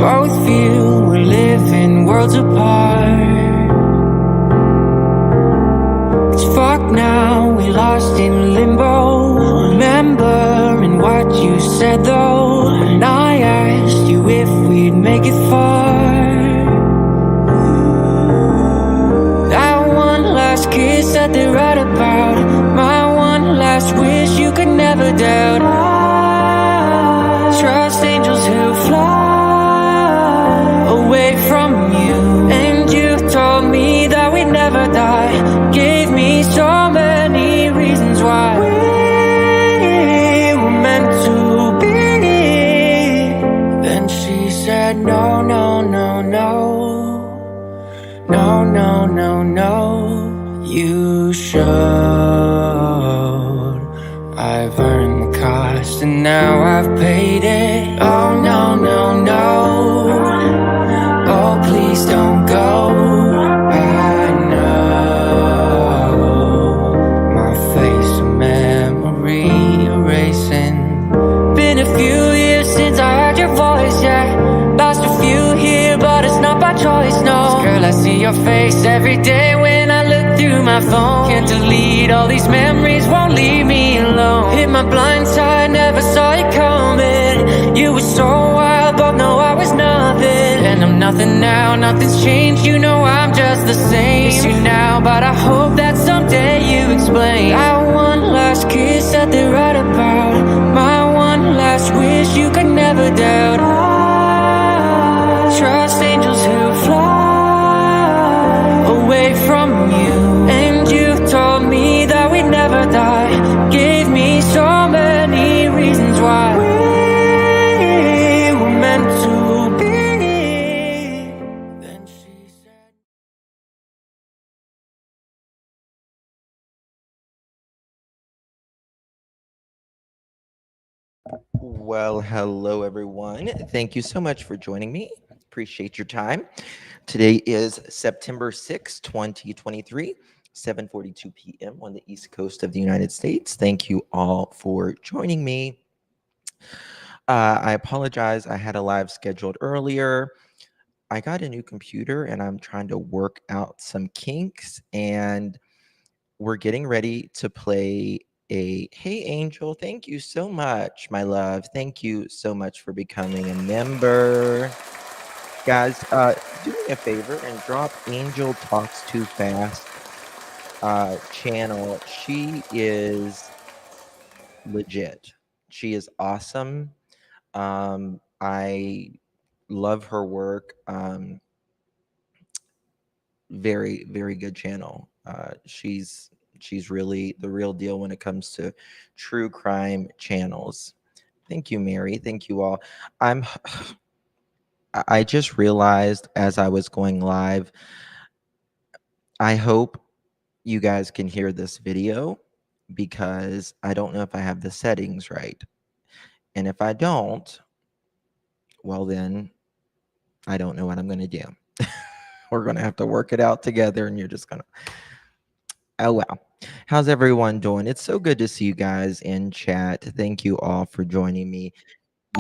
both feel we're living worlds apart. It's fucked now, we lost in limbo. Remembering what you said though, and I asked you if we'd make it far. That one last kiss that they write about, my one last wish you could never doubt. I trust angels who fly away from you, and you told me that we'd never die. Gave me so many reasons why we were meant to be. Then she said no, no, no, no. No, no, no, no, you should. I've earned the cost and now I've paid it. Oh, no, no, no. Oh, please don't go. I know my face a memory erasing. Been a few years since I heard your voice, yeah. Lost a few here, but it's not by choice, no. Girl, I see your face every day when I look through my phone. Can't delete all these memories, won't leave me alone. Hit my blind side, never saw it coming. You were so wild, but no, I was nothing. And I'm nothing now, nothing's changed. You know I'm just the same. Miss you now, but I hope that someday you explain. That one last kiss that they write about, my one last wish you could never doubt. I trust angels who fly away from you, and you told me that we'd never die. Gave me so many reasons why we were meant to be. Then she said Well, hello everyone. Thank you so much for joining me. Appreciate your time. Today is September 6, 2023, 7:42 p.m. on the East Coast of the United States. Thank you all for joining me. I apologize. I had a live scheduled earlier. I got a new computer and I'm trying to work out some kinks, and we're getting ready to play a Hey Angel. Thank you so much, my love. Thank you so much for becoming a member. Guys, do me a favor and drop Angel Talks Too Fast channel. She is legit. She is awesome. I love her work. Very, very good channel. She's really the real deal when it comes to true crime channels. Thank you, Mary. Thank you all. I just realized as I was going live, I hope you guys can hear this video because I don't know if I have the settings right. And if I don't, well then I don't know what I'm going to do. We're going to have to work it out together, and you're just going to, oh well. How's everyone doing? It's so good to see you guys in chat. Thank you all for joining me.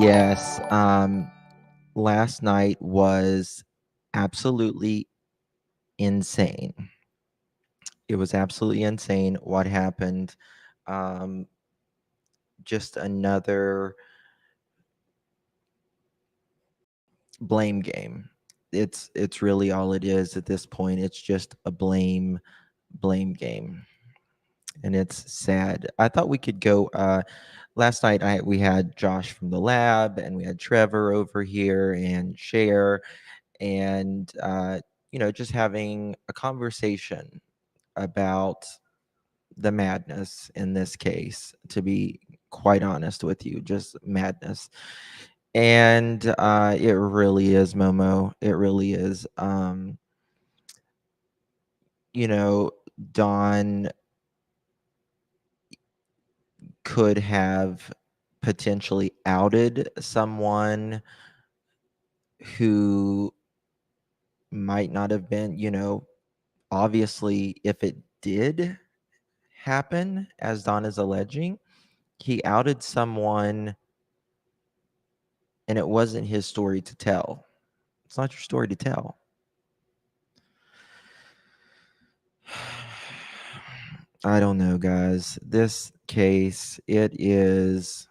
Yes, last night was absolutely insane. It was absolutely insane what happened. Um, just another blame game. It's really all it is at this point. It's just a blame game. And it's sad. I thought we could go last night we had Josh from the lab, and we had Trevor over here and Cher, and just having a conversation about the madness in this case, to be quite honest with you, just madness. And it really is, Momo. It really is. Don could have potentially outed someone who might not have been, obviously, if it did happen, as Don is alleging, he outed someone and it wasn't his story to tell. It's not your story to tell. I don't know, guys. This case, it is.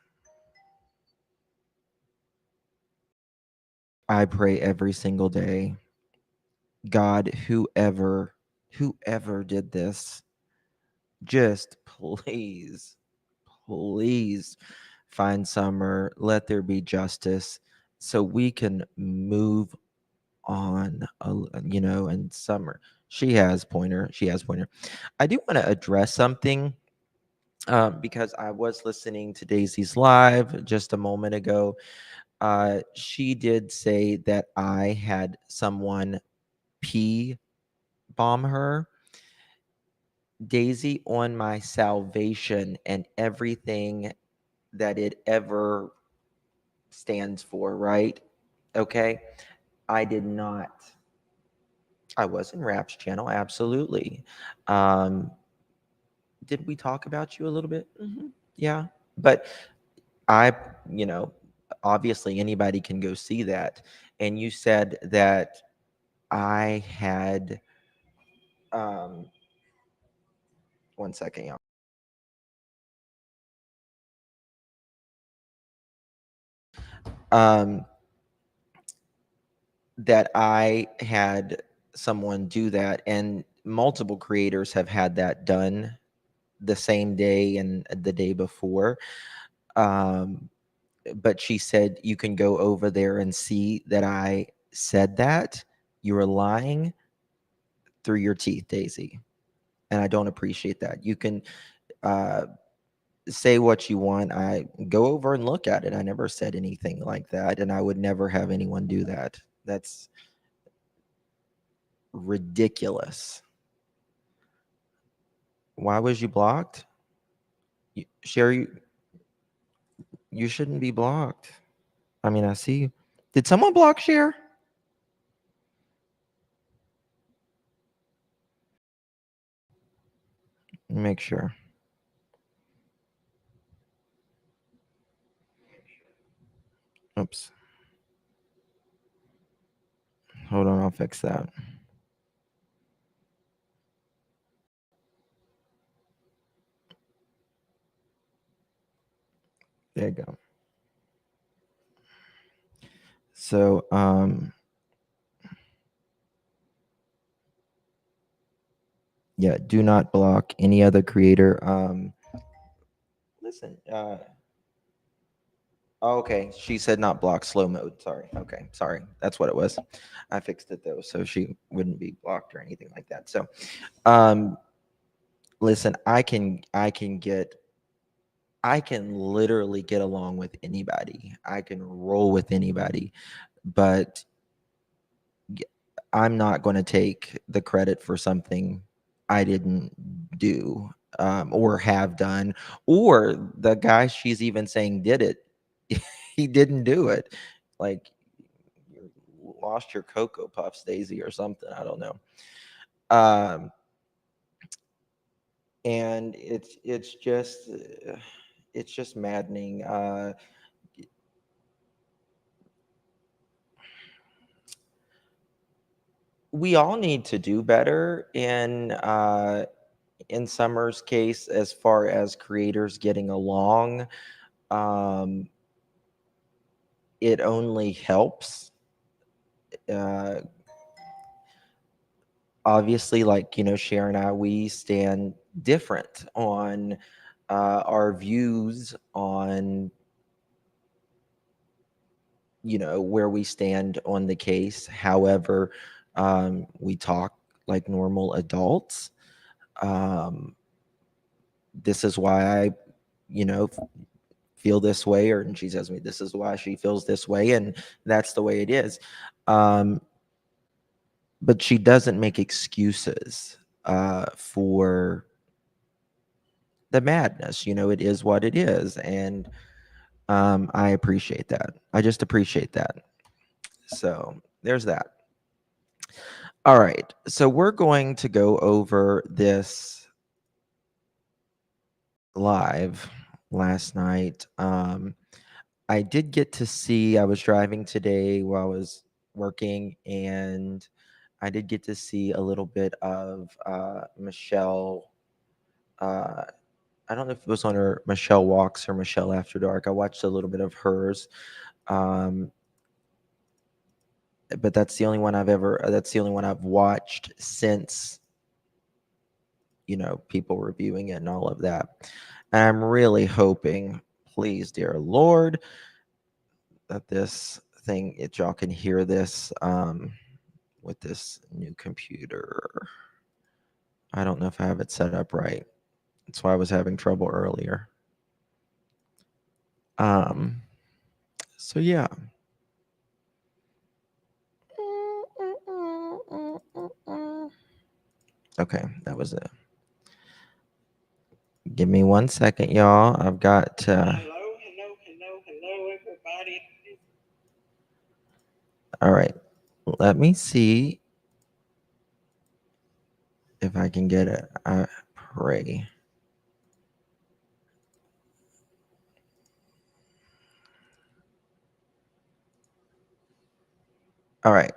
I pray every single day, God, whoever did this, just please find Summer. Let there be justice so we can move on. And Summer, she has Pointer. I do want to address something because I was listening to Daisy's live just a moment ago. She did say that I had someone pee bomb her. Daisy, on my salvation and everything that it ever stands for, right? Okay. I did not. I was in Rap's channel, absolutely. Um, did we talk about you a little bit? Yeah. But I, you know, obviously anybody can go see that. And you said that I had, um, one second, y'all. Um, that I had someone do that, and multiple creators have had that done the same day and the day before. Um, but she said you can go over there and see that I said that. You were lying through your teeth, Daisy, and I don't appreciate that. You can uh, say what you want. I go over and look at it. I never said anything like that, and I would never have anyone do that. That's ridiculous. Why was you blocked? Sherry, you shouldn't be blocked. I mean, I see you. Did someone block Cher? Make sure. Oops. Hold on, I'll fix that. There you go. So, yeah, do not block any other creator. Listen, okay, she said not block, slow mode. Sorry. Okay, sorry. That's what it was. I fixed it though, so she wouldn't be blocked or anything like that. So, um, listen, I can literally get along with anybody. I can roll with anybody, but I'm not going to take the credit for something I didn't do or have done, or the guy she's even saying did it. He didn't do it. Like, you lost your Cocoa Puffs, Daisy, or something. I don't know. Um, and it's just maddening. We all need to do better in Summer's case as far as creators getting along. Um, it only helps. Uh, Obviously, like, Cher and I, we stand different on our views on, where we stand on the case. However, we talk like normal adults. Um, this is why I, you know, feel this way, and she tells me this is why she feels this way, and that's the way it is. Um, but she doesn't make excuses for the madness. It is what it is, and I appreciate that. I just appreciate that. So there's that. All right, so we're going to go over this live last night. I did get to see. I was driving today while I was working, and I did get to see a little bit of Michelle. I don't know if it was on her Michelle Walks or Michelle After Dark. I watched a little bit of hers. But that's the only one that's the only one I've watched since, people reviewing it and all of that. And I'm really hoping, please, dear Lord, that this thing, y'all can hear this with this new computer. I don't know if I have it set up right. That's why I was having trouble earlier. So yeah. Okay, that was it. Give me 1 second, y'all. I've got hello, everybody. All right. Let me see if I can get it. I pray. All right.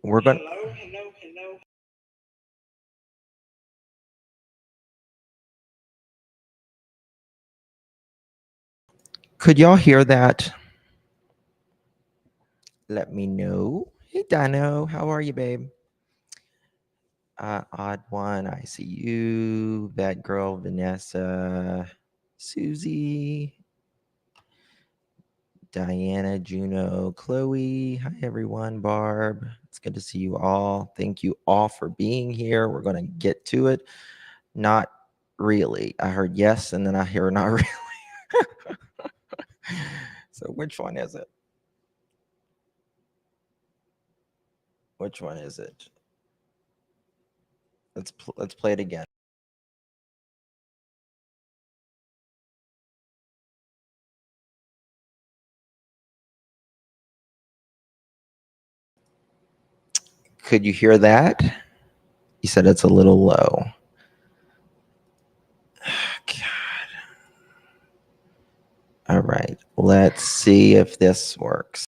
We're going Hello. Could y'all hear that? Let me know. Hey, Dino. How are you, babe? Odd one. I see you. That girl, Vanessa. Susie. Diana, Juno, Chloe. Hi, everyone. Barb. It's good to see you all. Thank you all for being here. We're going to get to it. Not really. I heard yes, and then I hear not really. So which one is it? Which one is it? Let's play it again. Could you hear that? You said it's a little low. God. All right. Let's see if this works.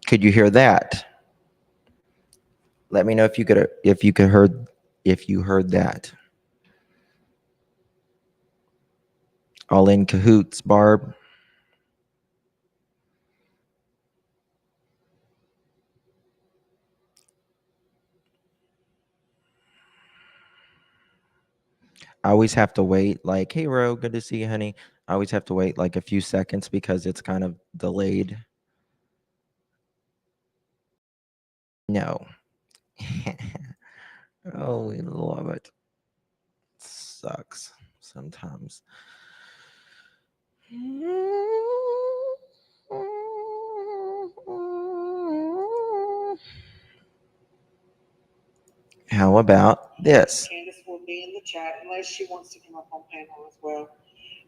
Could you hear that? Let me know if you heard that. All in cahoots, Barb. I always have to wait, like, hey, Ro, good to see you, honey. I always have to wait like a few seconds because it's kind of delayed. No. Oh, we love it. Sucks sometimes. How about this? Candace will be in the chat unless she wants to come up on panel as well.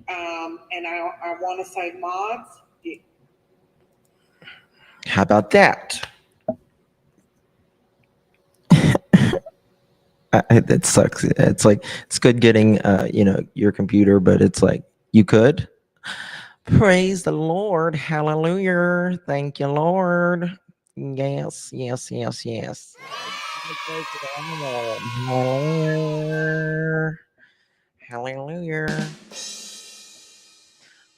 And I want to say mods. How about that? It sucks. It's like it's good getting your computer, but it's like you could. Praise the Lord. Hallelujah. Thank you, Lord. Yes. Hallelujah. Hallelujah.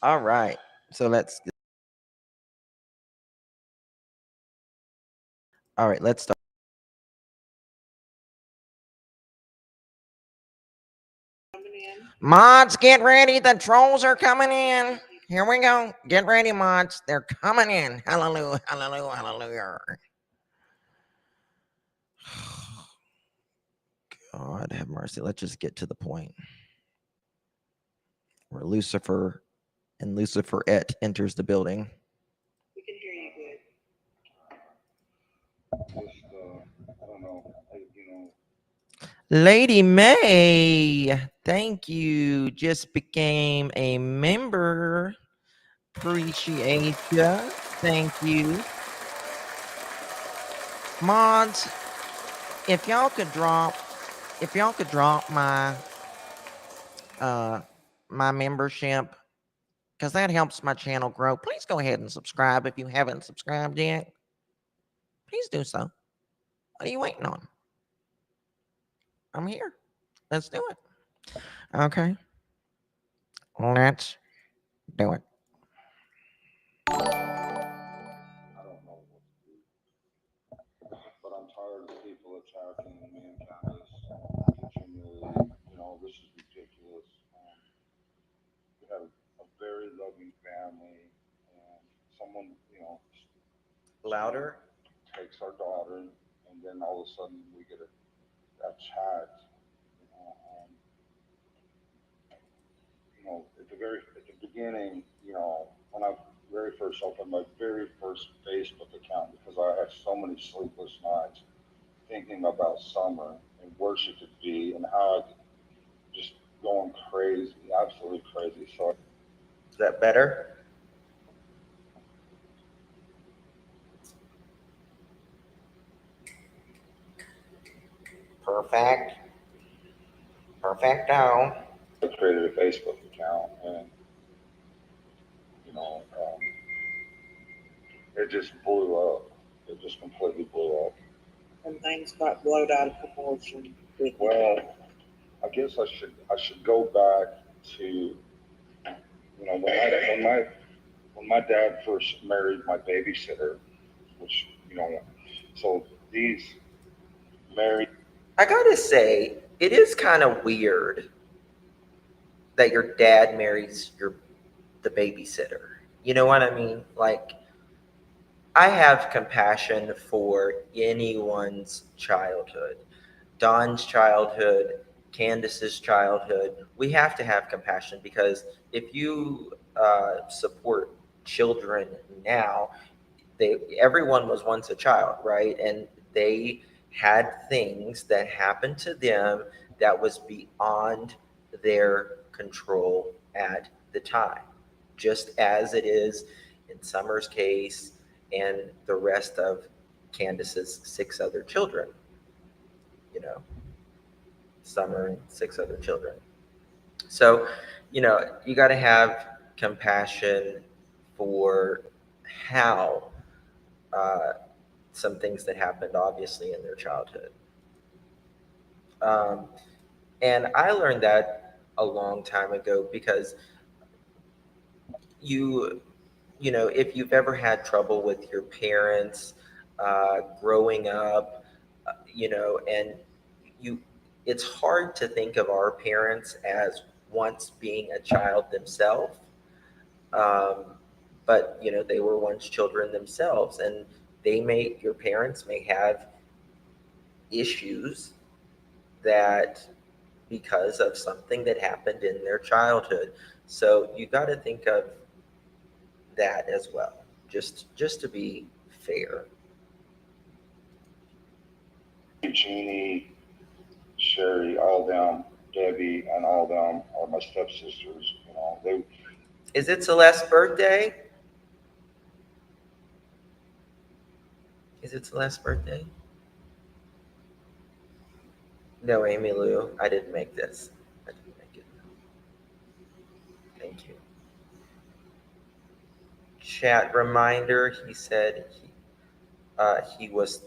All right. So let's start. Mods, get ready. The trolls are coming in. Here we go. Get ready, mods. They're coming in. Hallelujah. God have mercy. Let's just get to the point. Where Lucifer and Luciferette enters the building. We can hear you good. Lady May, thank you. Just became a member. Appreciate ya. Thank you. Mods, if y'all could drop my uh my membership, because that helps my channel grow. Please go ahead and subscribe if you haven't subscribed yet. Please do so. What are you waiting on? I'm here. Let's do it. Okay. Let's do it. Louder. Is that better? Perfect. Perfecto. And things got blown out of proportion. I gotta say, it is kind of weird that your dad marries the babysitter. You know what I mean? Like, I have compassion for anyone's childhood. Don's childhood, Candace's childhood. We have to have compassion because if you support children now, everyone was once a child, right? And they had things that happened to them that was beyond their control at the time, just as it is in Summer's case and the rest of Candace's 6 other children. You know, Summer and 6 other children. So, you got to have compassion for how uh, some things that happened obviously in their childhood. Um, and I learned that a long time ago because you, if you've ever had trouble with your parents growing up, and you, it's hard to think of our parents as once being a child themselves. Um, but they were once children themselves, and your parents may have issues that because of something that happened in their childhood. So you got to think of that as well, just to be fair. Is it Celeste's birthday? Is it Celeste's birthday? No, Amy Lou, I didn't make this. I didn't make it. Thank you. Chat reminder, he said he was,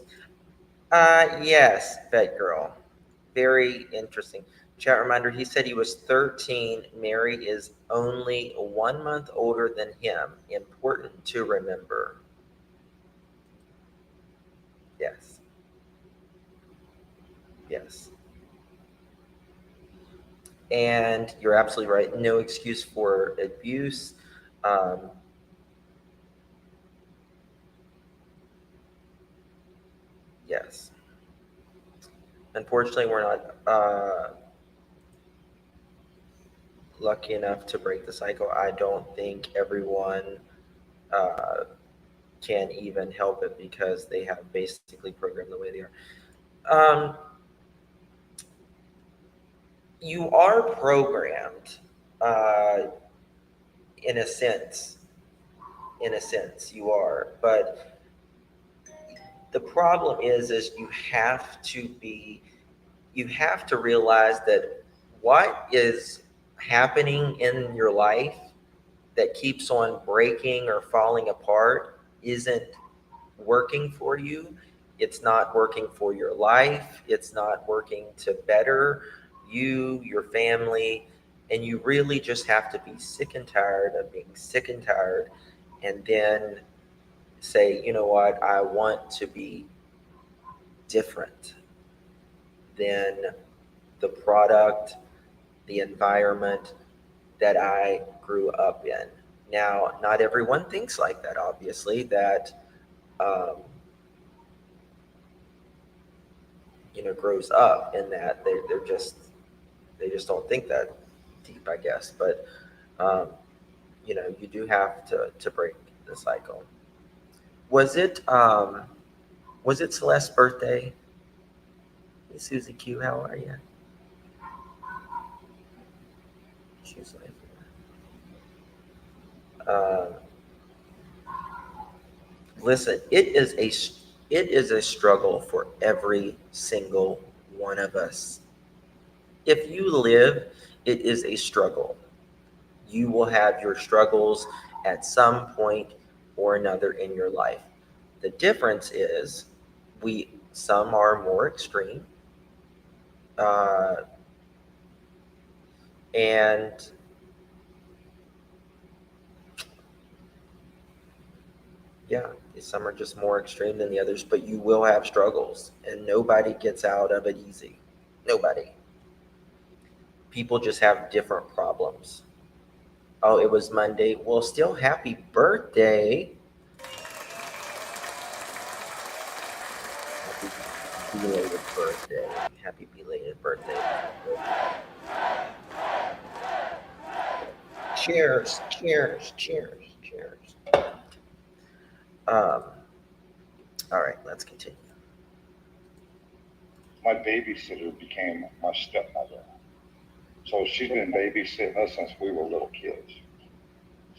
yes, Vet Girl. Very interesting. Chat reminder, he said he was 13. Mary is only 1 month older than him. Important to remember. Yes. Yes. And you're absolutely right. No excuse for abuse. Yes. Unfortunately, we're not lucky enough to break the cycle. I don't think everyone can even help it because they have basically programmed the way they are. Um, you are programmed, uh, in a sense. In a sense, you are. But the problem is you have to be. You have to realize that what is happening in your life that keeps on breaking or falling apart isn't working for you. It's not working for your life. It's not working to better you, your family. And you really just have to be sick and tired of being sick and tired. And then say, you know what, I want to be different than the product, the environment that I grew up in. Now, not everyone thinks like that, obviously, that um, grows up in that they just don't think that deep, I guess. But um, you do have to break the cycle. Was it was it Celeste's birthday? Hey, Susie Q, how are you? She's like, uh, listen, it is a struggle for every single one of us. If you live, it is a struggle. You will have your struggles at some point or another in your life. The difference is some are more extreme, uh, and yeah, some are just more extreme than the others, but you will have struggles, and nobody gets out of it easy. Nobody. People just have different problems. Oh, it was Monday. Well, still happy birthday. Happy belated birthday. Happy belated birthday. Cheers, cheers, cheers, cheers. Um, all right, let's continue. My babysitter became my stepmother. So she's been babysitting us since we were little kids.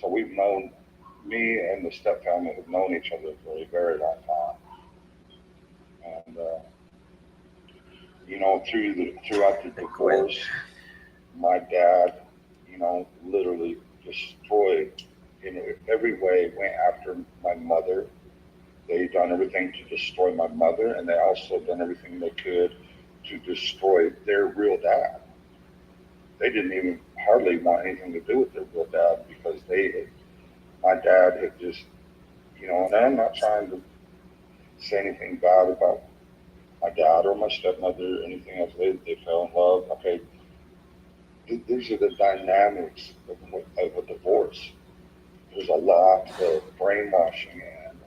So we've known, me and the stepfamily have known each other for a very long time. And, throughout the divorce, my dad, literally destroyed, in every way, went after my mother. They done everything to destroy my mother, and they also done everything they could to destroy their real dad. They didn't even hardly want anything to do with their real dad because my dad had just, and I'm not trying to say anything bad about my dad or my stepmother or anything else. They fell in love. Okay, these are the dynamics of a divorce. There's a lot of brainwashing and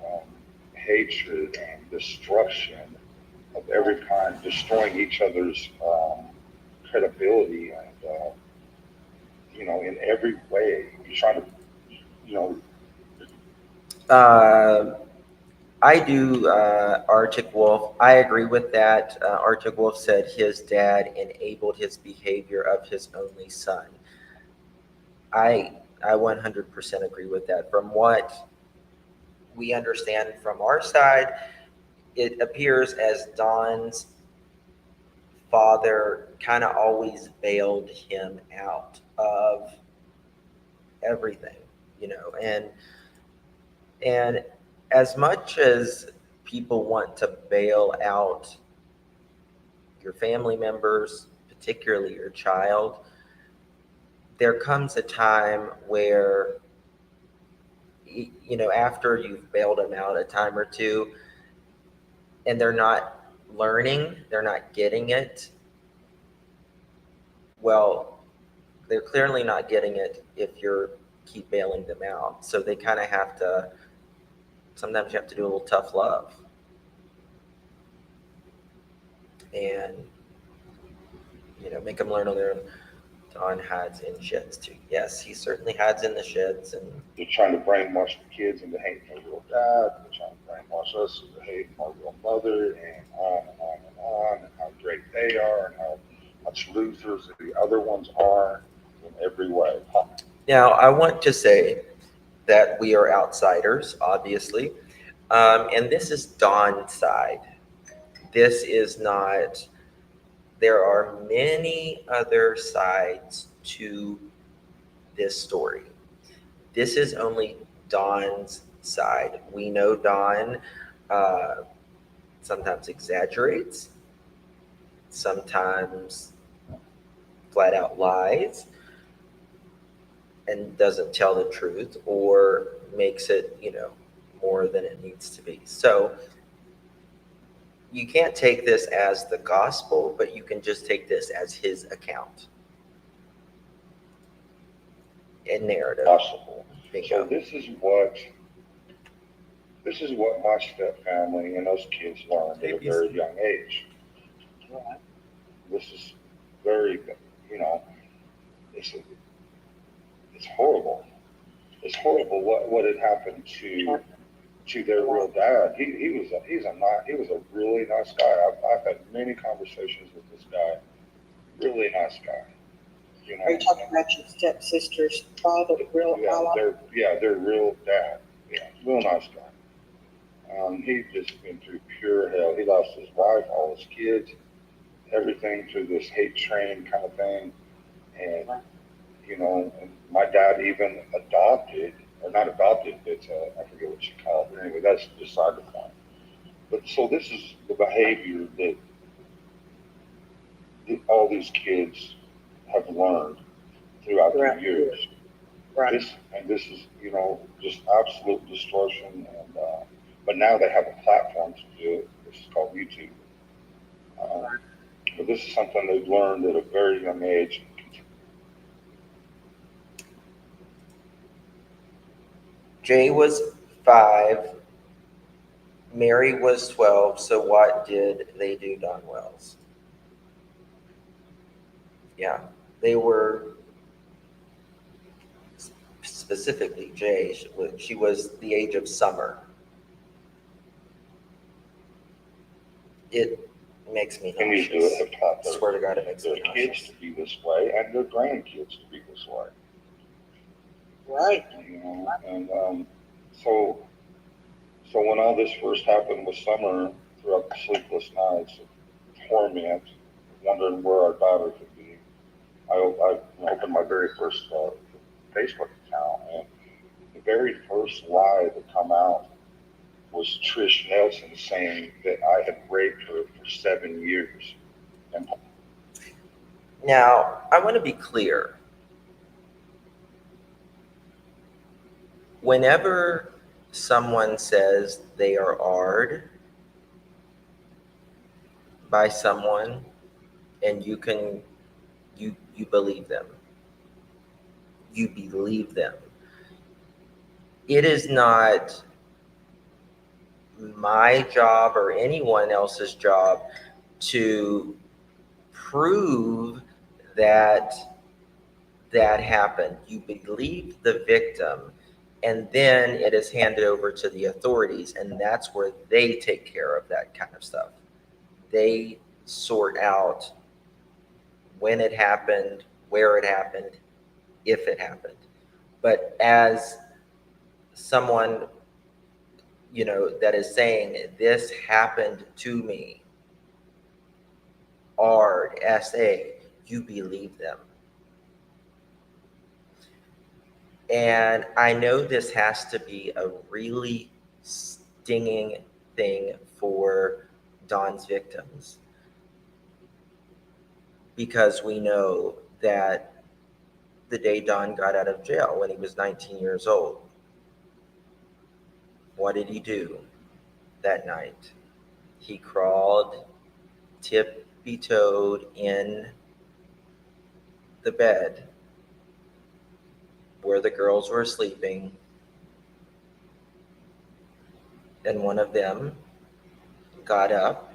hatred and destruction of every kind, destroying each other's credibility and, in every way. You're trying to, you know, Uh, I do, Arctic Wolf. I agree with that. Arctic Wolf said his dad enabled his behavior of his only son. I 100% agree with that. From what we understand from our side, it appears as Don's father kind of always bailed him out of everything, and as much as people want to bail out your family members, particularly your child, there comes a time where, after you've bailed them out a time or two and they're not learning, they're not getting it, well, they're clearly not getting it if you're keep bailing them out. So they kind of have to, sometimes you have to do a little tough love. And, make them learn on their own. Don hides in sheds too. Yes, he certainly hides in the sheds. And they're trying to brainwash the kids into hating their real dad. They're trying to brainwash us into hating our real mother, and on and on and on, and how great they are, and how much losers the other ones are in every way. Now, I want to say that we are outsiders, obviously, and this is Dawn's side. This is not, there are many other sides to this story. This is only Dawn's side. We know Dawn uh, sometimes exaggerates, sometimes flat out lies, and doesn't tell the truth or makes it, more than it needs to be. So you can't take this as the gospel, but you can just take this as his account and narrative. Possible. Bingo. So this is what my step family and those kids learned at a very young age. This is very, it's horrible. It's horrible what had happened to their real dad. He was a really nice guy. I've had many conversations with this guy. Really nice guy. Are you talking about your stepsister's father, the real ally? Their real dad. Yeah, real nice guy. He'd just been through pure hell. He lost his wife, all his kids, everything through this hate train kind of thing. And, and my dad even adopted, or not adopted, but I forget what you call it. But anyway, that's beside the point. But so this is the behavior that all these kids have learned throughout the years. Right. This is, just absolute distortion. And but now they have a platform to do it. This is called YouTube. But this is something they've learned at a very young age. Jay was 5, Mary was 12, so what did they do, Don Wells? Yeah, they were, specifically Jay, she was the age of summer. It makes me nauseous. And you have taught I swear to God, it makes me their kids to be this way and their grandkids to be this way. Right. And so when all this first happened with Summer, throughout the sleepless nights of torment, wondering where our daughter could be, I opened my very first Facebook account, and the very first lie that come out was Trish Nelson saying that I had raped her for 7 years. And now, I want to be clear. Whenever someone says they are AR'd by someone, and you believe them. You believe them. It is not my job or anyone else's job to prove that happened. You believe the victim, and then it is handed over to the authorities, and that's where they take care of that kind of stuff. They sort out when it happened, where it happened, if it happened. But as someone, that is saying this happened to me, AR'd, SA, you believe them. And I know this has to be a really stinging thing for Dawn's victims, because we know that the day Dawn got out of jail when he was 19 years old, what did he do that night? He crawled tippy-toed in the bed where the girls were sleeping, and one of them got up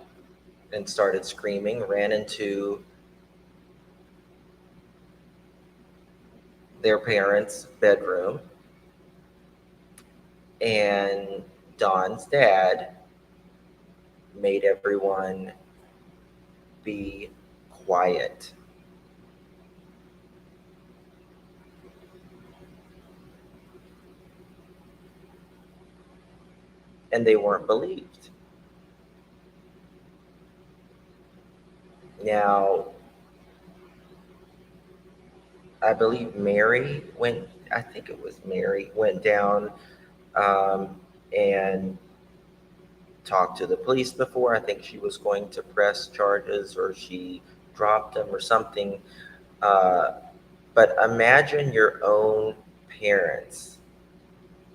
and started screaming, ran into their parents' bedroom, and Dawn's dad made everyone be quiet. And they weren't believed. Now, I believe Mary went, I think it was Mary, went down and talked to the police before. I think she was going to press charges, or she dropped them or something. But imagine your own parents,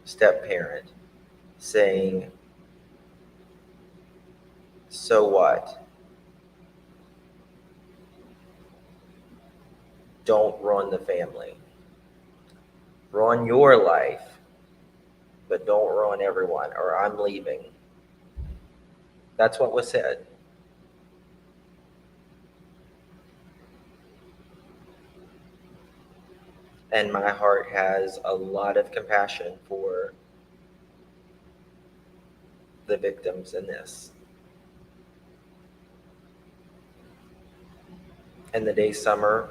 step parent, saying, so what? Don't ruin the family. Ruin your life, but don't ruin everyone, or I'm leaving. That's what was said. And my heart has a lot of compassion for the victims in this. And the day Summer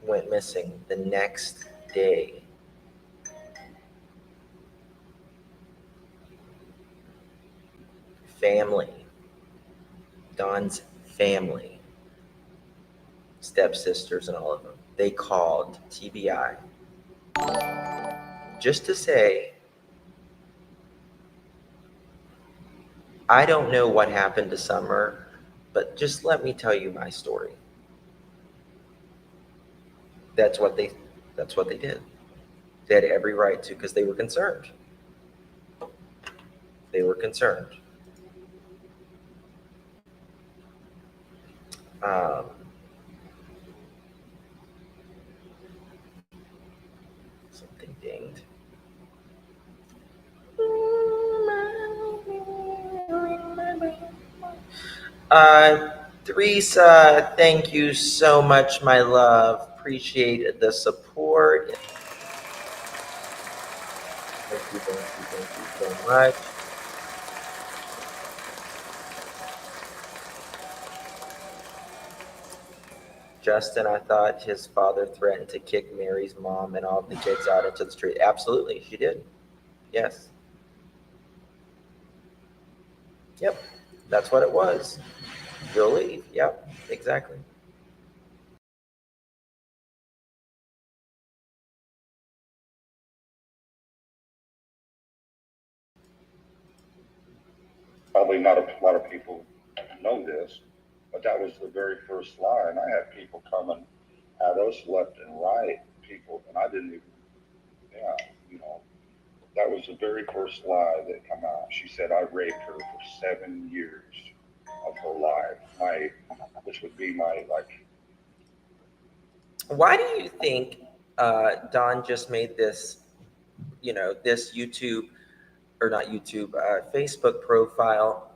went missing, the next day, family, Don's family, stepsisters and all of them, they called TBI just to say, I don't know what happened to Summer, but just let me tell you my story. That's what they did. They had every right to, because they were concerned. They were concerned. Something dinged. Teresa, thank you so much, my love. Appreciate the support. Thank you so much. Justin, I thought his father threatened to kick Mary's mom and all of the kids out into the street. Absolutely, she did. Yes. Yep, that's what it was. You'll leave. Yep, exactly. Probably not a lot of people know this, but that was the very first lie. And I had people coming at us left and right, people, and I didn't even, yeah, you know, that was the very first lie that come out. She said I raped her for 7 years of her life, which would be my like. Why do you think Don just made this, this YouTube, or not YouTube, Facebook profile?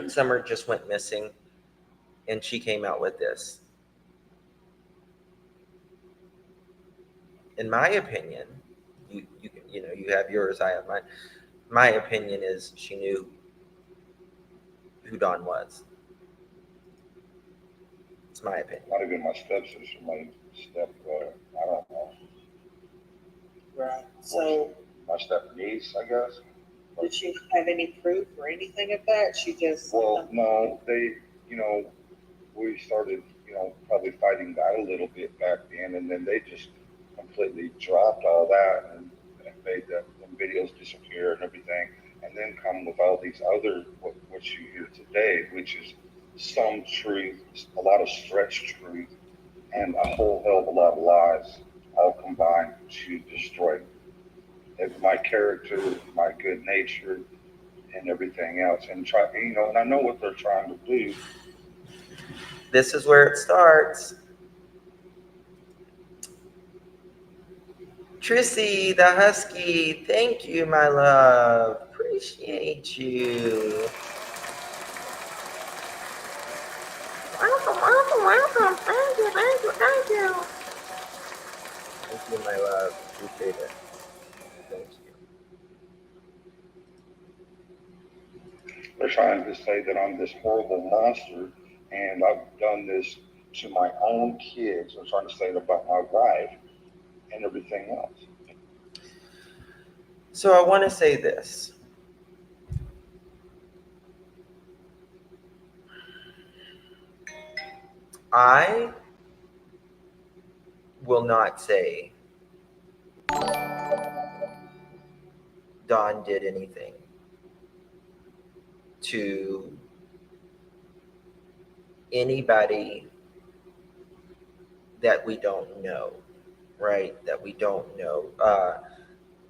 Summer just went missing, and she came out with this. In my opinion, you have yours, I have mine. My opinion is she knew who Don was. It's my opinion. Not even my stepsister, my I don't know. Right. So, my step niece, I guess. did she have any proof or anything of that? She just. Well, no, they, we started, probably fighting that a little bit back then, and then they just completely dropped all that and made them videos disappear and everything, and then come with all these other what you hear today, which is some truth, a lot of stretched truth, and a whole hell of a lot of lies, all combined to destroy my character, my good nature, and everything else, and and I know what they're trying to do. This is where it starts. Trissy, the Husky, thank you, my love. Appreciate you. Welcome. Thank you. Thank you, my love. Appreciate it. Thank you. They're trying to say that I'm this horrible monster And I've done this to my own kids. I'm trying to say it about my wife and everything else. So I want to say this. I will not say Don did anything to anybody that we don't know, right? That we don't know.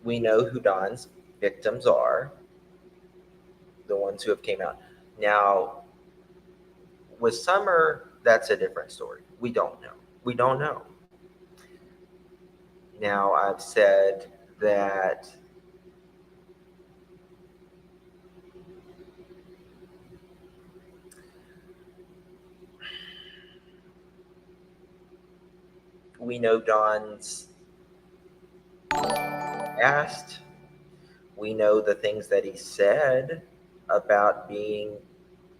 We know who Don's victims are, the ones who have came out. Now, with Summer, that's a different story. We don't know. We don't know. Now, I've said that we know Don's past. We know the things that he said about being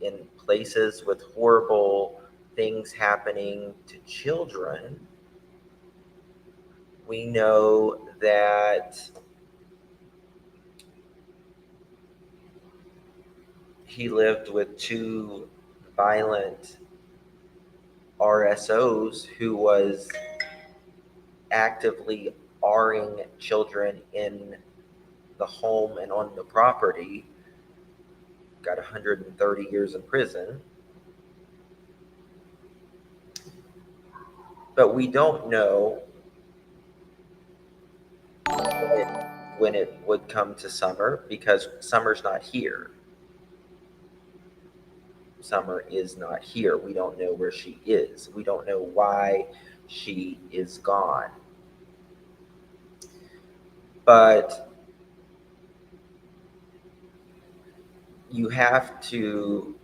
in places with horrible things happening to children. We know that he lived with two violent RSOs who was actively Ring children in the home and on the property. Got 130 years in prison. But we don't know when it would come to Summer because Summer's not here. Summer is not here. We don't know where she is. We don't know why she is gone. But you have to.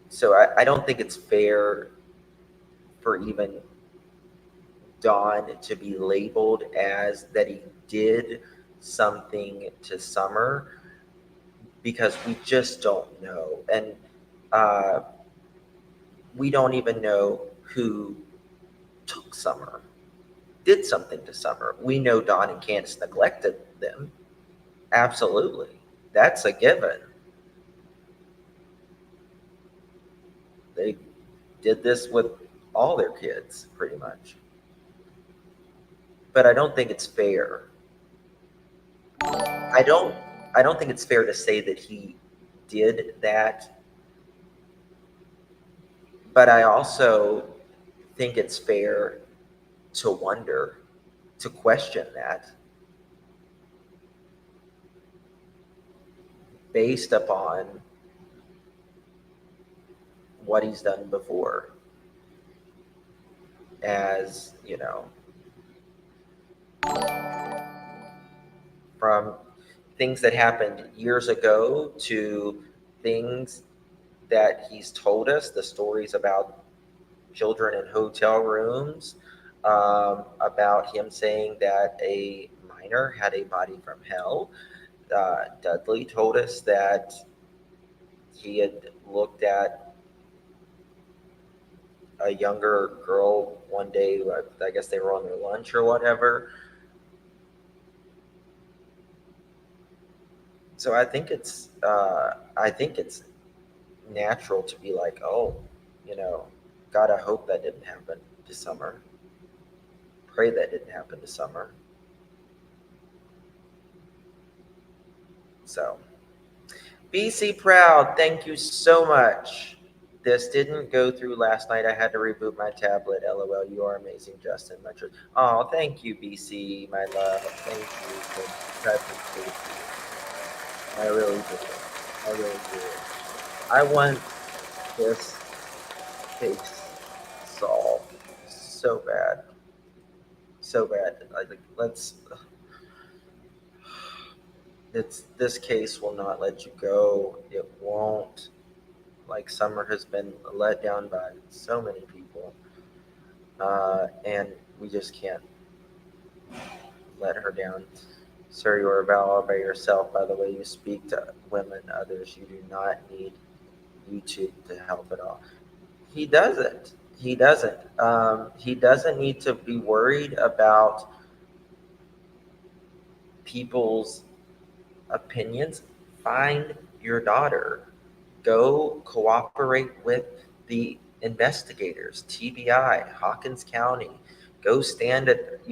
So I don't think it's fair for even Don to be labeled as that he did something to Summer because we just don't know. And we don't even know who took Summer, did something to Summer. We know Don and Candace neglected them. Absolutely. That's a given. They did this with all their kids, pretty much. But I don't think it's fair. I don't think it's fair to say that he did that. But I also think it's fair to wonder, to question that based upon what he's done before. As, you know, from things that happened years ago to things that he's told us, the stories about children in hotel rooms, about him saying that a minor had a body from hell. Dudley told us that he had looked at a younger girl one day. I guess they were on their lunch or whatever. So I think it's natural to be like, oh, you know, God, I hope that didn't happen to Summer. Pray that didn't happen to Summer. So, BC Proud, thank you so much. This didn't go through last night. I had to reboot my tablet. LOL, you are amazing, Justin. Much. Oh, thank you, BC, my love. Thank you for that. I really do. I really do. I want this case solved so bad. So bad. Like, this case will not let you go. It won't. Like, Summer has been let down by so many people. And we just can't let her down. Sir, you are all by yourself. By the way you speak to women, others, you do not need YouTube to help it all. He doesn't. He doesn't. He doesn't need to be worried about people's opinions. Find your daughter. Go cooperate with the investigators, TBI, Hawkins County. Go stand at,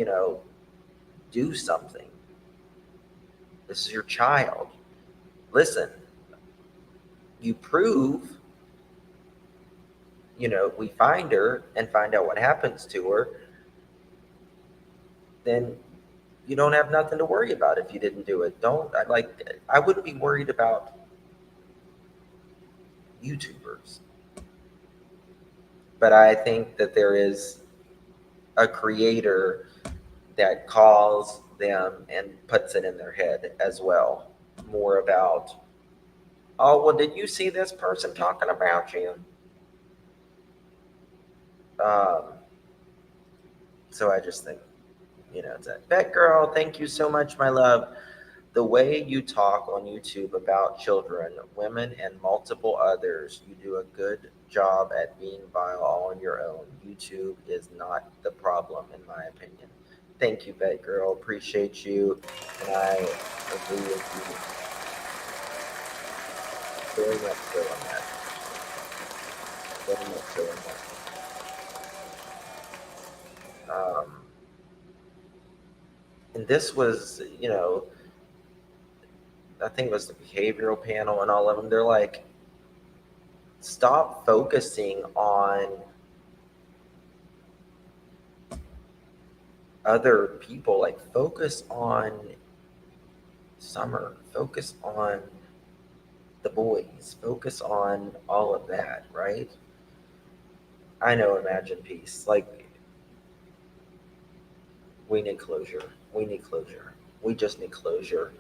do something. This is your child. Listen, you prove, we find her and find out what happens to her, then you don't have nothing to worry about if you didn't do it. I wouldn't be worried about YouTubers. But I think that there is a creator that calls them and puts it in their head as well. More about, oh, well, did you see this person talking about you? So I just think, it's that. Bet Girl, thank you so much, my love. The way you talk on YouTube about children, women, and multiple others, you do a good job at being vile all on your own. YouTube is not the problem, in my opinion. Thank you, Bet Girl. Appreciate you, and I agree with you very much so on that. Very much so on that. And this was, I think it was the behavioral panel and all of them. They're like, stop focusing on other people. Like, focus on Summer. Focus on the boys. Focus on all of that, right? I know, Imagine Peace. Like, we need closure. We need closure. We just need closure.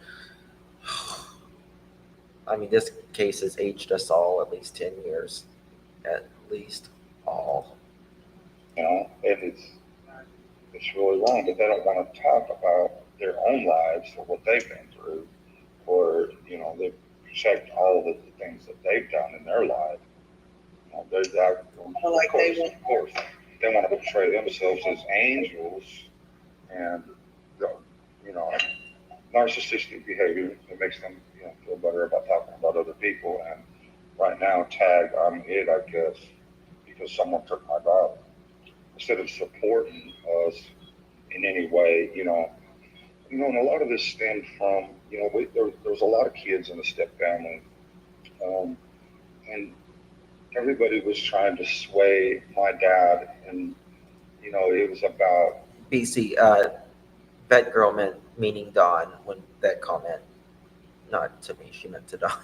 I mean, this case has aged us all at least 10 years. At least all. And it's really wrong, but they don't want to talk about their own lives or what they've been through, or they protect all of the things that they've done in their life. There's that. Of course, they want to portray themselves as angels, and narcissistic behavior that makes them feel better about talking about other people. And right now, tag I'm it, I guess, because someone took my dog. Instead of supporting us in any way, and a lot of this stemmed from, there was a lot of kids in the step family, and everybody was trying to sway my dad, and it was about BC, Vet Girl meaning Dawn when that comment, not to me, she meant to Dawn.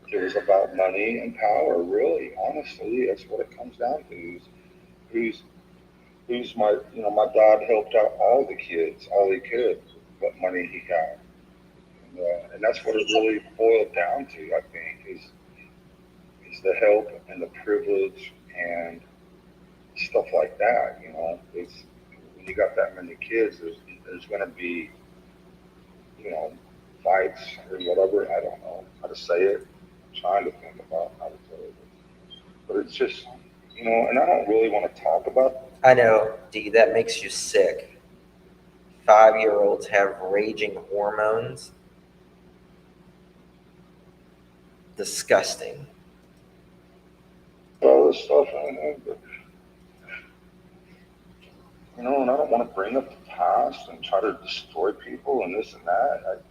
It was about money and power, really. Honestly, that's what it comes down to. Who's my dad helped out all the kids, all he could, what money he got, and that's what it really boiled down to. I think is the help and the privilege and stuff like that. It's when you got that many kids, there's going to be fights or whatever. I don't know how to say it. I'm trying to think about how to say it, but it's just and I don't really want to talk about. I know, D, that makes you sick. 5-year-olds have raging hormones. Disgusting. All this stuff, and I don't want to bring up the past and try to destroy people and this and that.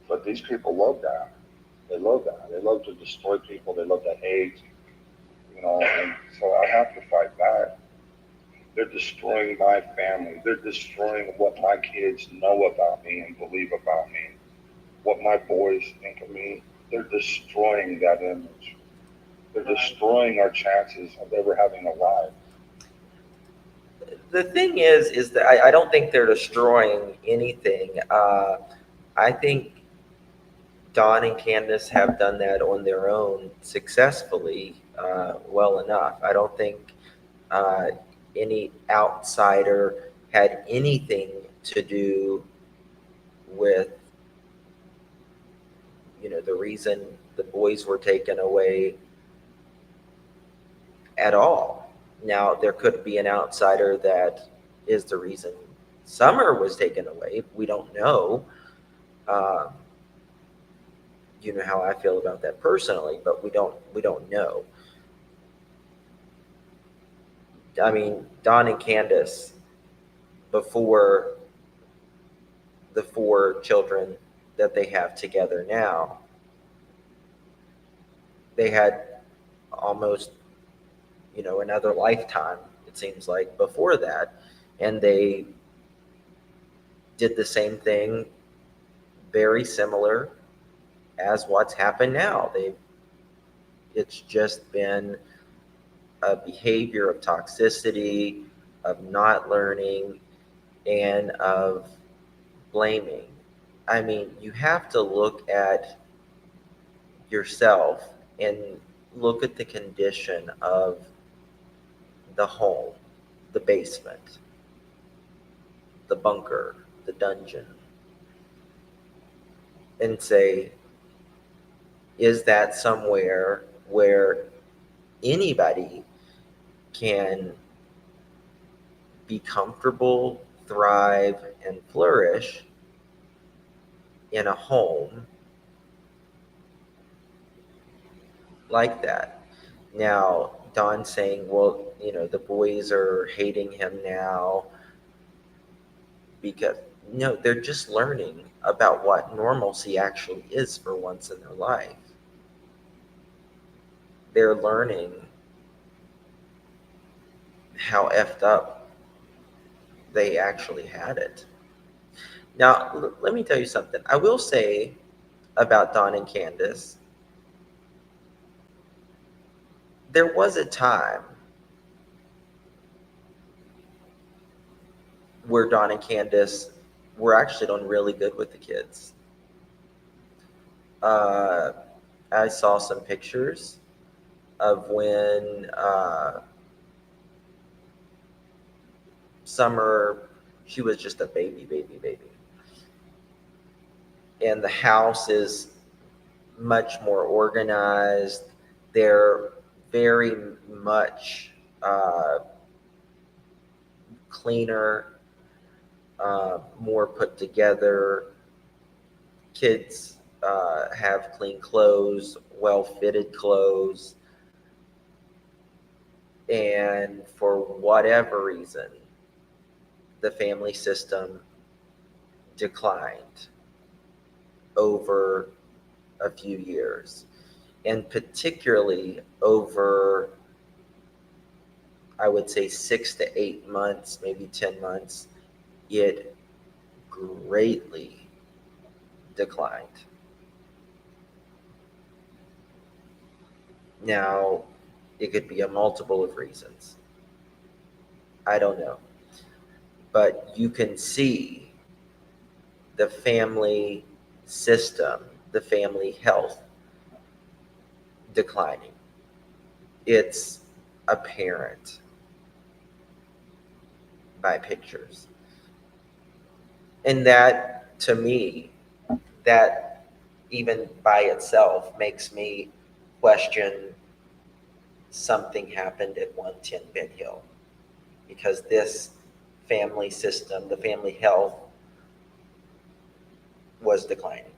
But these people love that. They love that. They love to destroy people. They love to hate. And so I have to fight back. They're destroying my family. They're destroying what my kids know about me and believe about me. What my boys think of me. They're destroying that image. They're destroying our chances of ever having a life. The thing is that I don't think they're destroying anything. I think Dawn and Candace have done that on their own successfully, well enough. I don't think any outsider had anything to do with the reason the boys were taken away at all. Now, there could be an outsider that is the reason Summer was taken away. We don't know. Um, you know how I feel about that personally, but we don't know. I mean, Don and Candace, before the 4 children that they have together now, they had almost, another lifetime, it seems like, before that. And they did the same thing, very similar as what's happened now. It's just been a behavior of toxicity, of not learning, and of blaming. I mean, you have to look at yourself and look at the condition of the home, the basement, the bunker, the dungeon, and say, is that somewhere where anybody can be comfortable, thrive, and flourish in a home like that? Now, Don's saying, well, the boys are hating him now because, no, they're just learning about what normalcy actually is for once in their life. They're learning how effed up they actually had it. Now, let me tell you something. I will say about Don and Candace, there was a time where Don and Candace were actually doing really good with the kids. I saw some pictures of when Summer, she was just a baby. And the house is much more organized. They're very much cleaner, more put together. Kids have clean clothes, well-fitted clothes. And for whatever reason, the family system declined over a few years, and particularly over, I would say, 6 to 8 months, maybe 10 months, it greatly declined. Now, it could be a multiple of reasons. I don't know. But you can see the family system, the family health declining. It's apparent by pictures. And that, to me, that even by itself makes me question something happened at 110 Ben Hill, because this family system, the family health, was declining.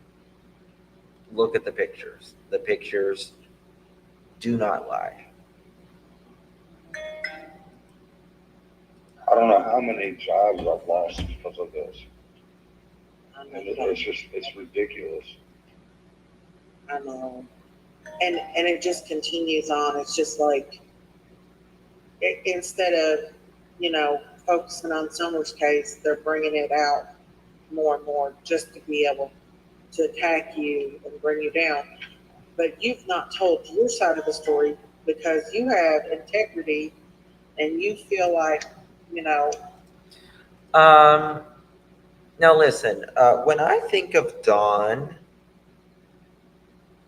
Look at the pictures. The pictures do not lie. I don't know how many jobs I've lost because of this. And it's ridiculous. I know. And it just continues on. It's just like, instead of, focusing on Summer's case, they're bringing it out more and more just to be able to attack you and bring you down. But you've not told your side of the story because you have integrity and you feel like, Now listen, when I think of Dawn,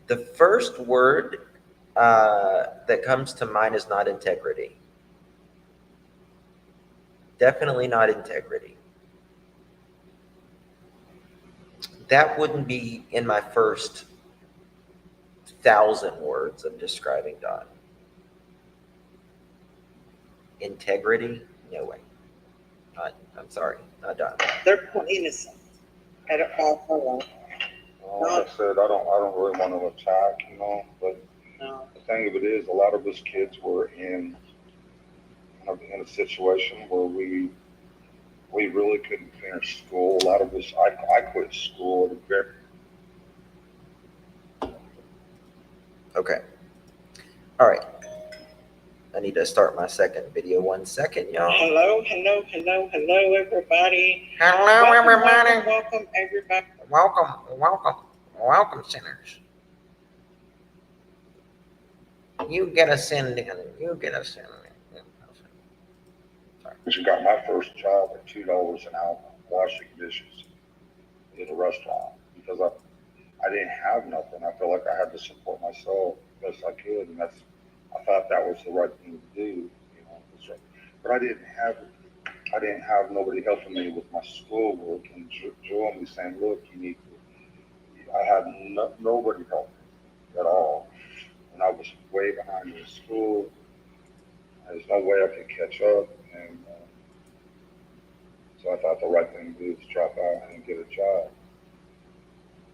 the first word that comes to mind is not integrity. Definitely not integrity. That wouldn't be in my first 1,000 words of describing Dawn. integrity, no way. I'm sorry, not done. They're innocent at all point. Like I said, I don't really want to attack, but No. the thing of it is, a lot of us kids were in a situation where we really couldn't finish school. A lot of us, I quit school at a very. Okay. All right. I need to start my second video. 1 second, y'all. Hello, hello, hello, hello, everybody. Hello, Welcome, everybody. welcome, everybody. Welcome, sinners. You get a sin in. You get a sin in. I got my first job at $2 an hour washing dishes at a restaurant because I didn't have nothing. I felt like I had to support myself best I could, and I thought that was the right thing to do, But I didn't have nobody helping me with my schoolwork and drilling me saying, look, you need to. I had nobody helping me at all, and I was way behind in school. There's no way I could catch up, and so I thought the right thing to do is drop out and get a job.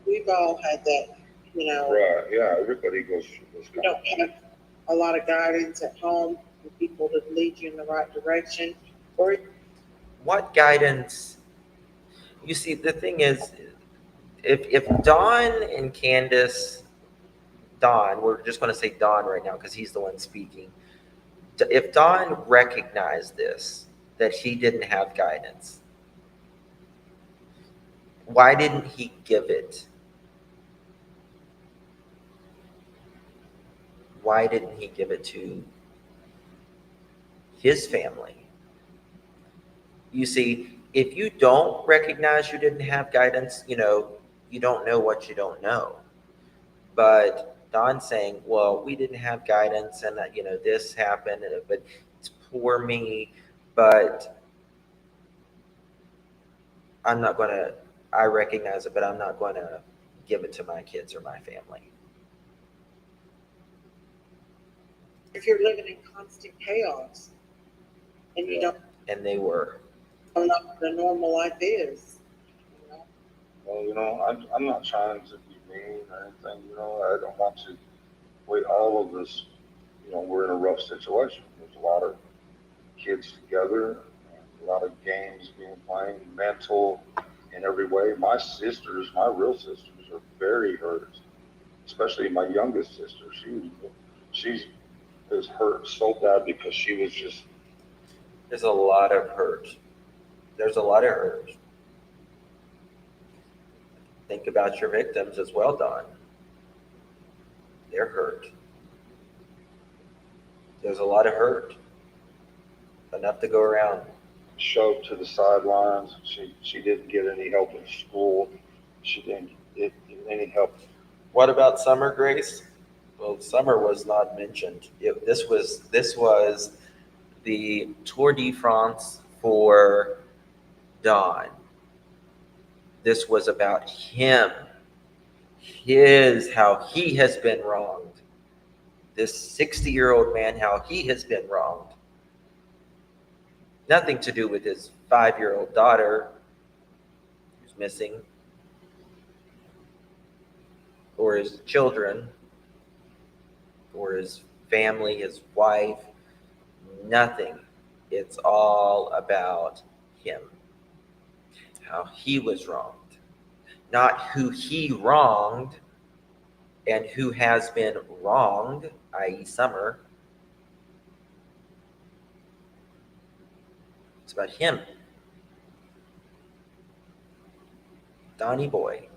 We've all had that, Right, yeah, everybody goes through this. You don't have a lot of guidance at home and people to lead you in the right direction. Or what guidance? You see, the thing is, if Don and Candace, Don, we're just going to say Don right now because he's the one speaking. If Don recognized this, that he didn't have guidance, why didn't he give it? Why didn't he give it to his family? You see, if you don't recognize you didn't have guidance, you don't know what you don't know. But Don's saying, well, we didn't have guidance and, this happened, but it's poor me. But I recognize it, but I'm not going to give it to my kids or my family. if you're living in constant chaos and you don't And they were. know what the normal life is. Well, I'm not trying to be mean or anything, I don't want to. All of us, we're in a rough situation. There's a lot of kids together, a lot of games being played, mental in every way. My real sisters are very hurt, especially my youngest sister. She's is hurt so bad because she was just. There's a lot of hurt. There's a lot of hurt. Think about your victims as well, Don. They're hurt. There's a lot of hurt. Enough to go around. Shoved to the sidelines. She didn't get any help in school. She didn't get any help. What about Summer, Grace? Well, Summer was not mentioned. This was the Tour de France for Don. This was about him, how he has been wronged. This 60-year-old man, how he has been wronged. Nothing to do with his 5-year-old daughter who's missing, or his children, or his family, his wife. Nothing. It's all about him. How he was wronged. Not who he wronged and who has been wronged, i.e. Summer. It's about him. Donnie boy.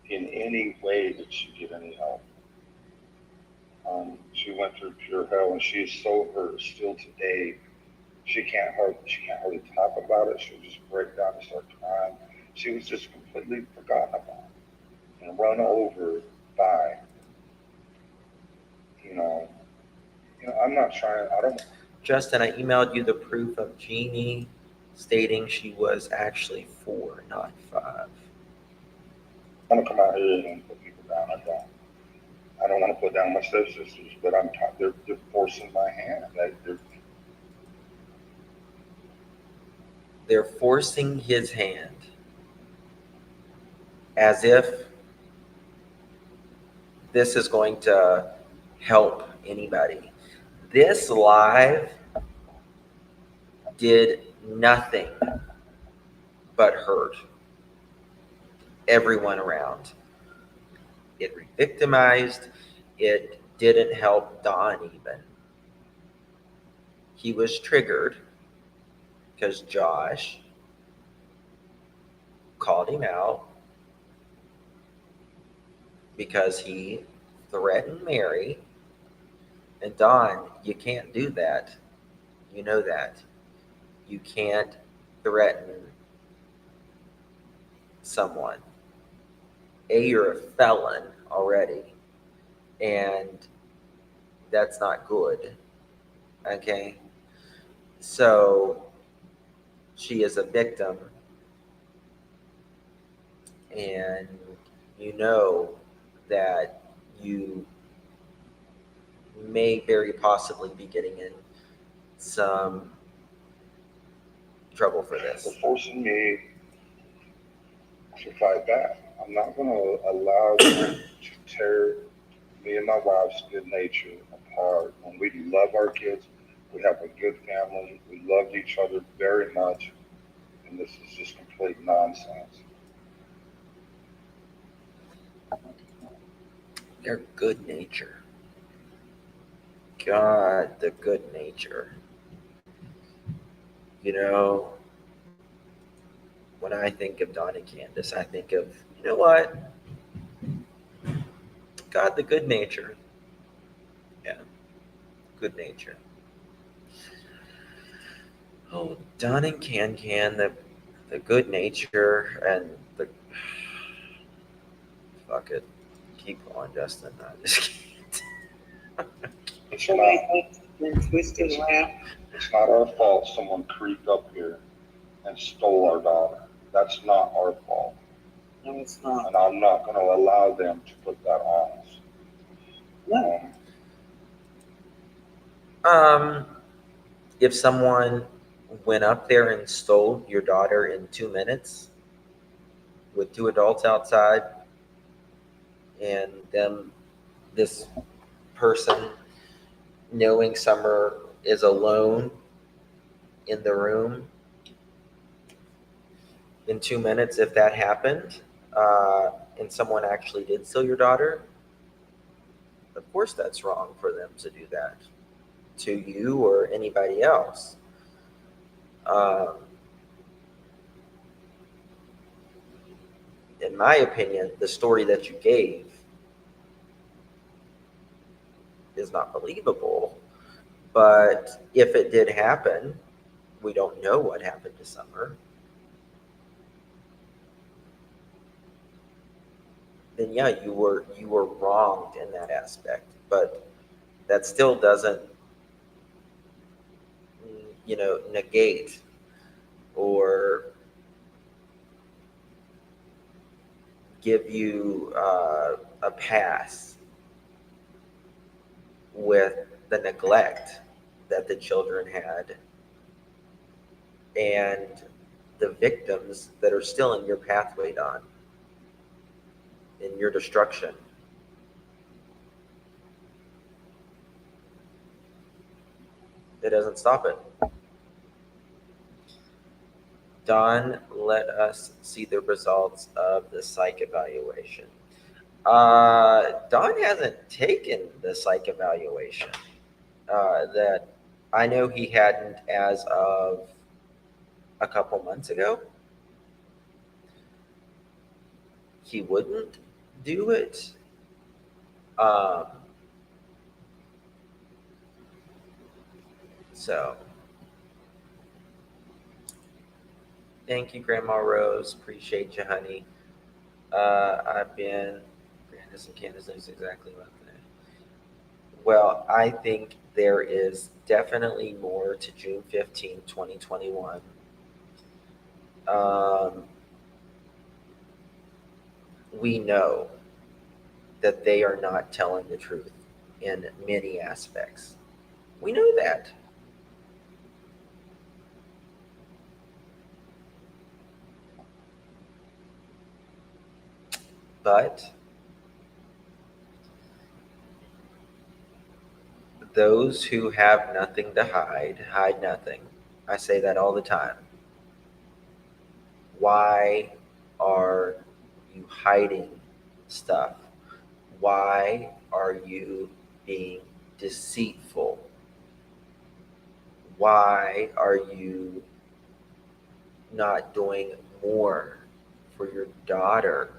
In any way that she get any help. She went through pure hell, and she is so hurt still today. She can't hardly talk about it. She'll just break down and start crying. She was just completely forgotten about and run over by. I'm not trying. I don't. Justin, I emailed you the proof of Jeannie stating she was actually 4, not 5. I'm gonna come out here and put people down. I don't. I don't want to put down my stepsisters, but they're forcing my hand. They're forcing his hand as if this is going to help anybody. This live did nothing but hurt everyone around. It re-victimized. It didn't help Don even. He was triggered because Josh called him out because he threatened Mary. And Don, you can't do that. You know that. You can't threaten someone. You're a felon already, and that's not good. Okay? So she is a victim, and you know that you may very possibly be getting in some trouble for this. They're forcing me to fight back. I'm not going to allow them to tear me and my wife's good nature apart. When we love our kids, we have a good family, we loved each other very much, and this is just complete nonsense. Their good nature. God, the good nature. You know, when I think of Don and Candace, I think of, you know what? God, the good nature. Yeah, good nature. Oh, Don and Can, the good nature and the fuck it. Keep going, Justin. I just can't. It's So not, many things have been twisted around. it's not our fault someone creeped up here and stole our daughter. That's not our fault. No, it's not. And I'm not going to allow them to put that on us. No. If someone went up there and stole your daughter in 2 minutes with two adults outside and this person knowing Summer is alone in the room in 2 minutes, if that happened, and someone actually did steal your daughter, of course that's wrong for them to do that to you or anybody else. In my opinion, the story that you gave is not believable. But if it did happen, we don't know what happened to Summer. Then yeah, you were wronged in that aspect. But that still doesn't, negate or give you a pass with the neglect that the children had and the victims that are still in your pathway, Don, in your destruction. It doesn't stop it. Don, let us see the results of the psych evaluation. Don hasn't taken the psych evaluation. That I know he hadn't as of a couple months ago. He wouldn't do it. So, thank you, Grandma Rose. Appreciate you, honey. Candace and Candace knows exactly what that. Well, I think there is definitely more to June 15th, 2021. We know that they are not telling the truth in many aspects. We know that. But those who have nothing to hide nothing. I say that all the time. Why are you hiding stuff? Why are you being deceitful? Why are you not doing more for your daughter?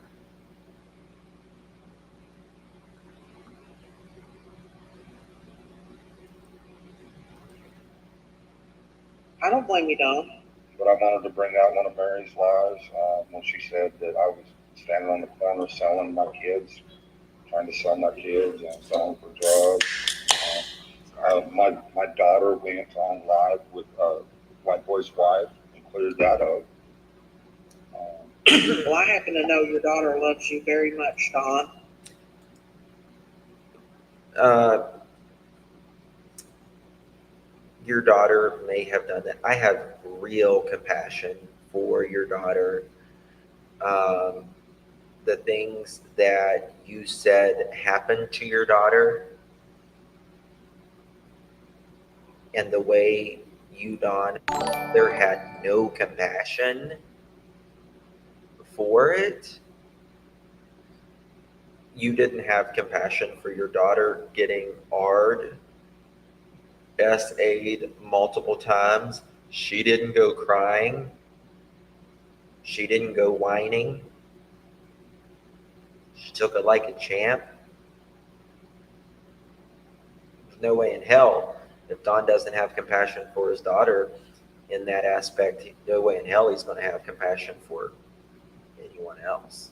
I don't blame you, Don. But I wanted to bring out one of Mary's lies when she said that I was standing on the corner selling my kids, trying to sell my kids and selling for drugs. My daughter went on live with White Boy's wife and cleared that up. Well, I happen to know your daughter loves you very much, Don. Your daughter may have done that. I have real compassion for your daughter. The things that you said happened to your daughter, and the way you, Don, there had no compassion for it. You didn't have compassion for your daughter getting R'd, SA'd multiple times. She didn't go crying. She didn't go whining. She took it like a champ. There's no way in hell, if Don doesn't have compassion for his daughter in that aspect, no way in hell he's going to have compassion for anyone else.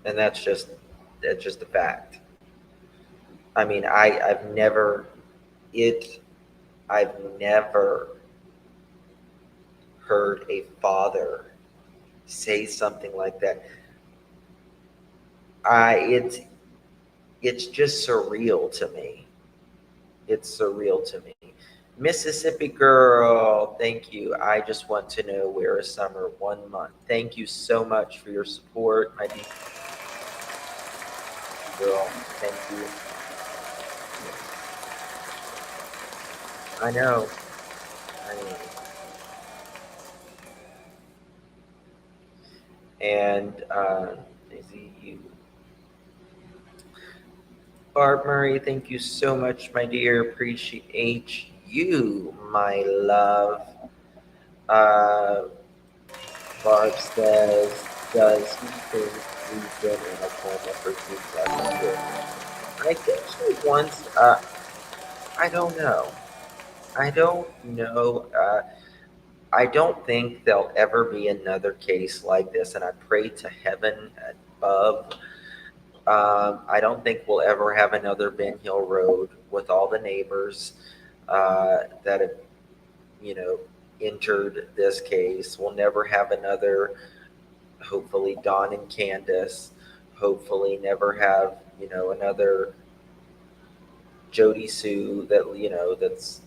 And that's just a fact. I mean, I've never heard a father say something like that. It's just surreal to me. It's surreal to me. Mississippi girl, thank you. I just want to know where is summer 1 month. Thank you so much for your support, my dear girl. Thank you. I know. And you, Barb Murray, thank you so much, my dear. Appreciate you, my love. Barb says, does he think we've been in a coma for 2 years? I think he wants, I don't know. I don't know. I don't think there'll ever be another case like this, and I pray to heaven above. I don't think we'll ever have another Ben Hill Road with all the neighbors that have, entered this case. We'll never have another, hopefully, Don and Candace. Hopefully, never have, another Jody Sue that's,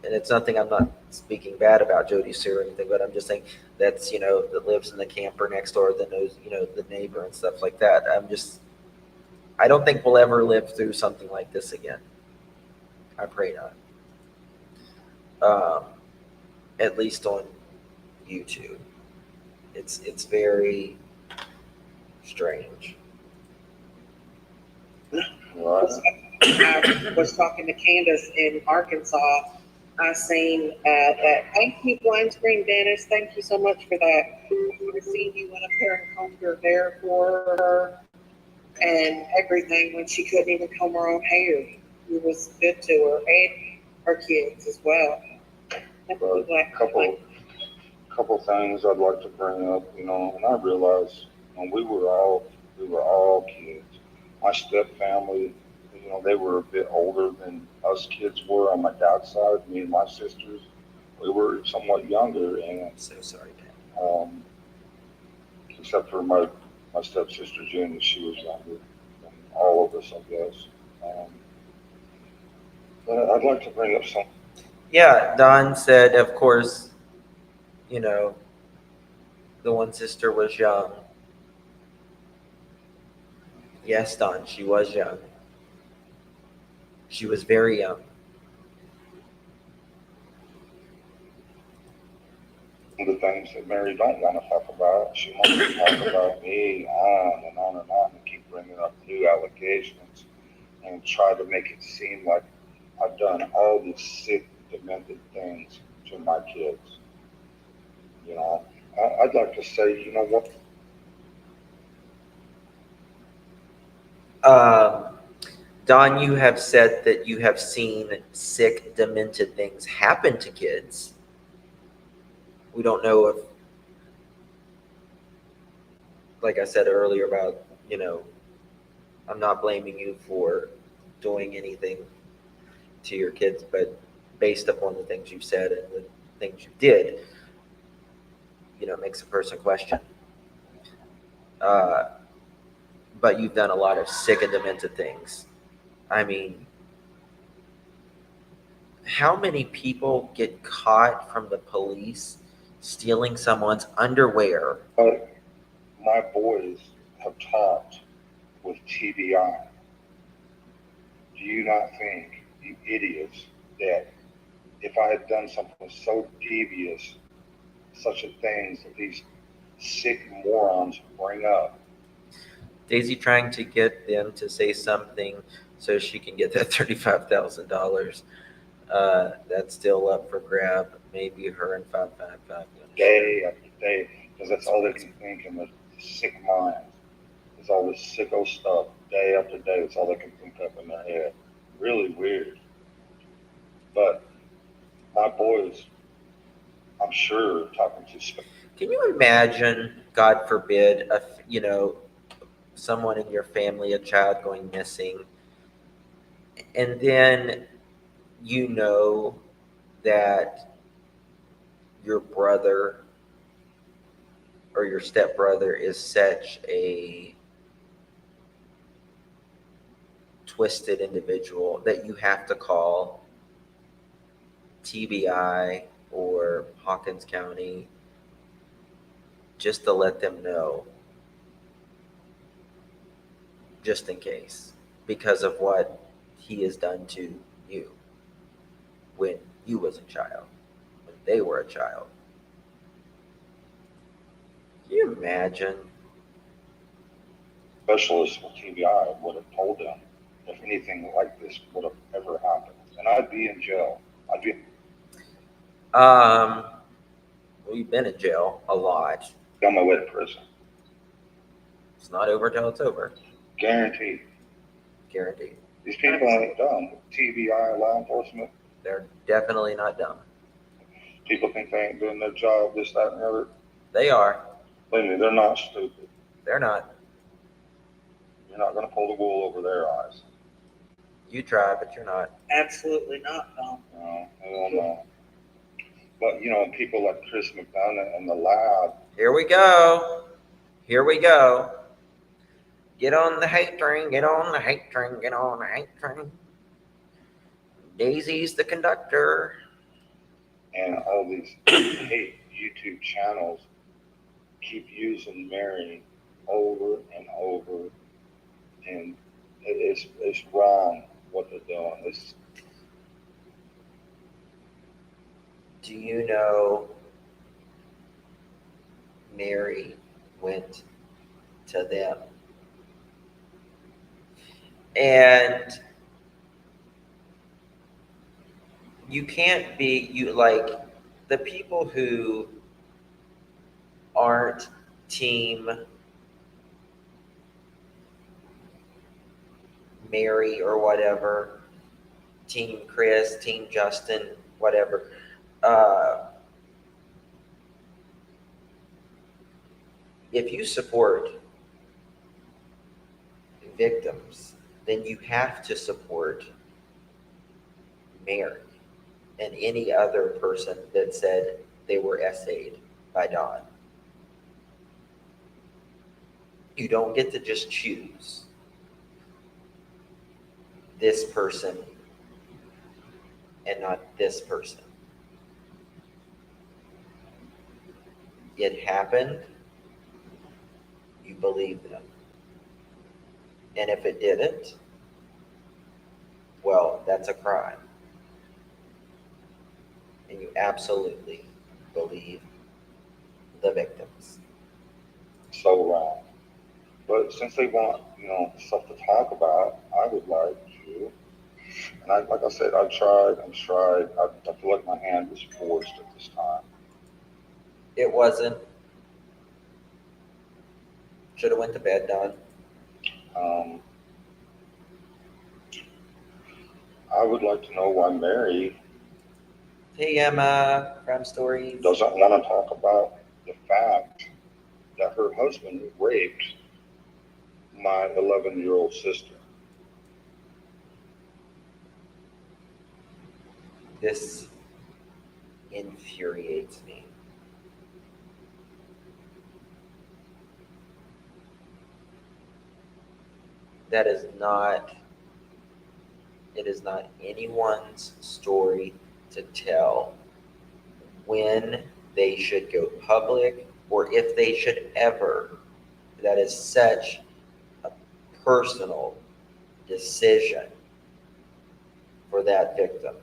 and it's nothing, I'm not speaking bad about Jody Sue or anything, but I'm just saying that's, that lives in the camper next door that knows, the neighbor and stuff like that. I don't think we'll ever live through something like this again. I pray not. At least on YouTube. It's very strange. I was talking to Candace in Arkansas. I seen that. Thank you, Blind Screen Dennis. Thank you so much for that. I seen you went up there and combed her hair for her and everything when she couldn't even comb her own hair. You was good to her and her kids as well. Couple things I'd like to bring up, and I realize we were all kids. My step family, they were a bit older than us kids were on my dad's side. Me and my sisters, we were somewhat younger, and I'm so sorry, Dan. Except for my my stepsister Jenny, she was younger than all of us, I guess. Um, but I'd like to bring up something. Yeah, Don said, of course, you know, the one sister was young. Yes, Don, she was young. She was very young. The things that Mary don't want to talk about. She wants to talk about me on and on and on and keep bringing up new allegations and try to make it seem like I've done all these sick, demented things to my kids. You know, I'd like to say, you know what? Um, Don, you have said that you have seen sick, demented things happen to kids. We don't know if, like I said earlier, about, you know, I'm not blaming you for doing anything to your kids, but based upon the things you've said and the things you did, you know, it makes a person question. Uh, but you've done a lot of sick and demented things. I mean, how many people get caught from the police stealing someone's underwear? But my boys have talked with TBI. Do you not think, you idiots, that if I had done something so devious, such a thing that these sick morons bring up? Daisy trying to get them to say something so she can get that $35,000. That's still up for grab. Maybe her and 555. Day after day, because that's all they can think in the sick minds. It's all this sicko stuff, day after day. It's all they can think up in their head. Really weird. But my boys, I'm sure, talking to. Can you imagine, God forbid, you know, someone in your family, a child going missing, and then you know that your brother or your stepbrother is such a twisted individual that you have to call TBI or Hawkins County just to let them know, just in case, because of what he has done to you when you was a child, when they were a child. Can you imagine? Specialists with TBI would have told them if anything like this would have ever happened. And I'd be in jail. I'd be Well, you've been in jail a lot. on my way to prison. It's not over till it's over. Guaranteed. Guaranteed. These people ain't dumb. TBI, law enforcement, They're definitely not dumb. people think they ain't doing their job, this, that, and the other. They are. Believe me, they're not stupid. They're not. You're not going to pull the wool over their eyes. You try, but you're not. Absolutely not, Tom. No, hell no. But, you know, people like Chris McDonough and the lab. Here we go. Here we go. Get on the hate train. Get on the hate train. Get on the hate train. Daisy's the conductor. And all these hate YouTube channels keep using Mary over and over, and it's wrong what they're doing. Do you know Mary went to them? And you can't be, like, the people who aren't team Mary or whatever, team Chris, team Justin, whatever, if you support victims, then you have to support Mary and any other person that said they were essayed by Don. You don't get to just choose this person and not this person. It happened, you believe them. And if it didn't, well, that's a crime. And you absolutely believe the victims. So wrong. But since they want, stuff to talk about, I would like to. And like I said, I tried and tried. I feel like my hand was forced at this time. It wasn't. Should have went to bed, Don. Um, I would like to know why Mary Hey, Emma, crime stories. doesn't want to talk about the fact that her husband raped my 11-year-old sister. This infuriates me. That is not, it is not anyone's story to tell when they should go public or if they should ever. That is such a personal decision for that victim.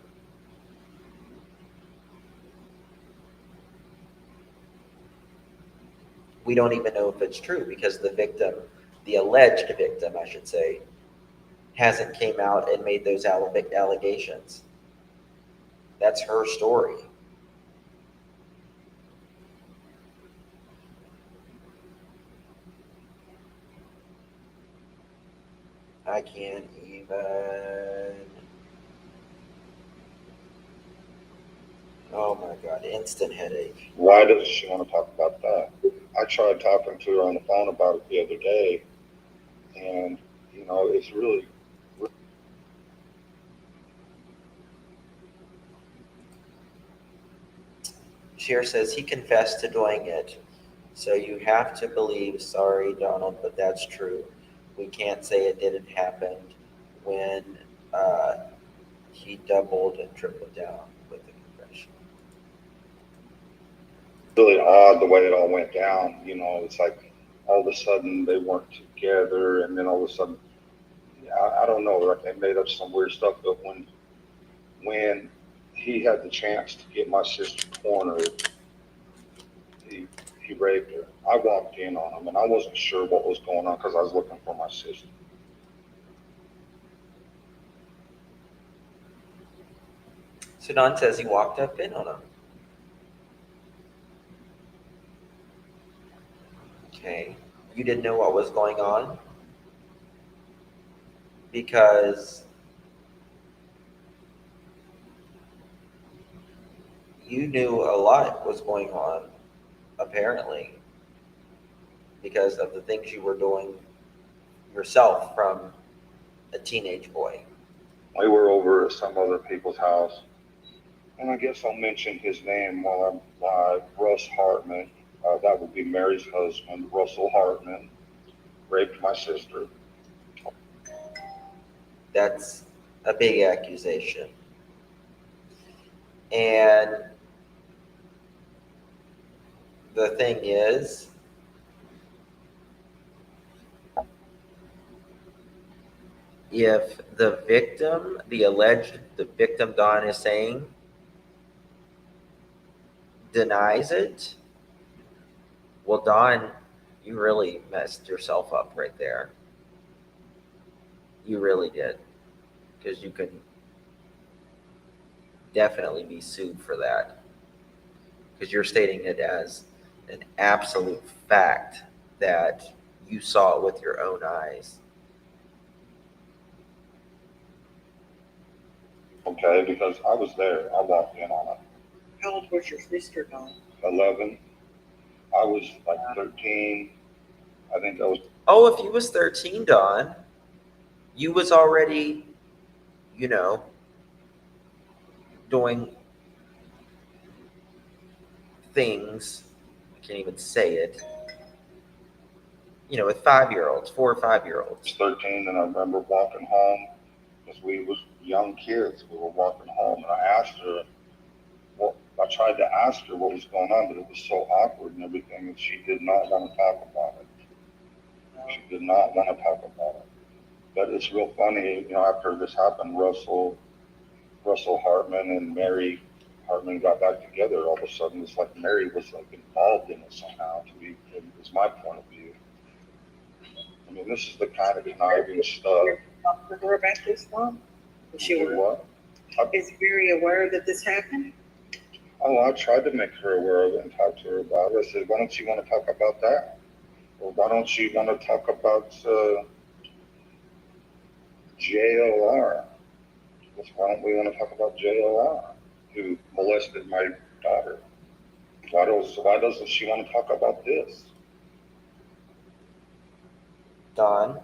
We don't even know if it's true because the victim, the alleged victim, I should say, hasn't came out and made those allegations. That's her story. I can't even. Oh my God, instant headache. Why does she want to talk about that? I tried talking to her on the phone about it the other day, and it's really. Sheer says he confessed to doing it. So you have to believe, sorry, Donald, but that's true. We can't say it didn't happen when he doubled and tripled down with the confession. Really odd the way it all went down. It's like all of a sudden they weren't together, and then all of a sudden, I don't know, like they made up some weird stuff. But when he had the chance to get my sister cornered, he raped her. I walked in on him, and I wasn't sure what was going on because I was looking for my sister. So Don says he walked up in on him. Okay. You didn't know what was going on? Because you knew a lot was going on, apparently, because of the things you were doing yourself from a teenage boy. We were over at some other people's house, and I guess I'll mention his name while I'm live. Russ Hartman. That would be Mary's husband, Russell Hartman, raped my sister. That's a big accusation. And the thing is, if the victim, the victim Don is saying, denies it, well, Don, you really messed yourself up right there. You really did. Because you can definitely be sued for that. Because you're stating it as an absolute fact that you saw it with your own eyes. Okay, because I was there. I walked in on it. How old was your sister, Don? 11. I was like 13. I think I was. Oh, if you was 13, Don, you was already, doing things, I can't even say it, with 5-year-olds, 4 or 5-year-olds. 13, and I remember walking home because we was young kids. We were walking home, and I asked her. Well, I tried to ask her what was going on, but it was so awkward and everything, and she did not want to talk about it. She did not want to talk about it. But it's real funny, after this happened, Russell Hartman and Mary Hartman got back together. All of a sudden, it's like Mary was like involved in it somehow. Is my point of view. I mean, this is the kind of conniving stuff. Talk to her about this one. She Do what? is very aware that this happened. Oh, I tried to make her aware of it and talk to her about it. I said, why don't you want to talk about that? Or why don't you want to talk about JLR? Why don't we want to talk about JLR, who molested my daughter? Why doesn't she want to talk about this? Don,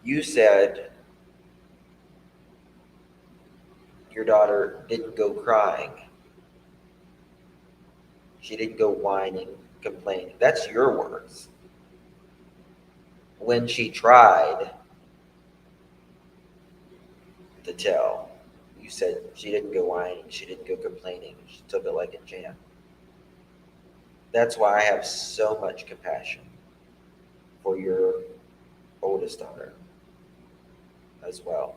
you said your daughter didn't go crying. She didn't go whining, complaining. That's your words. When she tried to tell, you said she didn't go whining, she didn't go complaining. She took it like a champ. That's why I have so much compassion for your oldest daughter as well.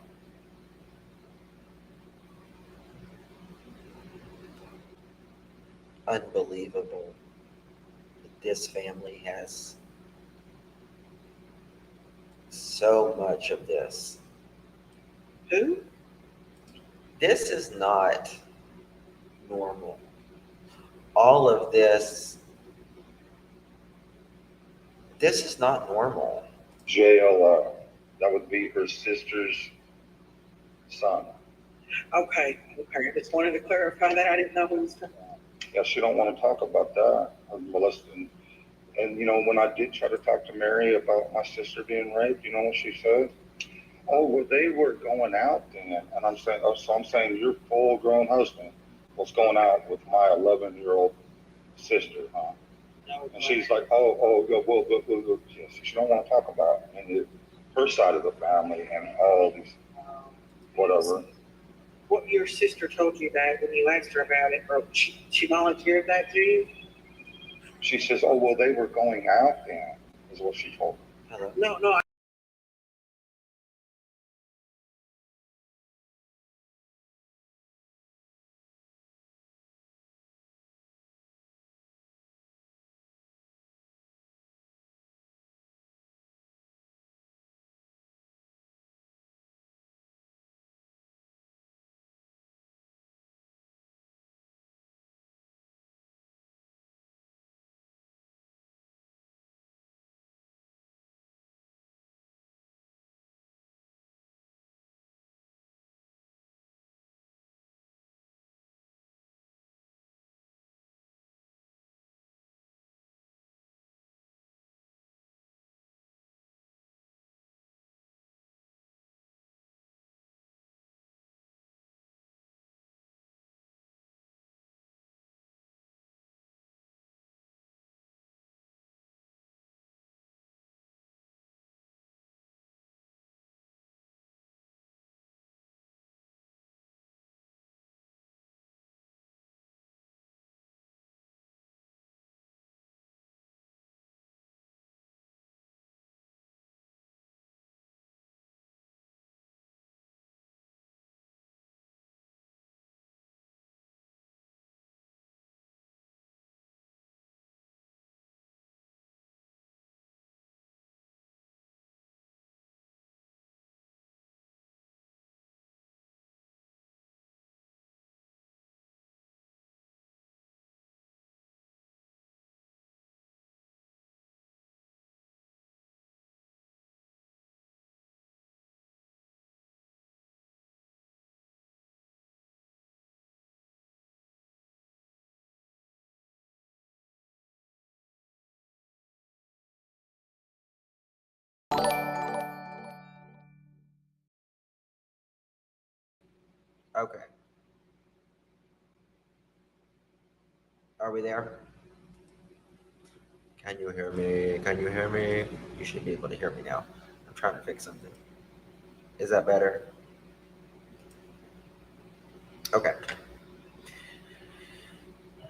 Unbelievable that this family has so much of this. Who? This is not normal. All of this is not normal. JLR. That would be her sister's son. Okay. I just wanted to clarify that. I didn't know who was talking. Yeah, she don't want to talk about that. Molesting. And when I did try to talk to Mary about my sister being raped, you know what she said? Oh, well, they were going out then. And I'm saying, oh, so I'm saying your full-grown husband was going out with my 11-year-old sister, huh? No, And she's like, oh, well, yes. She don't want to talk about it. And her side of the family and all these, whatever. What your sister told you that when you asked her about it, or she volunteered that to you? She says, oh, well, they were going out then, is what she told me. Hello? No. Okay. Are we there? Can you hear me? Can you hear me? You should be able to hear me now. I'm trying to fix something. Is that better? Okay.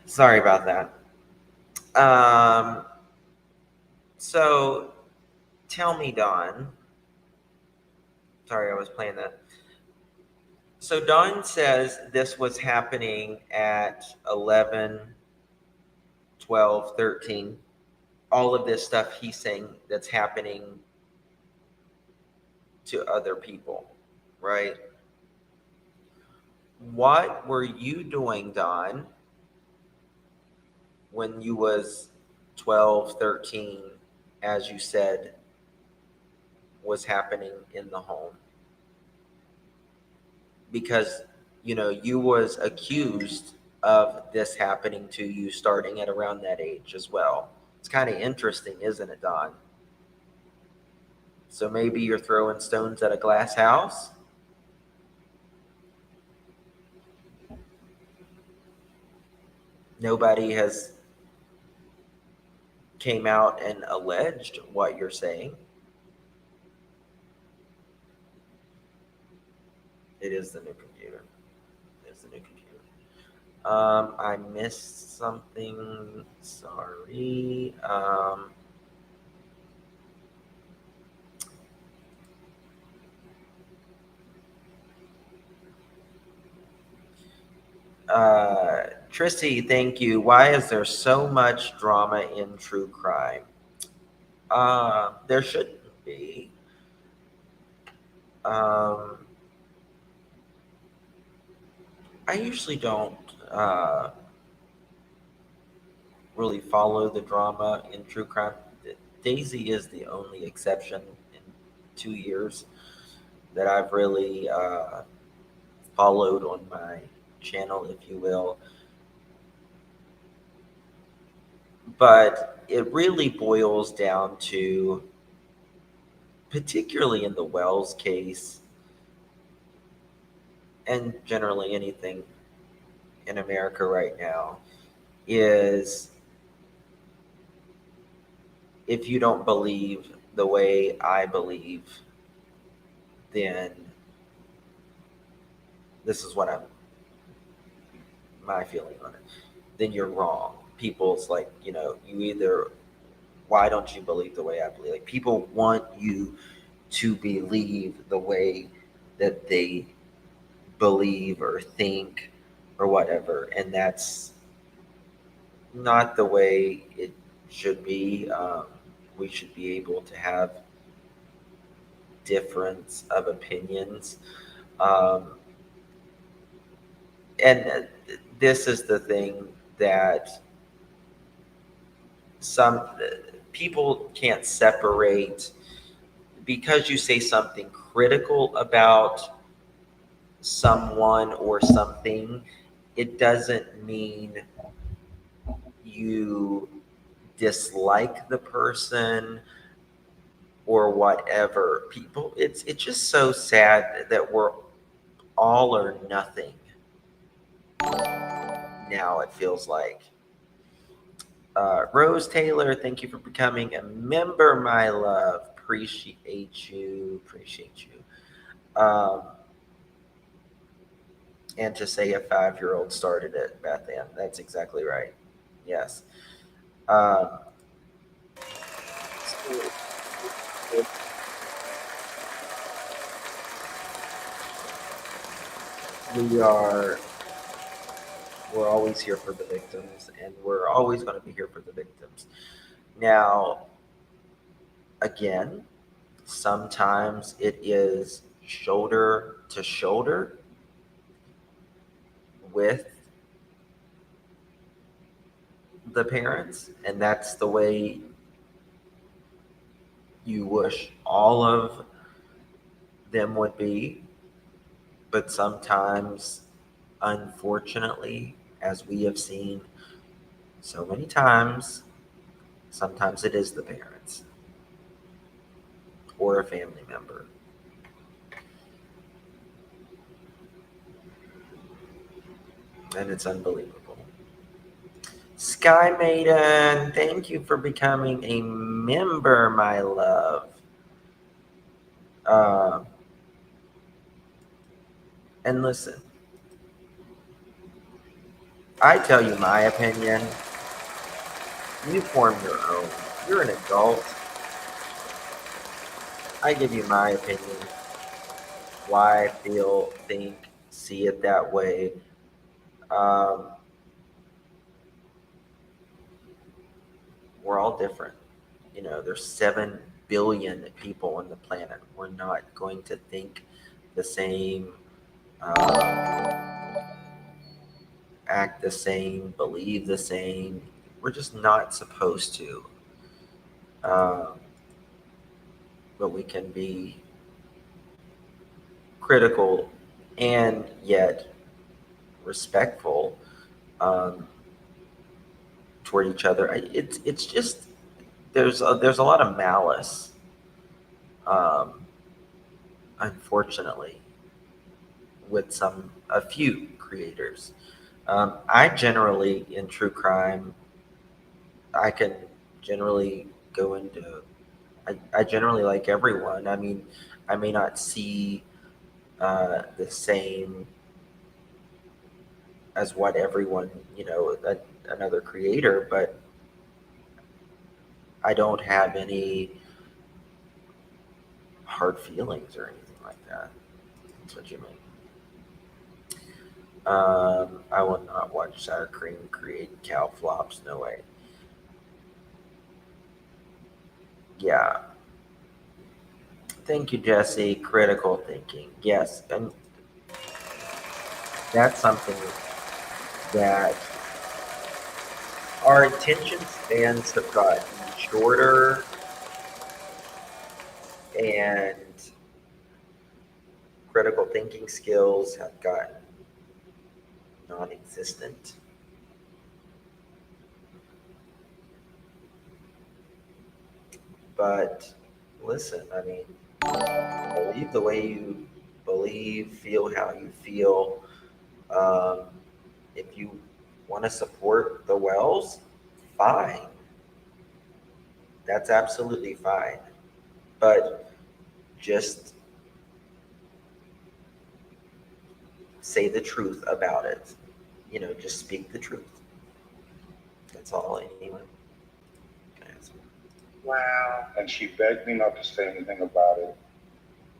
Sorry about that. So tell me, Dawn. Sorry, I was playing that. So Dawn says this was happening at 11, 12, 13. All of this stuff he's saying that's happening to other people, right? What were you doing, Dawn, when you was 12, 13, as you said, was happening in the home? Because, you was accused of this happening to you starting at around that age as well. It's kind of interesting, isn't it, Dawn? So maybe you're throwing stones at a glass house? Nobody has came out and alleged what you're saying. It is the new computer. It's the new computer. I missed something. Sorry. Trissy, thank you. Why is there so much drama in true crime? There shouldn't be. I usually don't really follow the drama in true crime. Daisy is the only exception in 2 years that I've really followed on my channel, if you will. But it really boils down to, particularly in the Wells case, and generally anything in America right now, is if you don't believe the way I believe, then this is what my feeling on it, then you're wrong. People's like, you either, why don't you believe the way I believe? Like, people want you to believe the way that they believe or think or whatever, and that's not the way it should be. We should be able to have difference of opinions. Um, and this is the thing that some people can't separate. Because you say something critical about someone or something, it doesn't mean you dislike the person or whatever. People, it's just so sad that we're all or nothing now, it feels like. Rose Taylor, thank you for becoming a member, my love. Appreciate you. And to say a 5-year-old started it, Beth Ann. That's exactly right. Yes. We're always here for the victims, and we're always going to be here for the victims. Now, again, sometimes it is shoulder to shoulder with the parents, and that's the way you wish all of them would be. But sometimes, unfortunately, as we have seen so many times, sometimes it is the parents or a family member. And it's unbelievable. Sky Maiden, thank you for becoming a member, my love. And listen, I tell you my opinion. You form your own. You're an adult. I give you my opinion. Why I feel, think, see it that way. We're all different. You know, there's 7 billion people on the planet. We're not going to think the same, act the same, believe the same. We're just not supposed to. But we can be critical and yet respectful toward each other. It's just there's a lot of malice, unfortunately, with a few creators. I generally, in true crime, I can generally go into. I generally like everyone. I mean, I may not see the same as what everyone, another creator, but I don't have any hard feelings or anything like that. That's what you mean. I will not watch sour cream create cow flops. No way. Yeah. Thank you, Jesse. Critical thinking. Yes. And that's something that our attention spans have gotten shorter and critical thinking skills have gotten non-existent. But listen, I mean, believe the way you believe, feel how you feel. If you want to support the Wells, fine. That's absolutely fine. But just say the truth about it. Just speak the truth. That's all anyone can ask. Wow. And she begged me not to say anything about it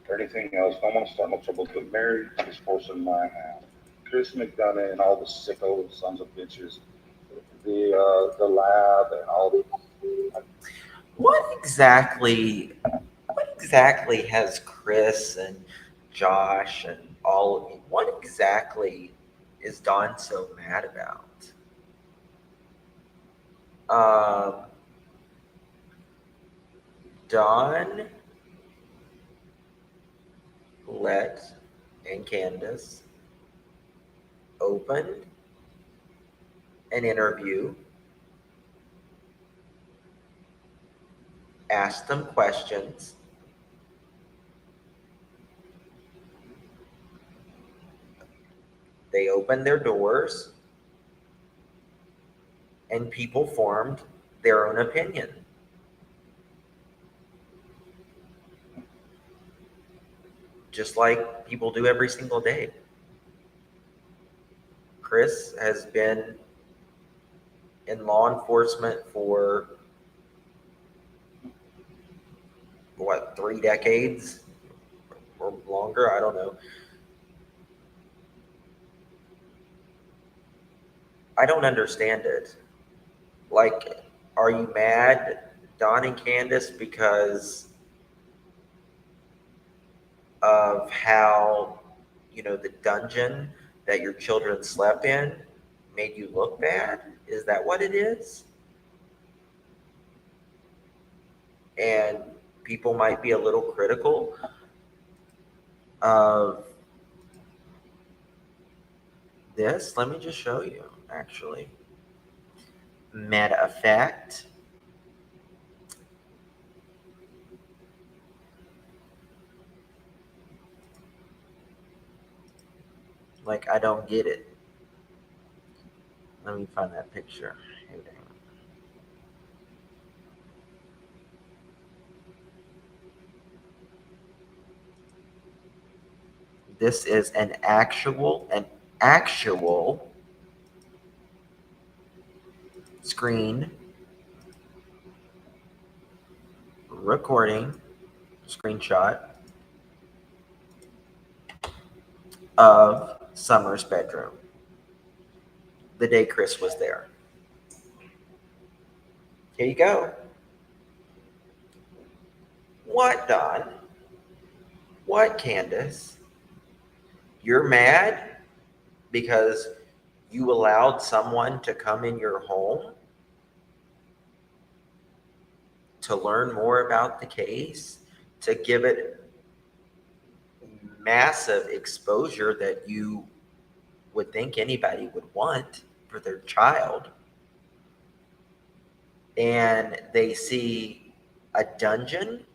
or anything else. Don't want to start no trouble. But Mary is forcing my hand. Chris McDonough and all the sicko sons of bitches, the lab and all the. What exactly has Chris and Josh and what exactly is Don so mad about? Don and Candace opened an interview, asked them questions, they opened their doors, and people formed their own opinion. Just like people do every single day. Chris has been in law enforcement for 3 decades or longer? I don't know. I don't understand it. Like, are you mad, Don and Candace, because of how, the dungeon that your children slept in made you look bad? Is that what it is? And people might be a little critical of this. Let me just show you, actually. Matter of fact, like, I don't get it. Let me find that picture. payday. This is an actual screen recording, screenshot of Summer's bedroom the day Chris was there. Here you go. What, Don? What, Candace? You're mad because you allowed someone to come in your home to learn more about the case, to give it massive exposure that you would think anybody would want for their child. And they see a dungeon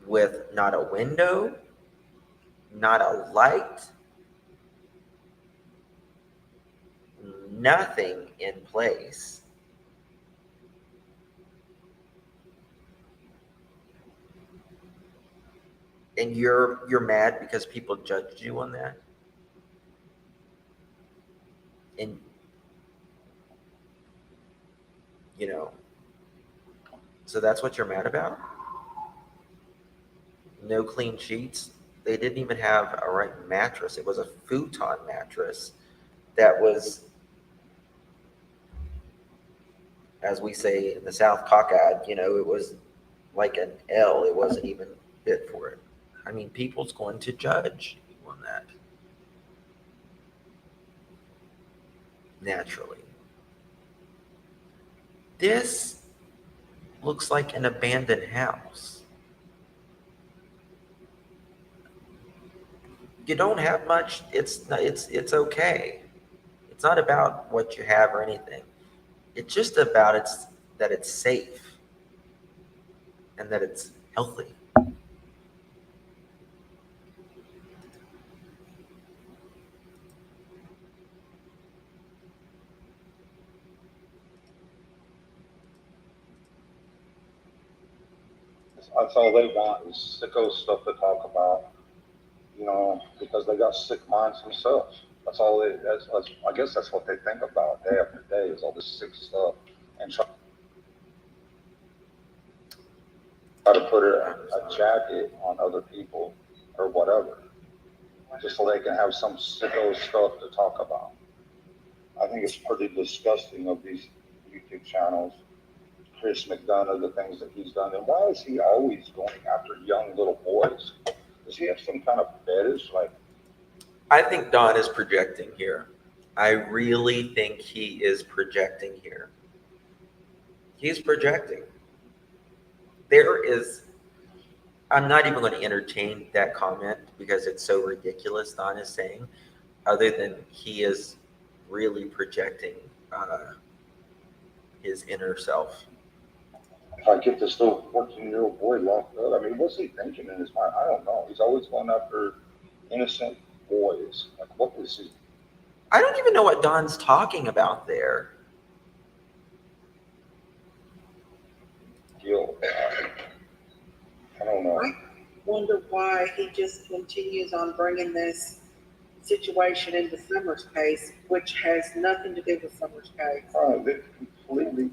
with not a window, not a light, nothing in place. And you're mad because people judged you on that? And you know, so that's what you're mad about? No clean sheets. They didn't even have a right mattress. It was a futon mattress that was, as we say in the South, cockeyed. It was like an L. It wasn't even fit for it. I mean, people's going to judge you on that. Naturally. This looks like an abandoned house. You don't have much. It's okay. It's not about what you have or anything. It's just about that it's safe and that it's healthy. That's all they want is sicko stuff to talk about, because they got sick minds themselves. That's all I guess that's what they think about day after day is all this sick stuff and try to put a jacket on other people or whatever, just so they can have some sicko stuff to talk about. I think it's pretty disgusting of these YouTube channels. Chris McDonough, the things that he's done, and why is he always going after young little boys? Does he have some kind of fetish? I think Don is projecting here. I really think he is projecting here. He's projecting. I'm not even going to entertain that comment because it's so ridiculous, Don is saying, other than he is really projecting his inner self. If I get this little 14-year-old boy locked up, I mean, what's he thinking in his mind? I don't know. He's always going after innocent boys. What was he? I don't even know what Don's talking about there. Guilt. I don't know. I wonder why he just continues on bringing this situation into Summer's case, which has nothing to do with Summer's case. They completely.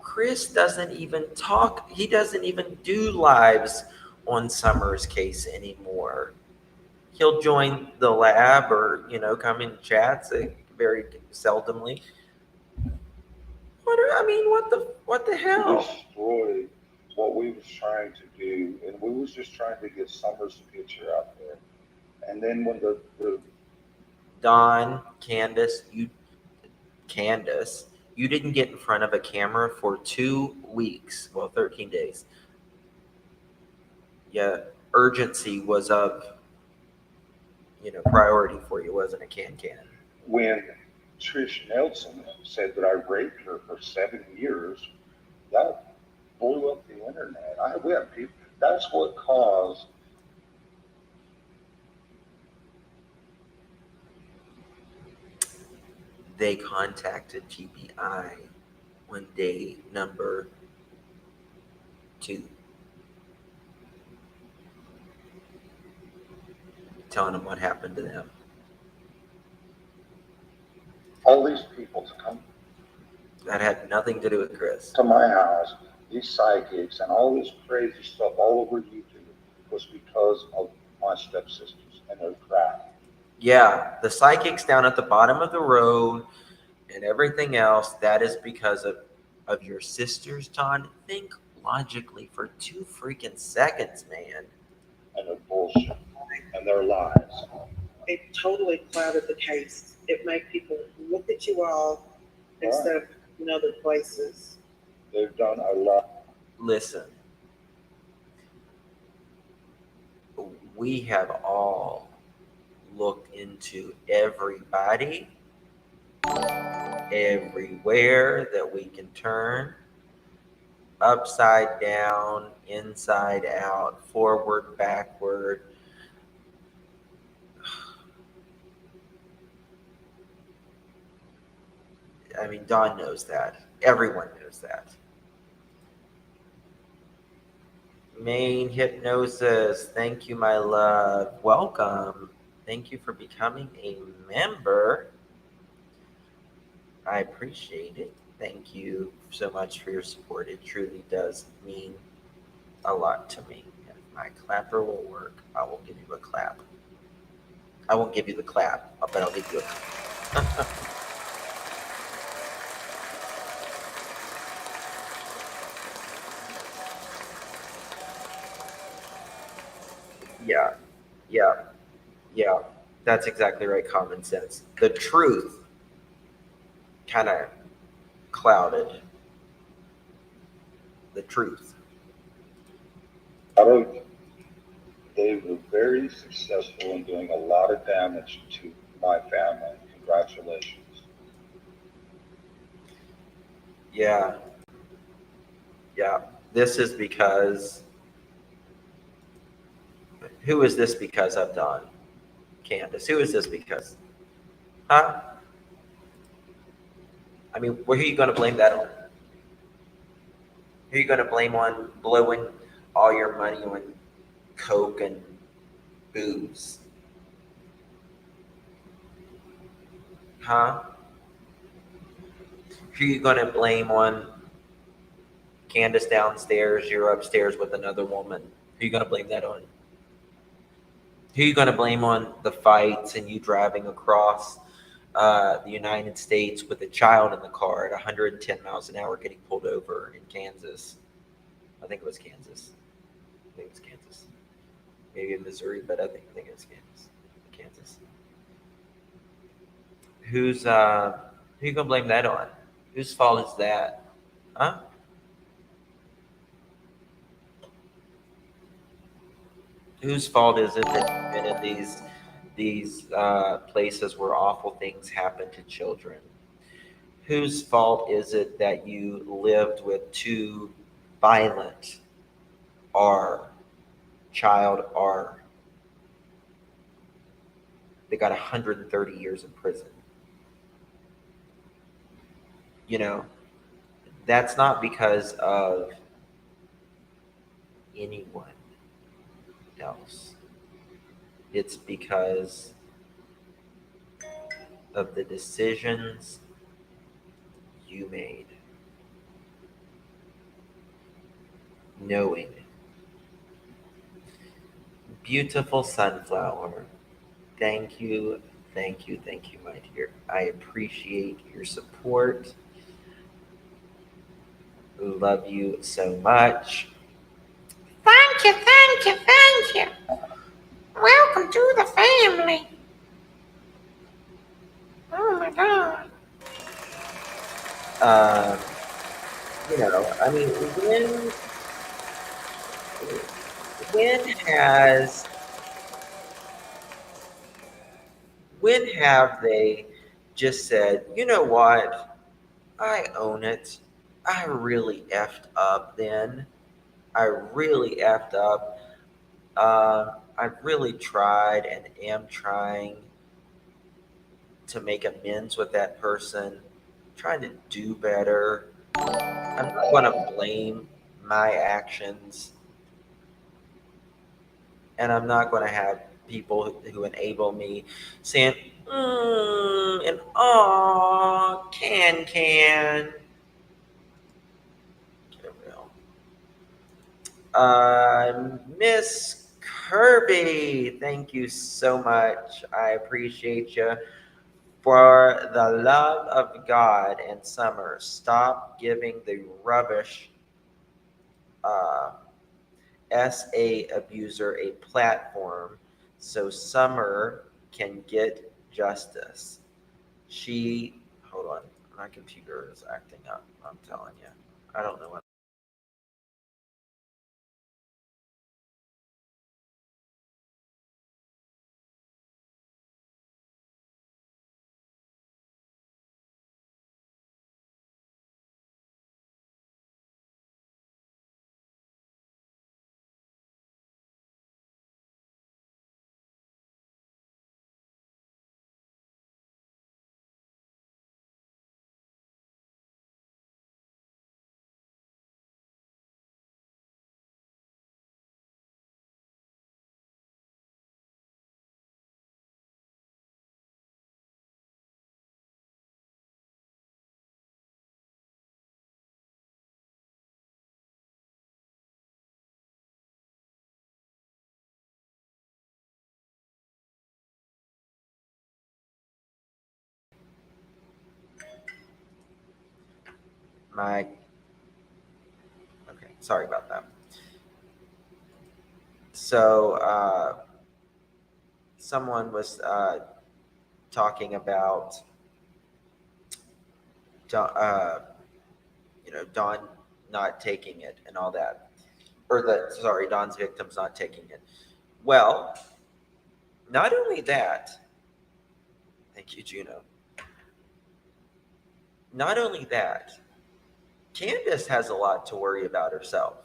Chris doesn't even talk. He doesn't even do lives on Summer's case anymore. He'll join the lab or, come in chats very seldomly. What the hell? Destroyed what we was trying to do, and we was just trying to get Summer's picture out there. And then when the Don, Candace, you didn't get in front of a camera for 2 weeks, 13 days. Yeah, urgency was of, priority for you, wasn't it, Can? when Trish Nelson said that I raped her for 7 years, that blew up the internet. We have people. That's what caused they contacted GBI on day number 2, telling them what happened to them. All these people to come That had nothing to do with Chris. to my house, these psychics and all this crazy stuff all over YouTube was because of my stepsisters and their crap. Yeah, the psychics down at the bottom of the road and everything else, that is because of your sisters, John. Think logically for 2 freaking seconds, man. And their bullshit and their lies. It totally clouded the case. It made people look at you all instead of in other places. They've done a lot. Listen, we have all looked into everybody, everywhere that we can turn, upside down, inside out, forward, backward. I mean, Dawn knows that. Everyone knows that. Main Hypnosis, thank you, my love. Welcome. Thank you for becoming a member. I appreciate it. Thank you so much for your support. It truly does mean a lot to me. If my clapper will work, I will give you a clap. I won't give you the clap, but I'll give you a clap. Yeah. That's exactly right. Common sense. The truth kind of clouded the truth. They were very successful in doing a lot of damage to my family. Congratulations. Yeah. This is because. Who is this because of, Don? Candace. Who is this because? Huh? I mean, who are you going to blame that on? Who are you going to blame on blowing all your money on coke and booze? Huh? Who are you going to blame on Candace downstairs, you're upstairs with another woman? Who are you going to blame that on? Who are you going to blame on the fights and you driving across the United States with a child in the car at 110 miles an hour getting pulled over in Kansas? I think it was Kansas. Maybe in Missouri, but I think it was Kansas. Who you gonna blame that on? Whose fault is that? Huh? Whose fault is it that you've been in these places where awful things happen to children? Whose fault is it that you lived with 2 violent child R? They got 130 years in prison. You know, that's not because of anyone else. It's because of the decisions you made. Knowing. Beautiful sunflower. Thank you, my dear. I appreciate your support. Love you so much. Thank you. Welcome to the family. Oh my God. I mean, when have they just said, you know what? I own it. I really effed up then. I really effed up. I've really tried and am trying to make amends with that person, trying to do better. I'm not going to blame my actions, and I'm not going to have people who enable me saying, and aw, can. Get real. Miss Kirby, thank you so much. I appreciate you. For the love of God and Summer, stop giving the rubbish uh, SA abuser a platform so Summer can get justice. Hold on, my computer is acting up. I'm telling you. I don't know what. My Okay, sorry about that. So someone was talking about uh, Don not taking it and all that, or Don's victims not taking it. Well, not only that, thank you, Juno. Not only that, Candace has a lot to worry about herself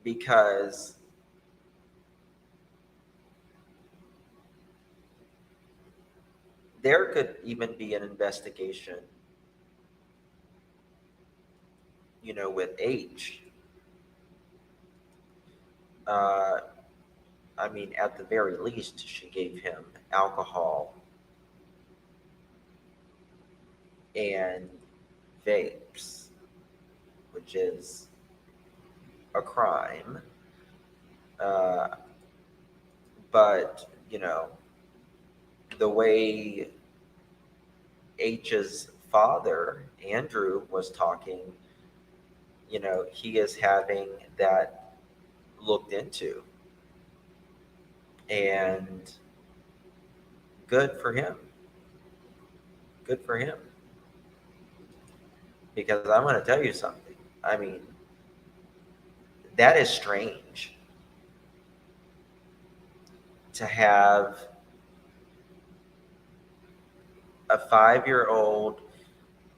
because there could even be an investigation, with H. Uh, I mean, at the very least, she gave him alcohol and vapes, which is a crime. Uh, but, the way H's father, Andrew, was talking, he is having that looked into. And good for him. Good for him. Because I'm going to tell you something. I mean, that is strange to have a 5-year-old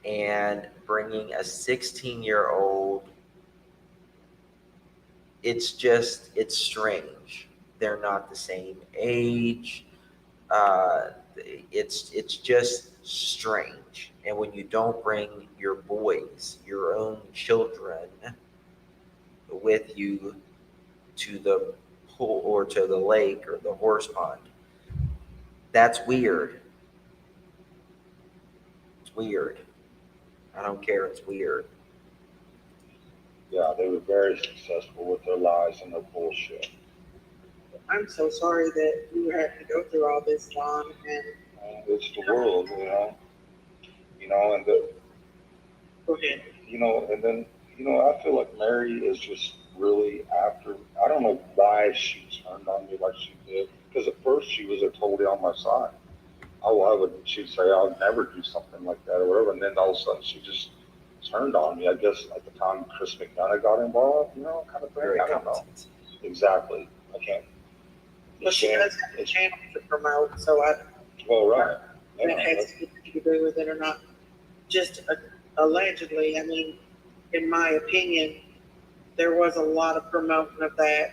and bringing a 16-year-old. It's strange. They're not the same age. It's just strange. And when you don't bring your boys, your own children, with you to the pool or to the lake or the horse pond, that's weird. It's weird. I don't care. It's weird. Yeah, they were very successful with their lies and their bullshit. I'm so sorry that you had to go through all this, Don. And It's the world, and go ahead. and then I feel like Mary is just really after. I don't know why she turned on me like she did, because at first she was totally on my side. She'd say I'll never do something like that or whatever, and then all of a sudden she just turned on me. I guess at the time Chris McDonough got involved, kind of thing. Very I don't know competent. exactly. I can't. Well, she does have a channel to promote, so Well, right. it has to agree with it or not. Just allegedly, I mean, in my opinion, there was a lot of promoting of that,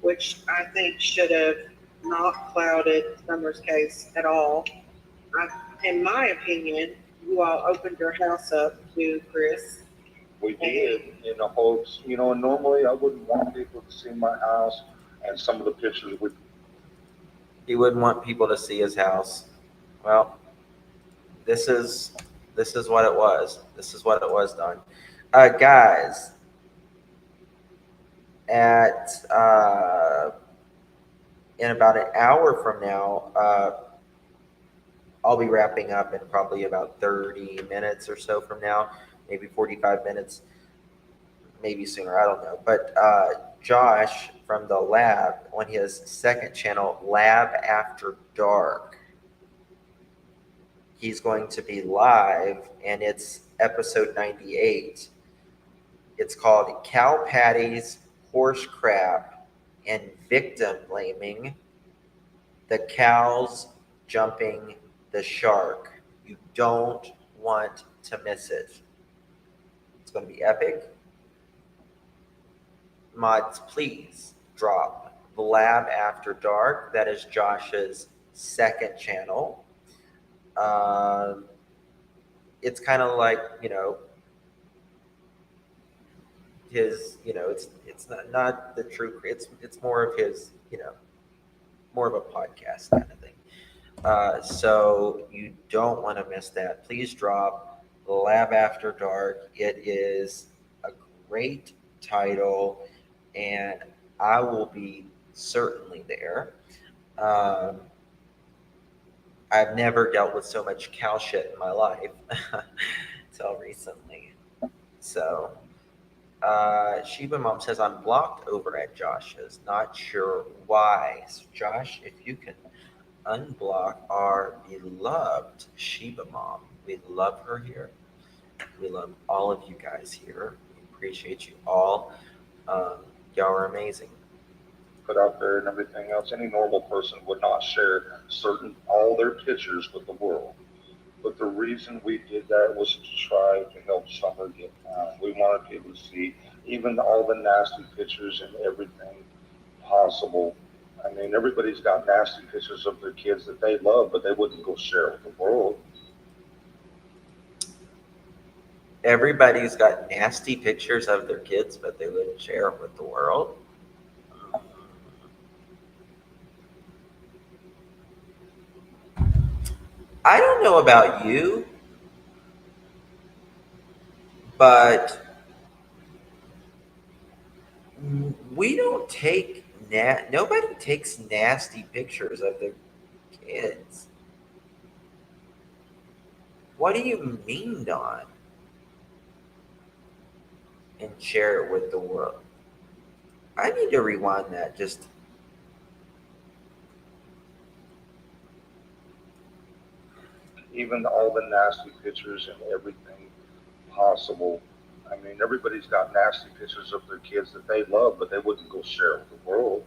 which I think should have not clouded Summer's case at all. In my opinion, you all opened your house up to Chris. We did in the hopes, and normally I wouldn't want people to see my house and some of the pictures would. He wouldn't want people to see his house. Well, this is what it was. This is what it was, Don. Guys, at in about an hour from now, I'll be wrapping up in probably about 30 minutes or so from now, maybe 45 minutes, maybe sooner. I don't know. But Josh from the lab on his second channel, Lab After Dark, he's going to be live, and it's episode 98. It's called Cow Patties, Horse Crap, and Victim Blaming. The cows jumping the shark. You don't want to miss it. It's going to be epic. Mods, please drop the Lab After Dark. That is Josh's second channel. It's kind of like, his, it's not the true, it's more of his, more of a podcast kind of thing. So you don't want to miss that. Please drop the Lab After Dark. It is a great title, and I will be certainly there. I've never dealt with so much cow shit in my life until recently. So, Sheba Mom says, I'm blocked over at Josh's. Not sure why. So Josh, if you can unblock our beloved Sheba Mom. We love her here. We love all of you guys here. We appreciate you all. Y'all are amazing. Put out there and everything else. Any normal person would not share all their pictures with the world. But the reason we did that was to try to help Summer get down. We wanted people to see even all the nasty pictures and everything possible. I mean, everybody's got nasty pictures of their kids that they love, but they wouldn't go share with the world. Everybody's got nasty pictures of their kids, but they wouldn't share it with the world. I don't know about you, but we don't take nobody takes nasty pictures of their kids. What do you mean, Don? And share it with the world. I need to rewind that. Just even all the nasty pictures and everything possible. I mean, everybody's got nasty pictures of their kids that they love, but they wouldn't go share with the world.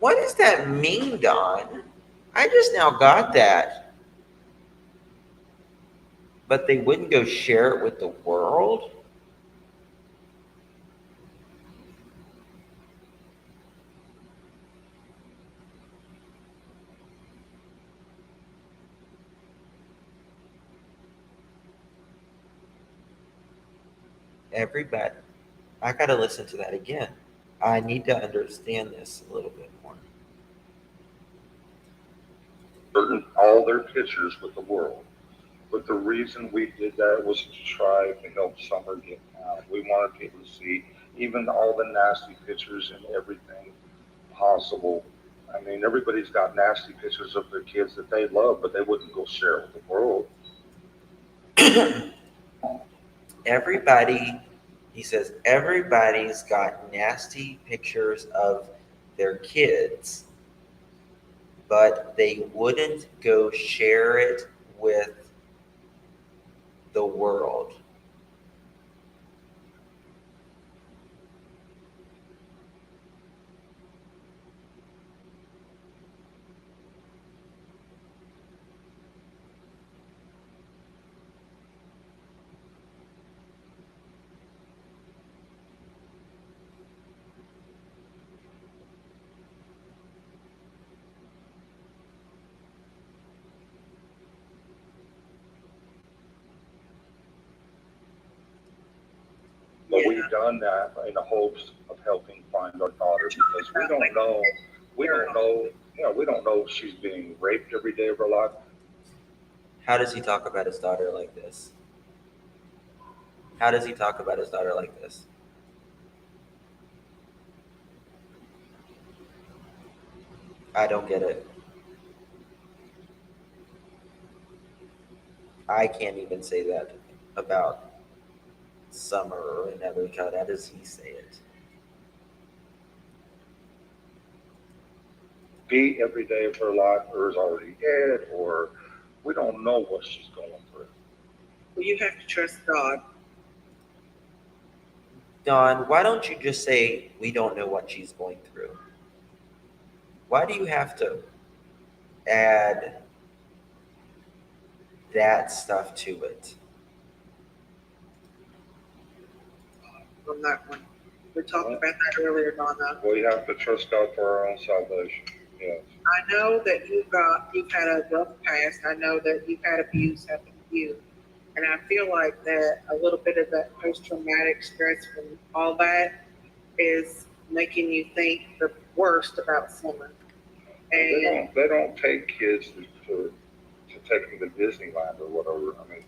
what does that mean, Don? I just now got that. But they wouldn't go share it with the world? Everybody, I got to listen to that again. I need to understand this a little bit more. All their pictures with the world. But the reason we did that was to try to help Summer get down. We wanted people to see even all the nasty pictures and everything possible. I mean, everybody's got nasty pictures of their kids that they love, but they wouldn't go share with the world. Everybody, he says, everybody's got nasty pictures of their kids, but they wouldn't go share it with the world. done that in the hopes of helping find our daughter because we don't know, we don't know if she's being raped every day of her life. How does he talk about his daughter like this? How does he talk about his daughter like this? I don't get it. I can't even say that about Summer or another child. How does he say it? Be every day of her life or is already dead, or we don't know what she's going through. Well, you have to trust God. Don, why don't you just say, we don't know what she's going through? Why do you have to add that stuff to it? On that one. We talked about that earlier, Donna. We have to trust God for our own salvation. Yes. I know that you've had a rough past. I know that you've had abuse happen to you. And I feel like that a little bit of that post-traumatic stress from all that is making you think the worst about Summer. And They don't take kids to take them to Disneyland or whatever. I mean,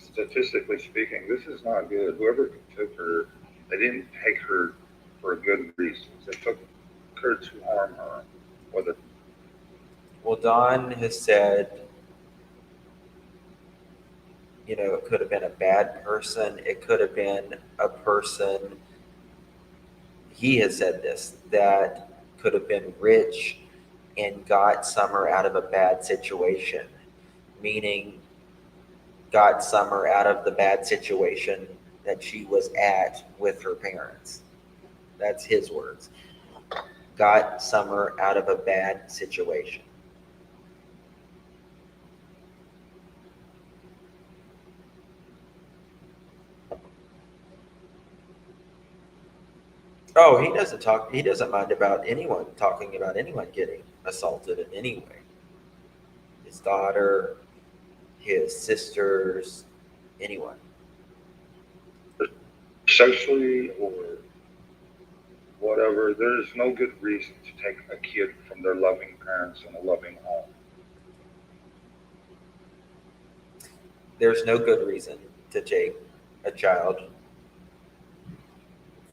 statistically speaking, this is not good. Whoever took her, they didn't take her for a good reason. They took her to harm her. Whether Well, Don has said, it could have been a bad person. It could have been a person, he has said this, that could have been rich and got Summer out of a bad situation, meaning got Summer out of the bad situation that she was at with her parents. That's his words. Got Summer out of a bad situation. Oh, he doesn't mind about anyone talking about anyone getting assaulted in any way. His daughter, his sisters, anyone. sexually or whatever, there's no good reason to take a kid from their loving parents in a loving home. There's no good reason to take a child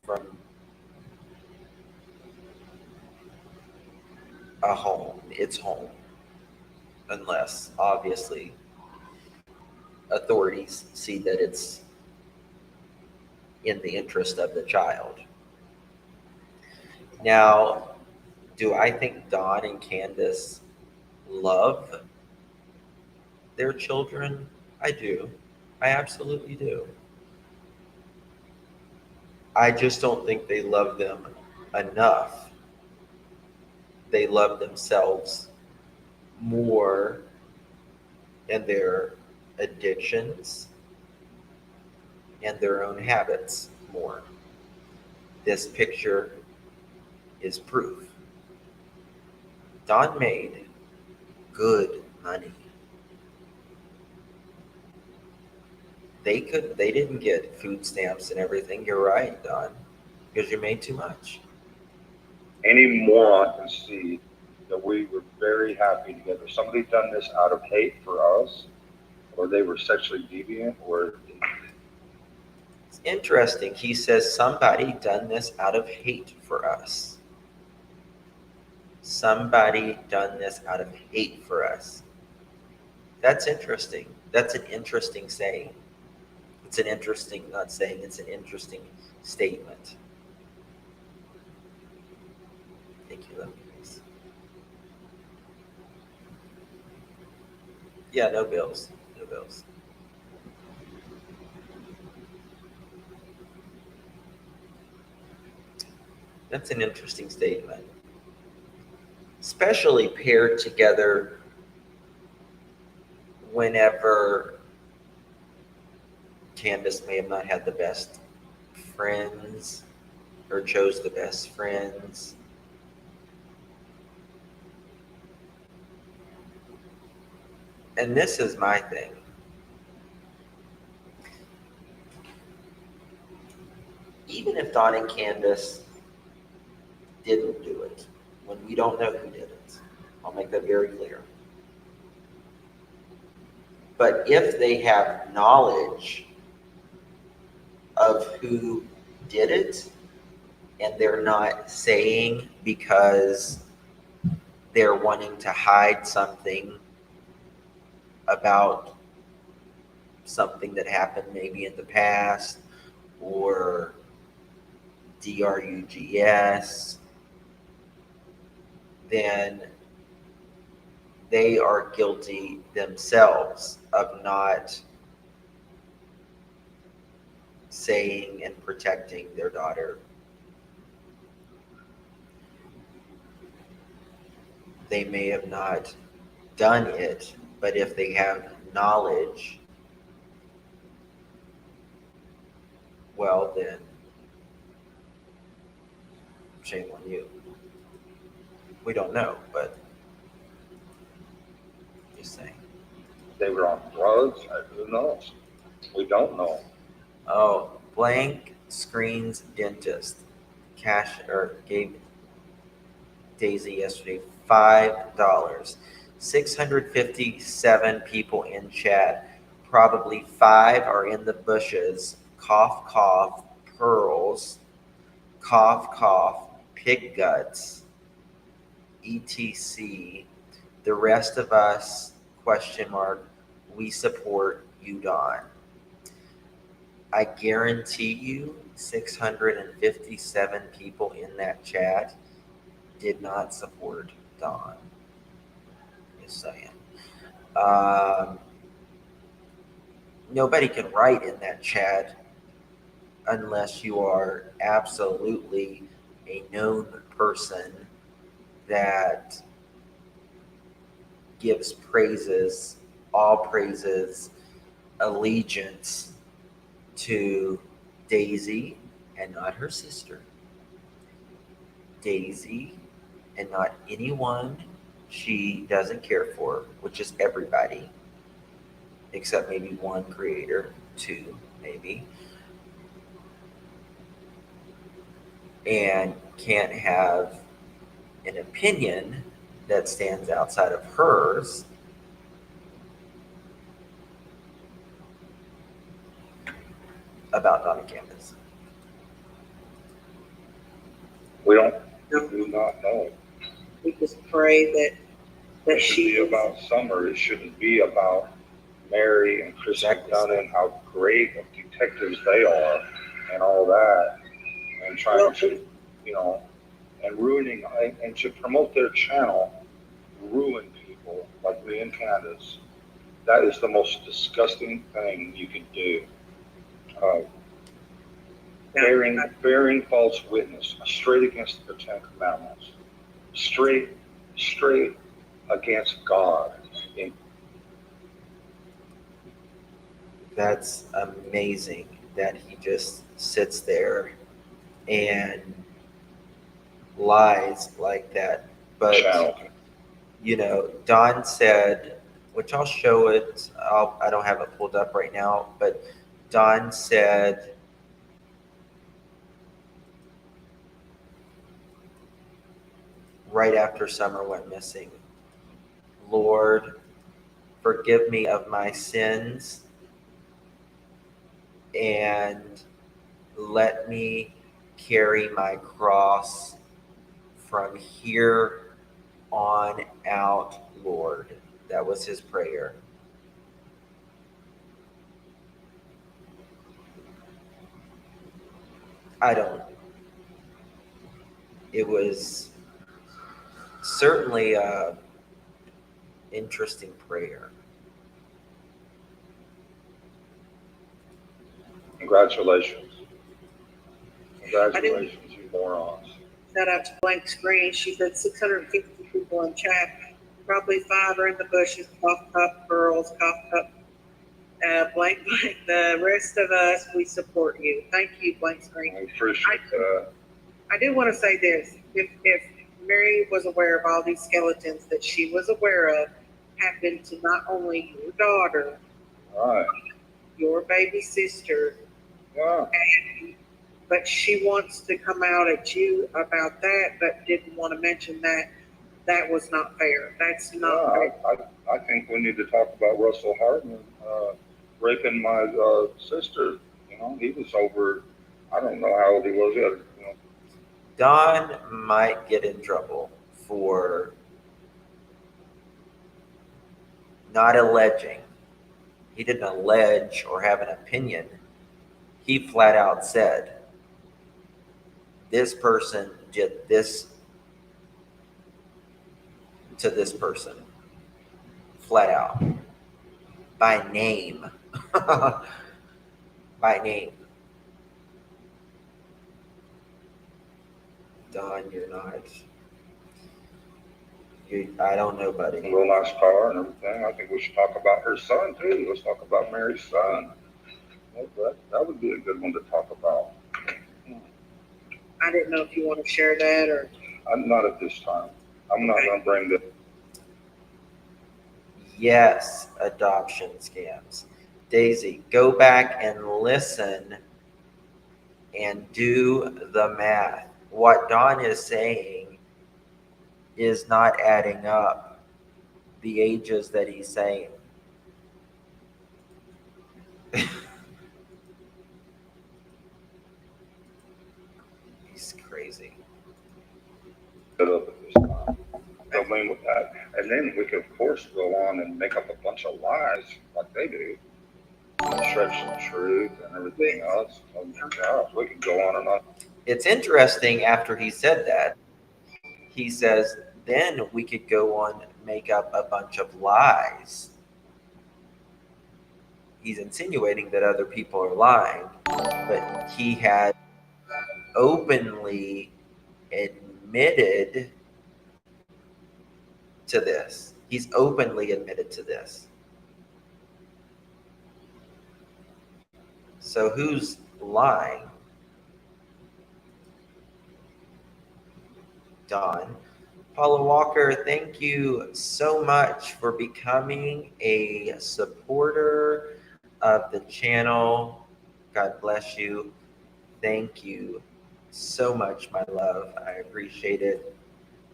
from a home, its home, unless obviously authorities see that it's in the interest of the child. Now, do I think Dawn and Candace love their children? I do. I absolutely do. I just don't think they love them enough. They love themselves more and their addictions and their own habits more. This picture is proof. Don made good money. They didn't get food stamps and everything. You're right, Don, because you made too much. Any moron can see that we were very happy together. Somebody done this out of hate for us, or they were sexually deviant, or It's interesting. He says somebody done this out of hate for us. Somebody done this out of hate for us. That's interesting. That's an interesting saying. It's an interesting, not saying, it's an interesting statement. Thank you, let me please. Yeah, no bills. No bills. That's an interesting statement. Especially paired together whenever Candace may have not had the best friends or chose the best friends. And this is my thing. that Don and Candace didn't do it, when we don't know who did it. I'll make that very clear. But if they have knowledge of who did it, and they're not saying because they're wanting to hide something about something that happened maybe in the past, or drugs, then they are guilty themselves of not saying and protecting their daughter. They may have not done it, but if they have knowledge, well then, shame on you. We don't know, but just saying. They were on drugs. Who knows? We don't know. Oh, Blank Screens Dentist gave Daisy yesterday $5. 657 people in chat. Probably 5 are in the bushes. Cough, cough, pearls. Cough, cough, pig guts, etc. The rest of us, ? We support you, Don. I guarantee you 657 people in that chat did not support Don. Just saying. Nobody can write in that chat unless you are absolutely a known person that gives praises, all praises, allegiance to Daisy and not her sister. Daisy and not anyone she doesn't care for, which is everybody, except maybe one creator, 2 maybe, and can't have an opinion that stands outside of hers. About Donna Campbell's. We do not know. We just pray that It should be about Summer. It shouldn't be about Mary and Kristen Dunn and how great of detectives they are and all that, and trying to, and ruining, and to promote their channel, ruin people like me and Candace. That is the most disgusting thing you can do. Bearing false witness, straight against the 10 Commandments, straight against God. That's amazing that he just sits there and lies like that. But Don said, which I'll show it. I don't have it pulled up right now, but Don said, right after Summer went missing, Lord, forgive me of my sins and let me carry my cross from here on out, Lord. That was his prayer. It was certainly a interesting prayer. Congratulations, you morons. Shout out to Blank Screen. She said 650 people in chat. Probably 5 are in the bushes. Cough cup, pearls, cough cup. Blank. The rest of us, we support you. Thank you, Blank Screen. I appreciate that. I do want to say this. If Mary was aware of all these skeletons that she was aware of happened to not only your daughter, right, your baby sister, yeah, but she wants to come out at you about that, but didn't want to mention that. That was not fair. That's not fair. I think we need to talk about Russell Hartman raping my sister. You know, he was over. I don't know how old he was. You know, Don might get in trouble for not alleging. He didn't allege or have an opinion. He flat out said, this person did this to this person. Flat out. By name. By name. Don, you're not. I don't know, buddy. a real nice car and everything. I think we should talk about her son too. Let's talk about Mary's son. That would be a good one to talk about. I didn't know if you want to share that or. I'm not at this time. I'm not going to bring the. Yes, adoption scams. Daisy, go back and listen and do the math. What Don is saying is not adding up, the ages that he's saying. He's crazy. Up at this time. I mean, with that, and then we could, of course, go on and make up a bunch of lies like they do, stretch the truth and everything else. Oh my gosh, we could go on and on. It's interesting. After he said that, he says, then we could go on and make up a bunch of lies. He's insinuating that other people are lying, but he had openly admitted to this. He's openly admitted to this. So who's lying? Don. Paula Walker, thank you so much for becoming a supporter of the channel. God bless you. Thank you so much, my love. I appreciate it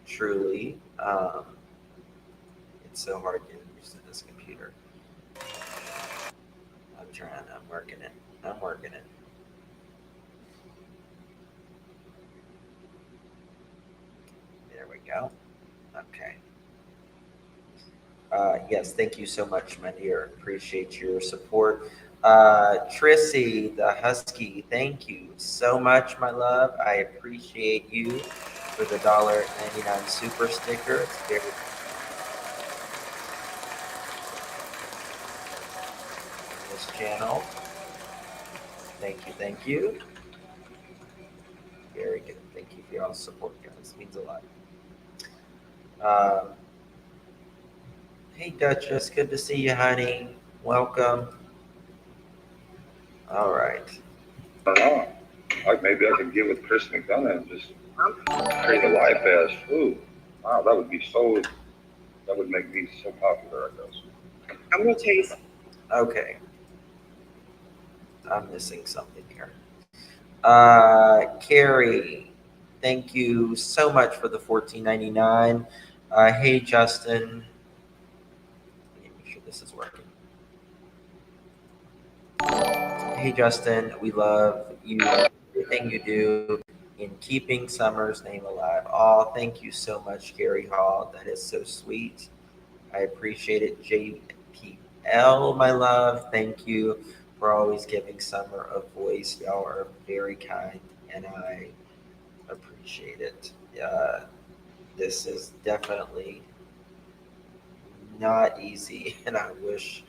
truly. It's so hard getting used to this computer. I'm trying. I'm working it. There we go. Okay. Yes, thank you so much, my dear. Appreciate your support. Trissy, the Husky, thank you so much, my love. I appreciate you for the $1.99 super sticker. It's very this channel. Thank you. Very good. Thank you for your support, guys. It means a lot. Hey, Duchess. Good to see you, honey. Welcome. All right. I don't know. Like maybe I could get with Chris McDonough and just create a life as food. Wow, that would be so. That would make me so popular, I guess. I'm going to tell you something. Okay. I'm missing something here. Carrie, thank you so much for the $14.99. Hey, Justin. Let me make sure this is working. Hey, Justin, we love you, everything you do in keeping Summer's name alive. Oh, thank you so much, Gary Hall. That is so sweet. I appreciate it. JPL, my love, thank you for always giving Summer a voice. Y'all are very kind, and I appreciate it. This is definitely not easy, and I wish,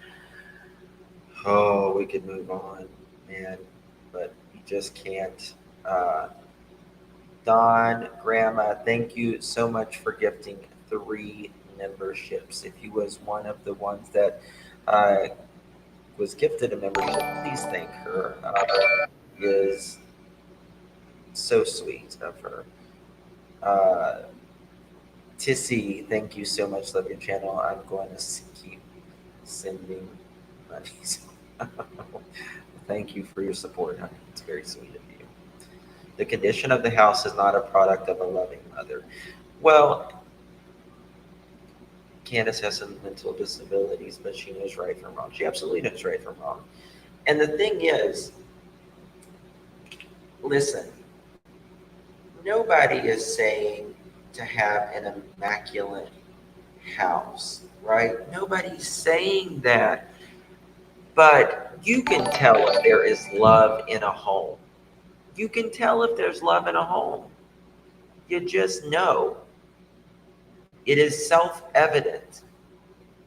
we could move on, man, but you just can't. Don, Grandma, thank you so much for gifting 3 memberships. If you was one of the ones that was gifted a membership, please thank her. Is so sweet of her. Tissy, thank you so much. Love your channel. I'm going to keep sending money. Thank you for your support, honey. It's very sweet of you. The condition of the house is not a product of a loving mother. Well, Candace has some mental disabilities, but she knows right from wrong. She absolutely knows right from wrong. And the thing is, listen, nobody is saying to have an immaculate house, right? Nobody's saying that. But you can tell if there is love in a home. You can tell if there's love in a home. You just know. It is self evident.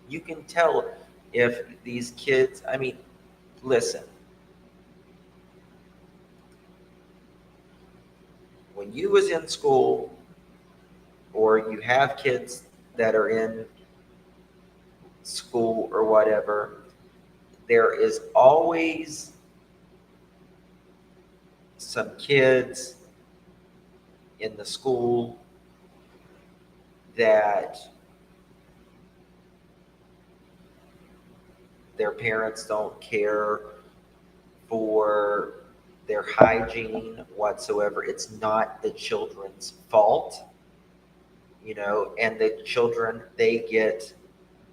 You can tell if these kids, I mean, listen, when you was in school or you have kids that are in school or whatever, there is always some kids in the school that their parents don't care for their hygiene whatsoever. It's not the children's fault, and the children, they get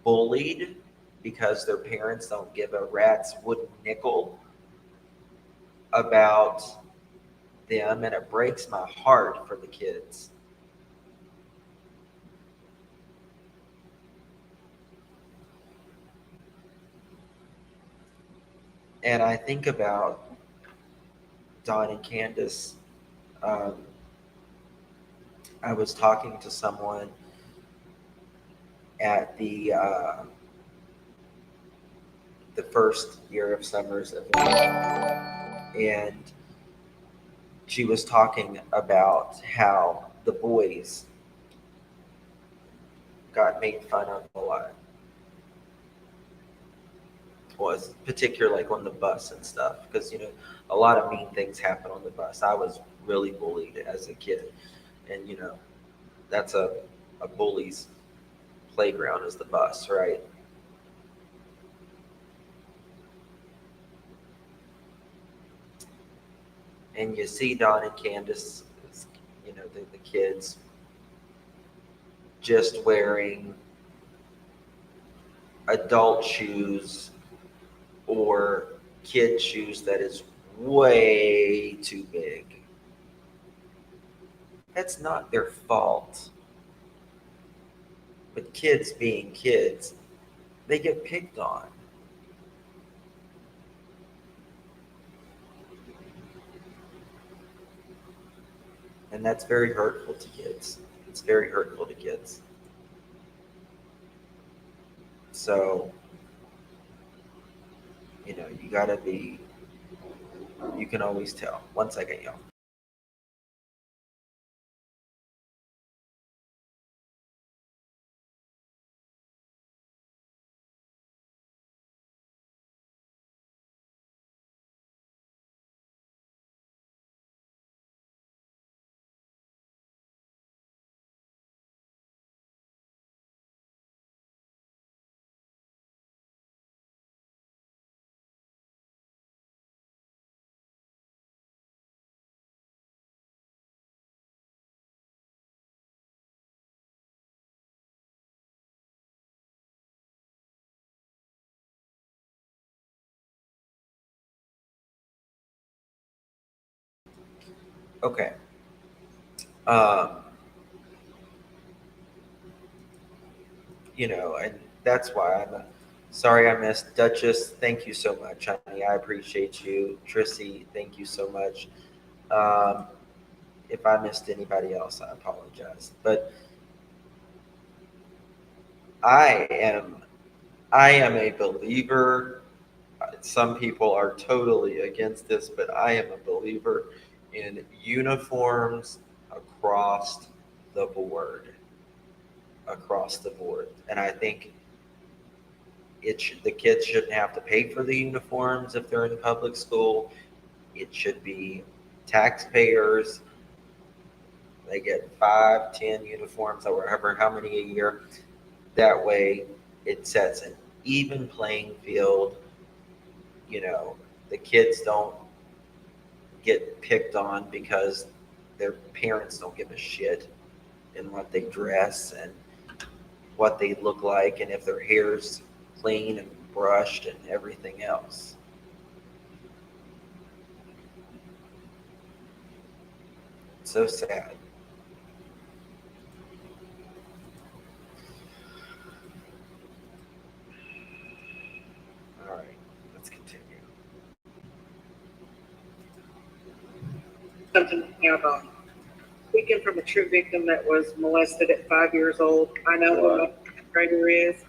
bullied because their parents don't give a rat's wooden nickel about them, and it breaks my heart for the kids. And I think about Don and Candace. Um, I was talking to someone at the first year of Summer's event, and she was talking about how the boys got made fun of a lot. Was particular like on the bus and stuff, because a lot of mean things happen on the bus. I was really bullied as a kid, and that's a bully's playground is the bus, right? And you see Don and Candace, the kids just wearing adult shoes or kid shoes that is way too big. That's not their fault. But kids being kids, they get picked on. And that's very hurtful to kids. It's very hurtful to kids. So, you gotta be, you can always tell. 1 second, y'all. Okay. Um, and that's why sorry I missed Duchess. Thank you so much, honey. I appreciate you. Trissy, thank you so much. If I missed anybody else, I apologize. But I am a believer. Some people are totally against this, but I am a believer in uniforms across the board. Across the board. And I think the kids shouldn't have to pay for the uniforms if they're in public school. It should be taxpayers. They get 5, 10 uniforms or however how many a year. That way it sets an even playing field. The kids don't get picked on because their parents don't give a shit in what they dress and what they look like and if their hair's clean and brushed and everything else. It's so sad. All right, let's continue. Something to count on. Speaking from a true victim that was molested at 5 years old, I know who my perpetrator is,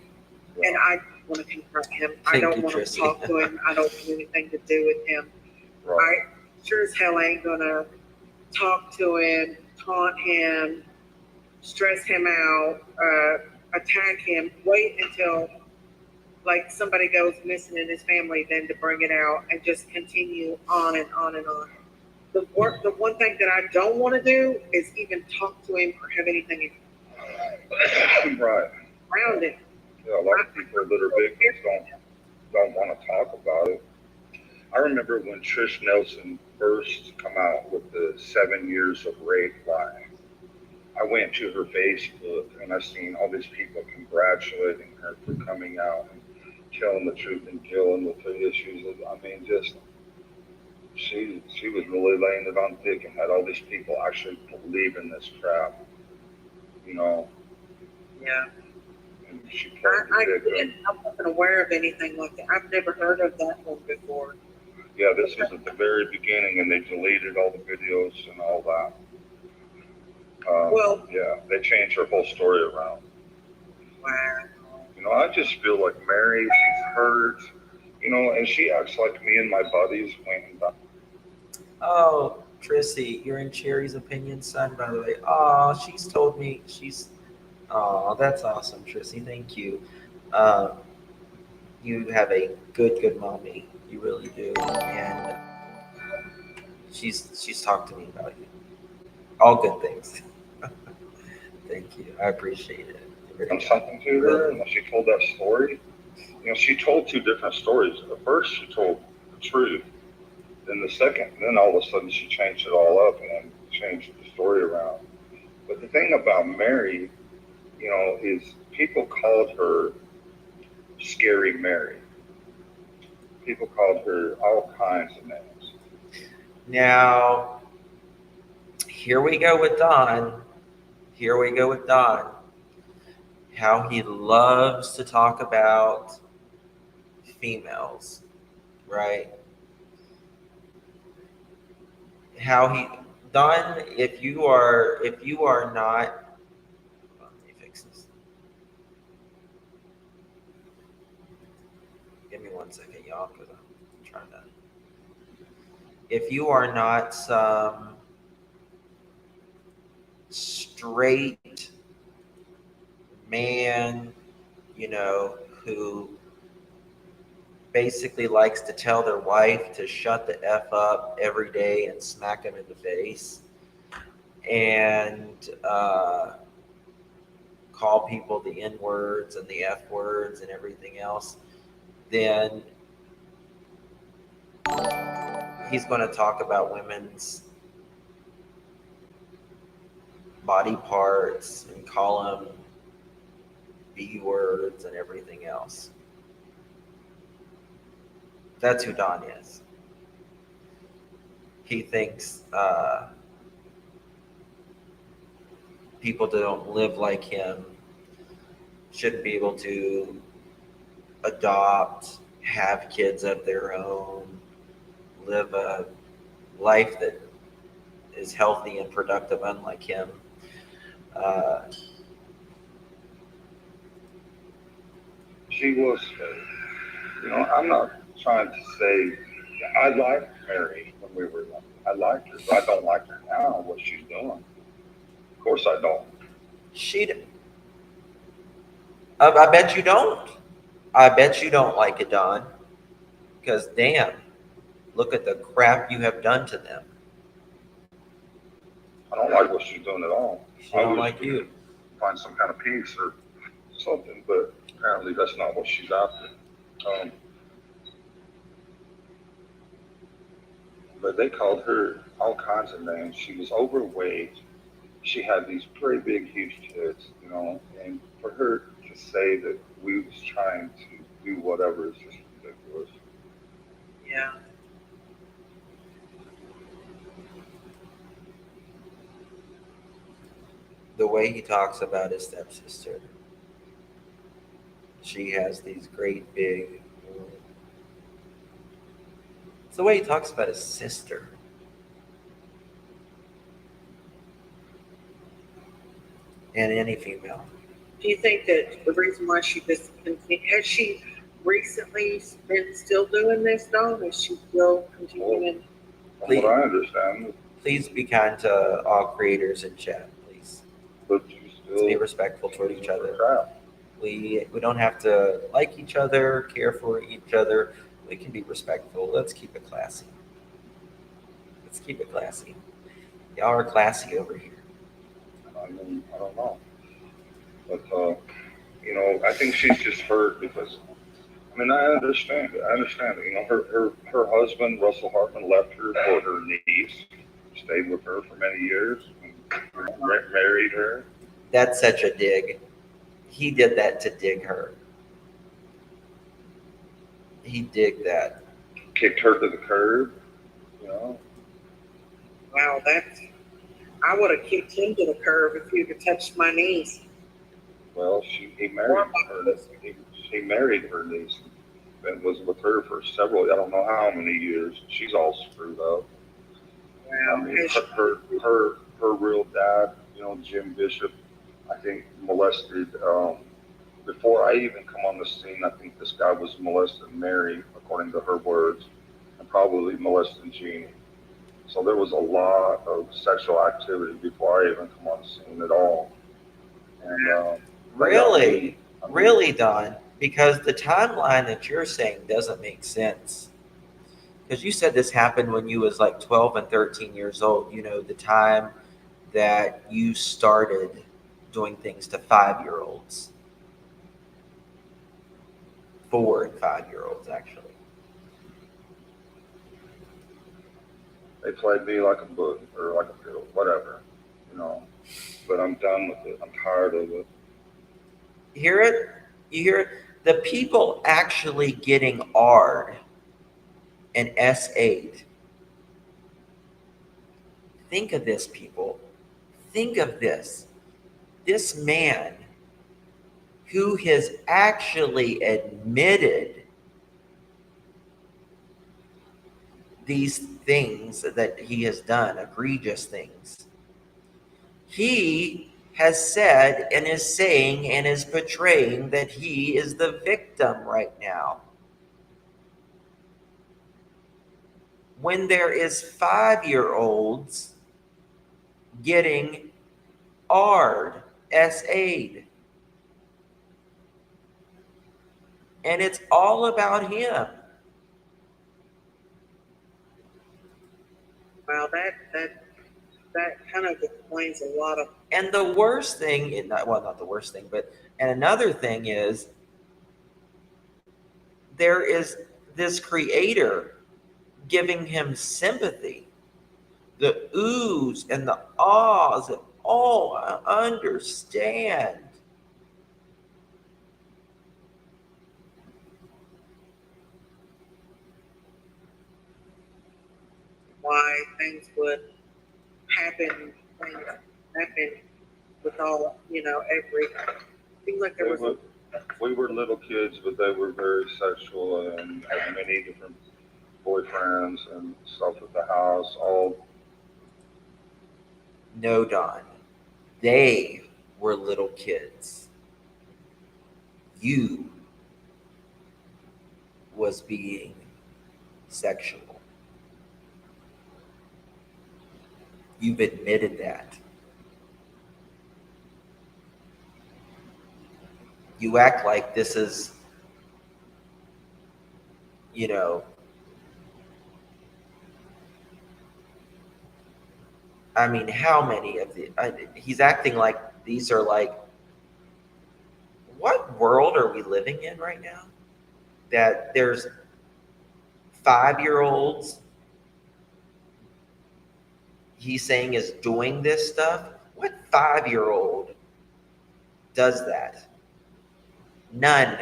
and I want to confront him. I Thank don't you, want to Tracy. talk to him. I don't want anything to do with him. Right. I sure as hell ain't gonna talk to him, taunt him, stress him out, attack him. Wait until like somebody goes missing in his family, then to bring it out and just continue on and on and on. The one thing that I don't want to do is even talk to him or have anything Right. around him. Yeah, a lot of people that are victims don't want to talk about it. I remember when Trish Nelson first come out with the 7 years of rape lie. I went to her Facebook and I seen all these people congratulating her for coming out and telling the truth and dealing with the issues. I mean, just she was really laying it on thick and had all these people actually believe in this crap, you know. Yeah. And she played the victim. I wasn't aware of anything like that. I've never heard of that one before. Yeah, this was at the very beginning, and they deleted all the videos and all that. Well, yeah, they changed her whole story around. wow. You know, I just feel like Mary, she's hurt, you know, and she acts like me and my buddies went and got. Oh, Trissy, you're in Cherry's opinion, son, by the way. Oh, she's told me she's. Oh, that's awesome, Trissy. Thank you. Um, you have a good mommy. You really do, and she's talked to me about you. All good things. Thank you. I appreciate it. Done something to her, and when she told that story, you know, she told two different stories. At first, she told the truth. Then the second, then all of a sudden, she changed it all up and changed the story around. But the thing about Mary, you know, is people called her Scary Mary. People called her all kinds of names. Now, here we go with Don. Here we go with Don. How he loves to talk about females, right? How he Don, if you are not, hold on, let me fix this. Give me 1 second, y'all, because I'm trying to. If you are not some straight man, you know, who basically likes to tell their wife to shut the F up every day and smack them in the face and call people the N words and the F words and everything else, then he's going to talk about women's body parts and call them B words and everything else. That's who Don is. He thinks people that don't live like him shouldn't be able to adopt, have kids of their own, live a life that is healthy and productive, unlike him. She was, you know, I'm not trying to say, I liked Mary when we were young. I liked her, but I don't like her now, what she's doing. Of course I don't. I bet you don't. I bet you don't like it, Don. Because damn, look at the crap you have done to them. I don't like what she's doing at all. She don't like you. Find some kind of peace or something, but apparently that's not what she's after. but they called her all kinds of names. She was overweight. She had these pretty big, huge tits, you know, and for her to say that we was trying to do whatever is just ridiculous. Yeah. The way he talks about his stepsister, she has these great big. It's the way he talks about his sister. And any female. Do you think that the reason why she discontinued, has she recently been still doing this though? Is she still continuing? From what I understand, Please be kind to all creators in chat, please. but you Let's be still respectful toward each other. crap. We don't have to like each other, care for each other. We can be respectful. Let's keep it classy. Let's keep it classy. Y'all are classy over here. I mean, I don't know, but you know, I think she's just hurt because I mean, I understand it. I understand it. You know, her husband, Russell Hartman, left her for her niece, stayed with her for many years, and married her. That's such a dig. He did that to dig her. He digged that. Kicked her to the curb, you know. Wow, I would have kicked him to the curb if he'd have touched my knees. Well, he married her. He married her niece and was with her for several, I don't know how many years. She's all screwed up. Wow. I mean, her real dad, you know, Jim Bishop, I think molested. Before I even come on the scene, I think this guy was molesting Mary, according to her words, and probably molesting Jeannie. So there was a lot of sexual activity before I even come on the scene at all. And Really? Really, Don? Because the timeline that you're saying doesn't make sense. Because you said this happened when you was like 12 and 13 years old. You know, the time that you started doing things to 5-year-olds. 4 and 5-year-olds, actually. they played me like a book or like a fiddle, whatever, you know. But I'm done with it. I'm tired of it. Hear it? You hear it? The people actually getting R'd and S8. Think of this, people. Think of this. This man who has actually admitted these things that he has done, egregious things. He has said and is saying and is portraying that he is the victim right now. When there is 5-year-olds getting R'd, SA'd. And it's all about him. Wow, that kind of explains a lot of. And the worst thing, not the worst thing, and another thing is, there is this creator giving him sympathy. The oohs and the ahs and oh, I understand. Why things would happen, things happen with all, every. Seems like there was. We were little kids, but they were very sexual and had many different boyfriends and stuff at the house. All No, Don. They were little kids. You was being sexual. You've admitted that. You act like this is, I mean, how many of the, he's acting like these are like, what world are we living in right now? That there's 5-year-olds he's saying is doing this stuff. What 5-year-old does that? None.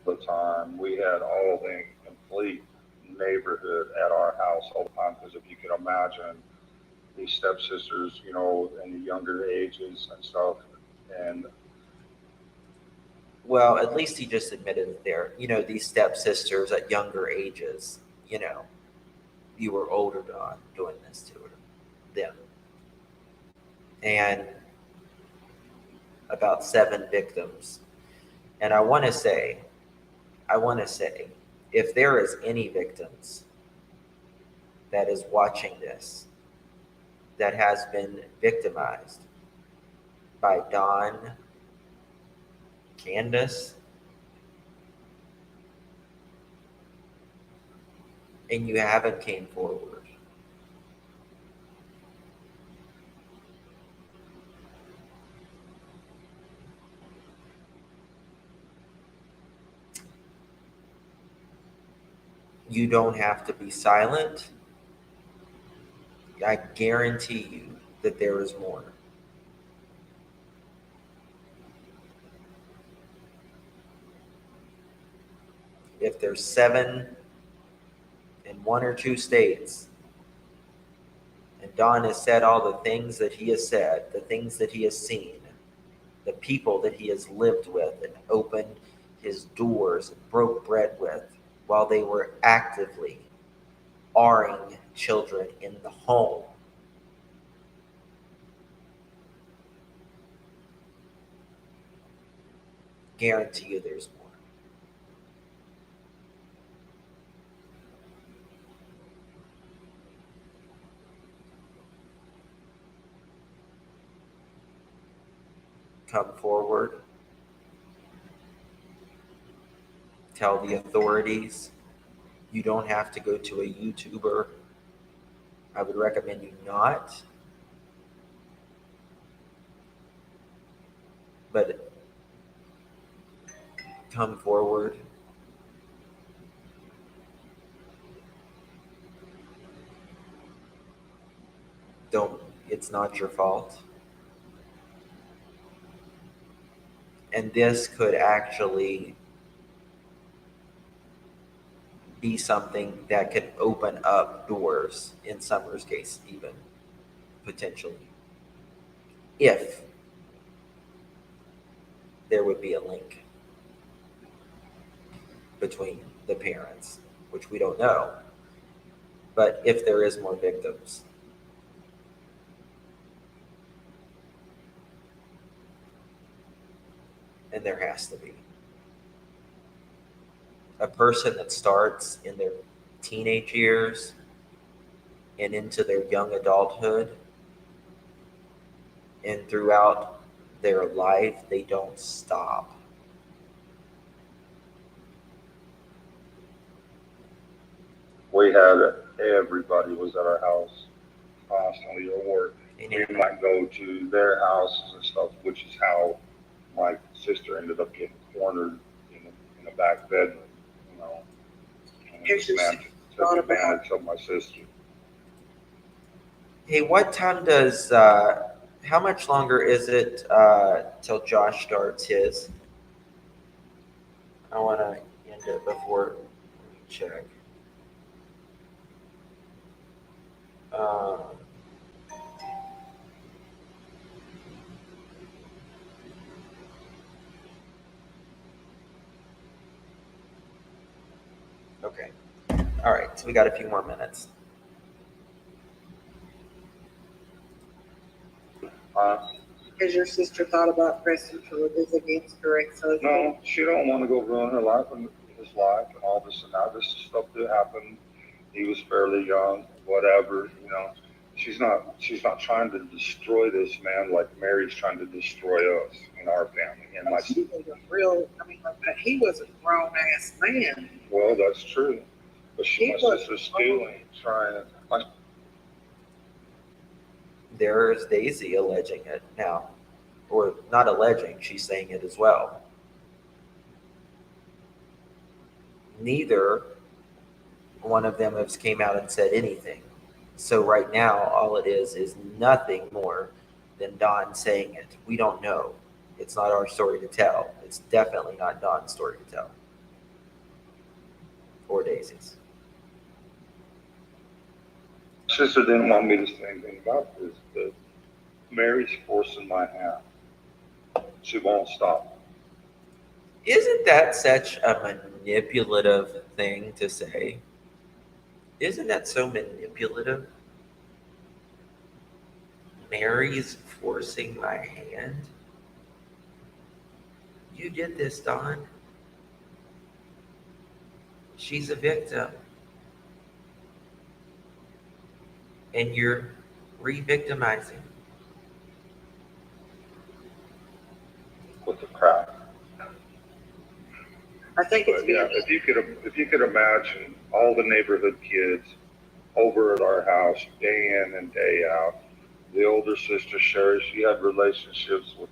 The time we had all the complete neighborhood at our house all the time, because if you can imagine these stepsisters, you know, in the younger ages and stuff, and Well, at least he just admitted that they're, these stepsisters at younger ages, you were older on doing this to them. And about 7 victims. And I want to say, if there is any victims that is watching this that has been victimized by Don, Candace, and you haven't came forward, you don't have to be silent. I guarantee you that there is more. If there's 7 in 1 or 2 states, and Don has said all the things that he has said, the things that he has seen, the people that he has lived with and opened his doors and broke bread with while they were actively R-ing children in the home. Guarantee you there's more. Come forward. Tell the authorities. You don't have to go to a YouTuber. I would recommend you not. But come forward. It's not your fault. And this could actually be something that could open up doors in Summer's case, even potentially, if there would be a link between the parents, which we don't know, but if there is more victims. And there has to be. A person that starts in their teenage years and into their young adulthood and throughout their life, they don't stop. we had everybody was at our house constantly, or we might go to their houses and stuff, which is how my sister ended up getting cornered in the back bedroom, you know. And Here's this your man took advantage of my sister. Hey, what time does, how much longer is it till Josh starts his? I want to end it before we check. Okay. All right. So we got a few more minutes. Has your sister thought about pressing charges against her ex-husband? No, she don't want to go ruin her life and his life and all this and that. This is stuff that happened. He was fairly young, whatever, you know. She's not trying to destroy this man like Mary's trying to destroy us and our family and my. He was a real. I mean, he was a grown ass man. Well, that's true, but my sister's still trying. There's Daisy alleging it now, or not alleging, she's saying it as well. one of them has came out and said anything. So right now, all it is nothing more than Don saying it. We don't know. It's not our story to tell. It's definitely not Don's story to tell. Or Daisy's. Sister didn't want me to say anything about this, but Mary's forcing my hand. She won't stop. Isn't that such a manipulative thing to say? Isn't that so manipulative? Mary's forcing my hand. You did this, Don. She's a victim. And you're re-victimizing. With the crap. I think it's But yeah, if you could imagine all the neighborhood kids over at our house, day in and day out. The older sister Sherry, she had relationships with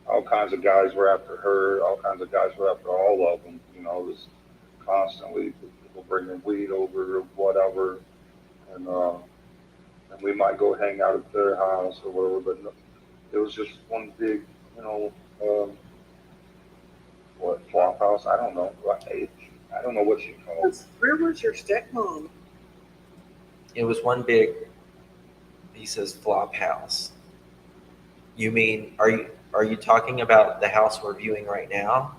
all kinds of guys were after her, all kinds of guys were after all of them. You know, it was constantly people bringing weed over or whatever, and we might go hang out at their house or whatever. But no, it was just one big, you know, what flop house? I don't know. I don't know what you call it. Where was your stepmom? It was one big, he says, flop house. You mean, are you talking about the house we're viewing right now?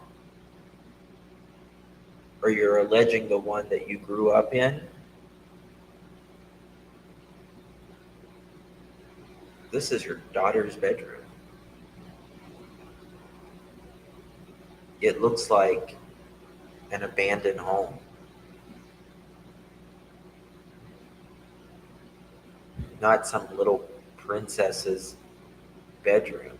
Or you're alleging the one that you grew up in? This is your daughter's bedroom. It looks like an abandoned home. Not some little princess's bedroom.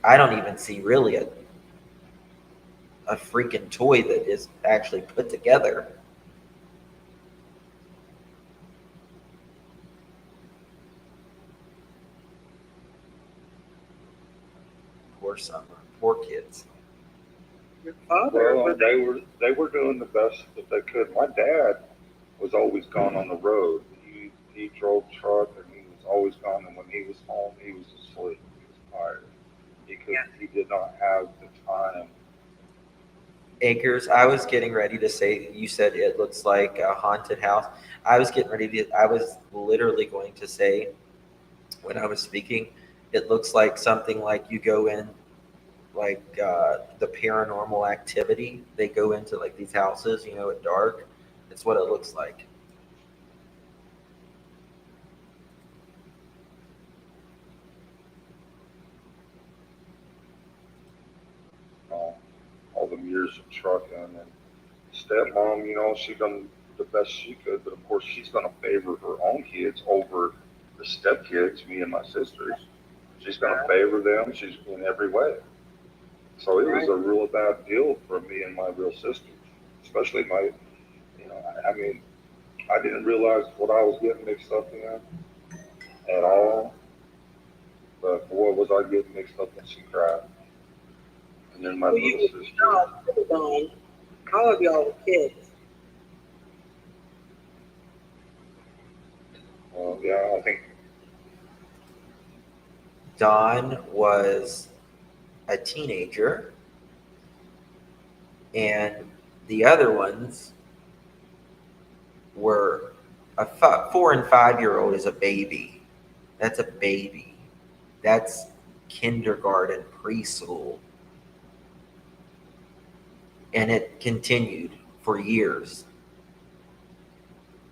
I don't even see really a freaking toy that is actually put together. Poor summer, poor kids. Your father? Well, they were doing the best that they could. My dad was always gone on the road. He drove truck and he was always gone. And when he was home, he was asleep. He was tired. He did not have the time. Acres, I was getting ready to say, you said it looks like a haunted house. I was literally going to say, when I was speaking, it looks like something like you go in, like the Paranormal Activity. They go into like these houses, you know, at dark. It's what it looks like. All the years of trucking and stepmom, you know, she done the best she could, but of course she's gonna favor her own kids over the stepkids, me and my sisters. She's gonna favor them. She's in every way. So it was a real bad deal for me and my real sisters, especially my, you know, I mean, I didn't realize what I was getting mixed up in at all, but boy, was I getting mixed up in some crap. And then my Well, little you sister. all of y'all were kids. Well, yeah, I think Don was a teenager, and the other ones were a 4 and 5-year-old is a baby. That's a baby. That's kindergarten, preschool. And it continued for years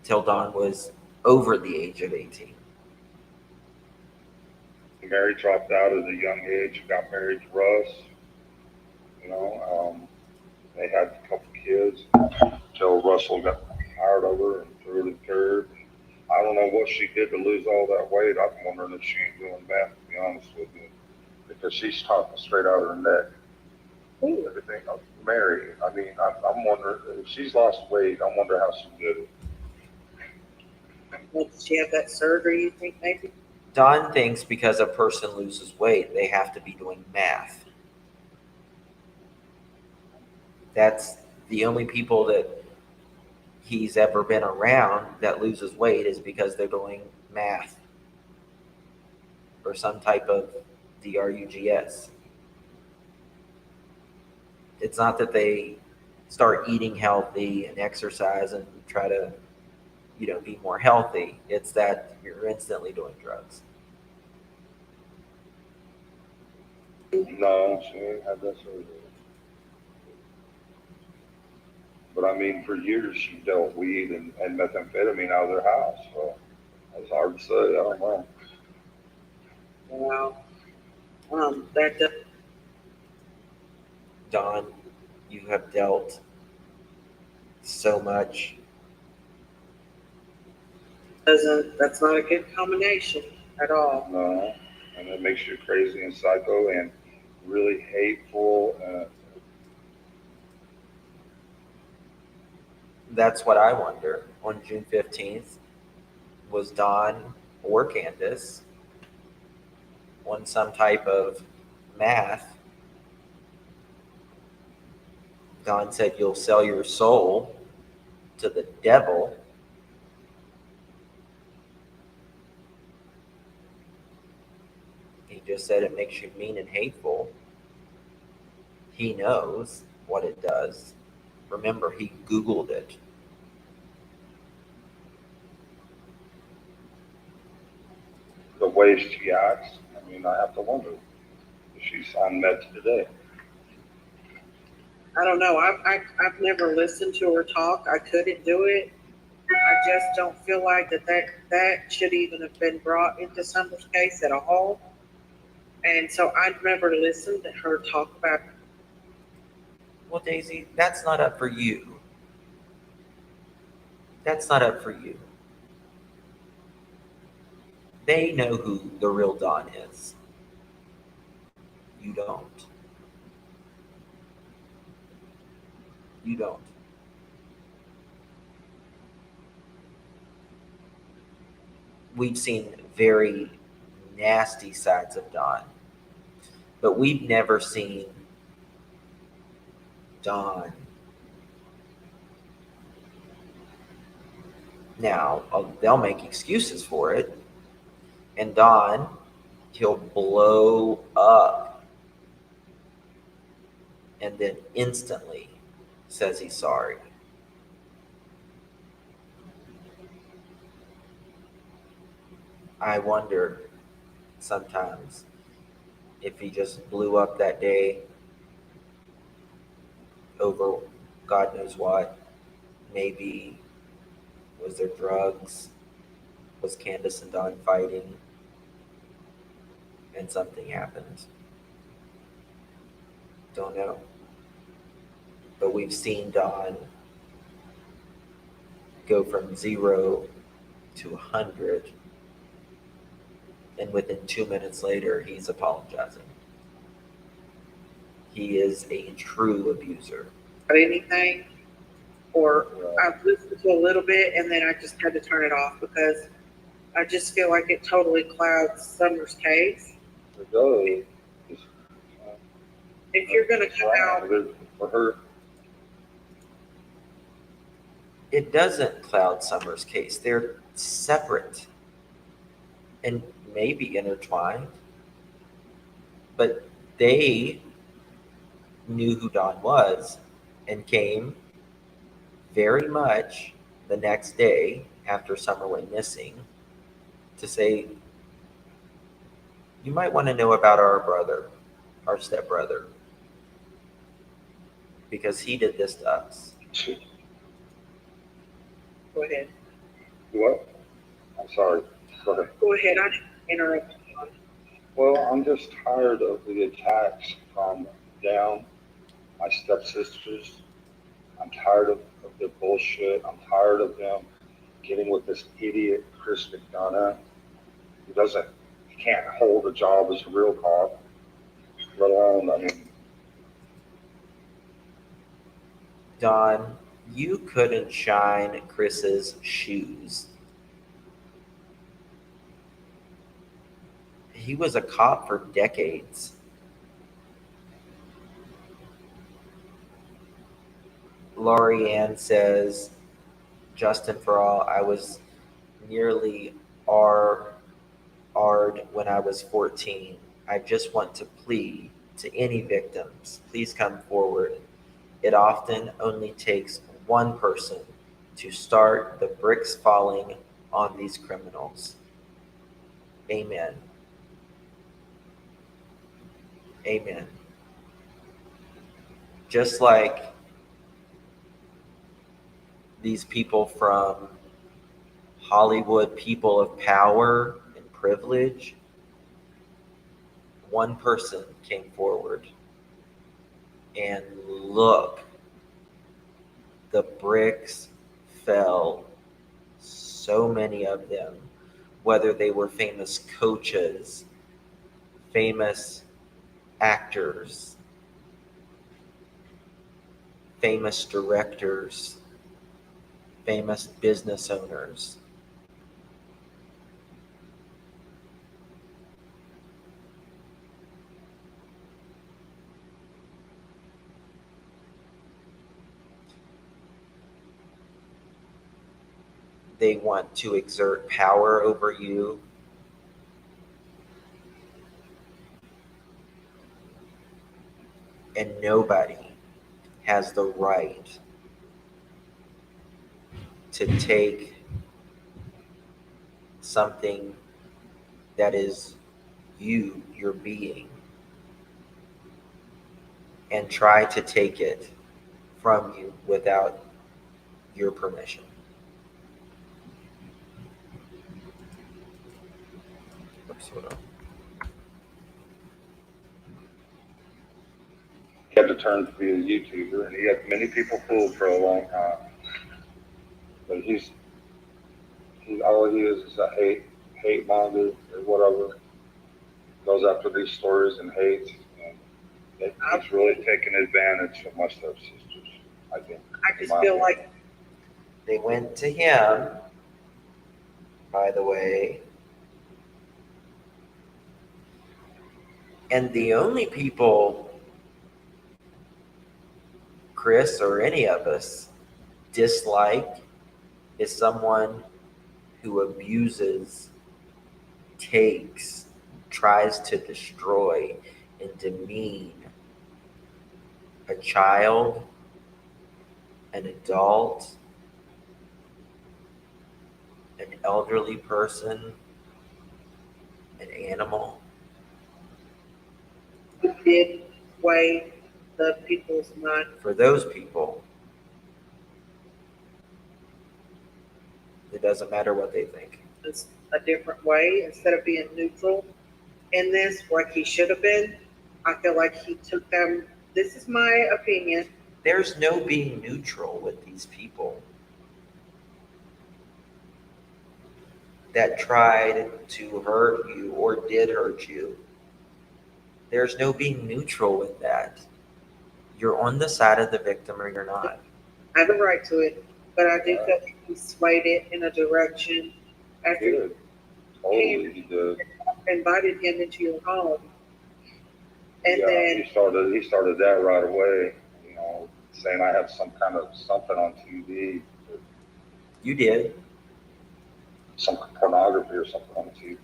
till Don was over the age of 18. Mary dropped out at a young age, got married to Russ. You know, they had a couple kids until Russell got tired of her and threw her the curb. I don't know what she did to lose all that weight. I'm wondering if she ain't doing that, to be honest with you, because she's talking straight out of her neck. Everything. Mary, I mean, I'm wondering if she's lost weight. I wonder how she did it. Well, did she have that surgery, you think, maybe? Don thinks because a person loses weight, they have to be doing math. That's the only people that he's ever been around that loses weight is because they're doing math or some type of DRUGS. It's not that they start eating healthy and exercise and try to, be more healthy. It's that you're instantly doing drugs. No, she ain't had that surgery. But I mean, for years she dealt weed and methamphetamine out of their house. So it's hard to say. I don't know. Well, that Don, you have dealt so much. that's not a good combination at all. No, and it makes you crazy and psycho and really hateful. That's what I wonder. On June 15th, was Don or Candace on some type of math? Don said, "You'll sell your soul to the devil." He just said it makes you mean and hateful. He knows what it does. Remember, he Googled it. The way she acts, I mean, I have to wonder if she's on meds today. I don't know. I've never listened to her talk. I couldn't do it. I just don't feel like that should even have been brought into Summer's case at all. And so I'd never listened to her talk about. Well, Daisy, that's not up for you. That's not up for you. They know who the real Don is. You don't. You don't. We've seen very nasty sides of Don, but we've never seen Don. Now, they'll make excuses for it, and Don, he'll blow up and then instantly says he's sorry. I wonder sometimes if he just blew up that day over God knows what. Maybe was there drugs? Was Candace and Don fighting? And something happened. Don't know. But we've seen Don go from 0 to 100, and within 2 minutes later, he's apologizing. He is a true abuser. Anything, or I've listened to a little bit and then I just had to turn it off because I just feel like it totally clouds Summer's case. It does. If you're going to come out, For her, It doesn't cloud Summer's case. They're separate and maybe intertwined, but they knew who Don was and came very much the next day after Summer went missing to say, you might want to know about our brother, our stepbrother, because he did this to us. go ahead. what? I'm sorry. Go ahead. Go ahead. I didn't interrupt you. Well, I'm just tired of the attacks from down my stepsisters. I'm tired of their bullshit. I'm tired of them getting with this idiot Chris McDonough who he can't hold a job as a real cop, let alone, I mean, Don, you couldn't shine Chris's shoes. He was a cop for decades. Laurie Ann says, Justin for all, I was nearly R'd when I was 14. I just want to plead to any victims. Please come forward. It often only takes one person to start the bricks falling on these criminals. Amen. Amen. Just like these people from Hollywood, people of power and privilege, one person came forward, and look, the bricks fell. So many of them, whether they were famous coaches, famous actors, famous directors, famous business owners. They want to exert power over you. And nobody has the right to take something that is you, your being, and try to take it from you without your permission. Oops, hold on. He had to turn to be a YouTuber, and he had many people fooled for a long time. But he all he is a hate monger or whatever. Goes after these stories and hates, and it's really taking advantage of my stepsisters. I think. I just feel like They went to him, by the way, and the only people, Chris or any of us, dislike is someone who abuses, takes, tries to destroy, and demean a child, an adult, an elderly person, an animal. it did weigh the people's mind. For those people, it doesn't matter what they think. It's a different way. Instead of being neutral in this, like he should have been, I feel like he took them. This is my opinion. There's no being neutral with these people that tried to hurt you or did hurt you. There's no being neutral with that. You're on the side of the victim or you're not. I have a right to it, but I do feel like he swayed it in a direction after He did. Totally, he did. you invited him into your home. And Yeah, then he started that right away. You know, saying I had some kind of something on TV, You did. some pornography or something on TV.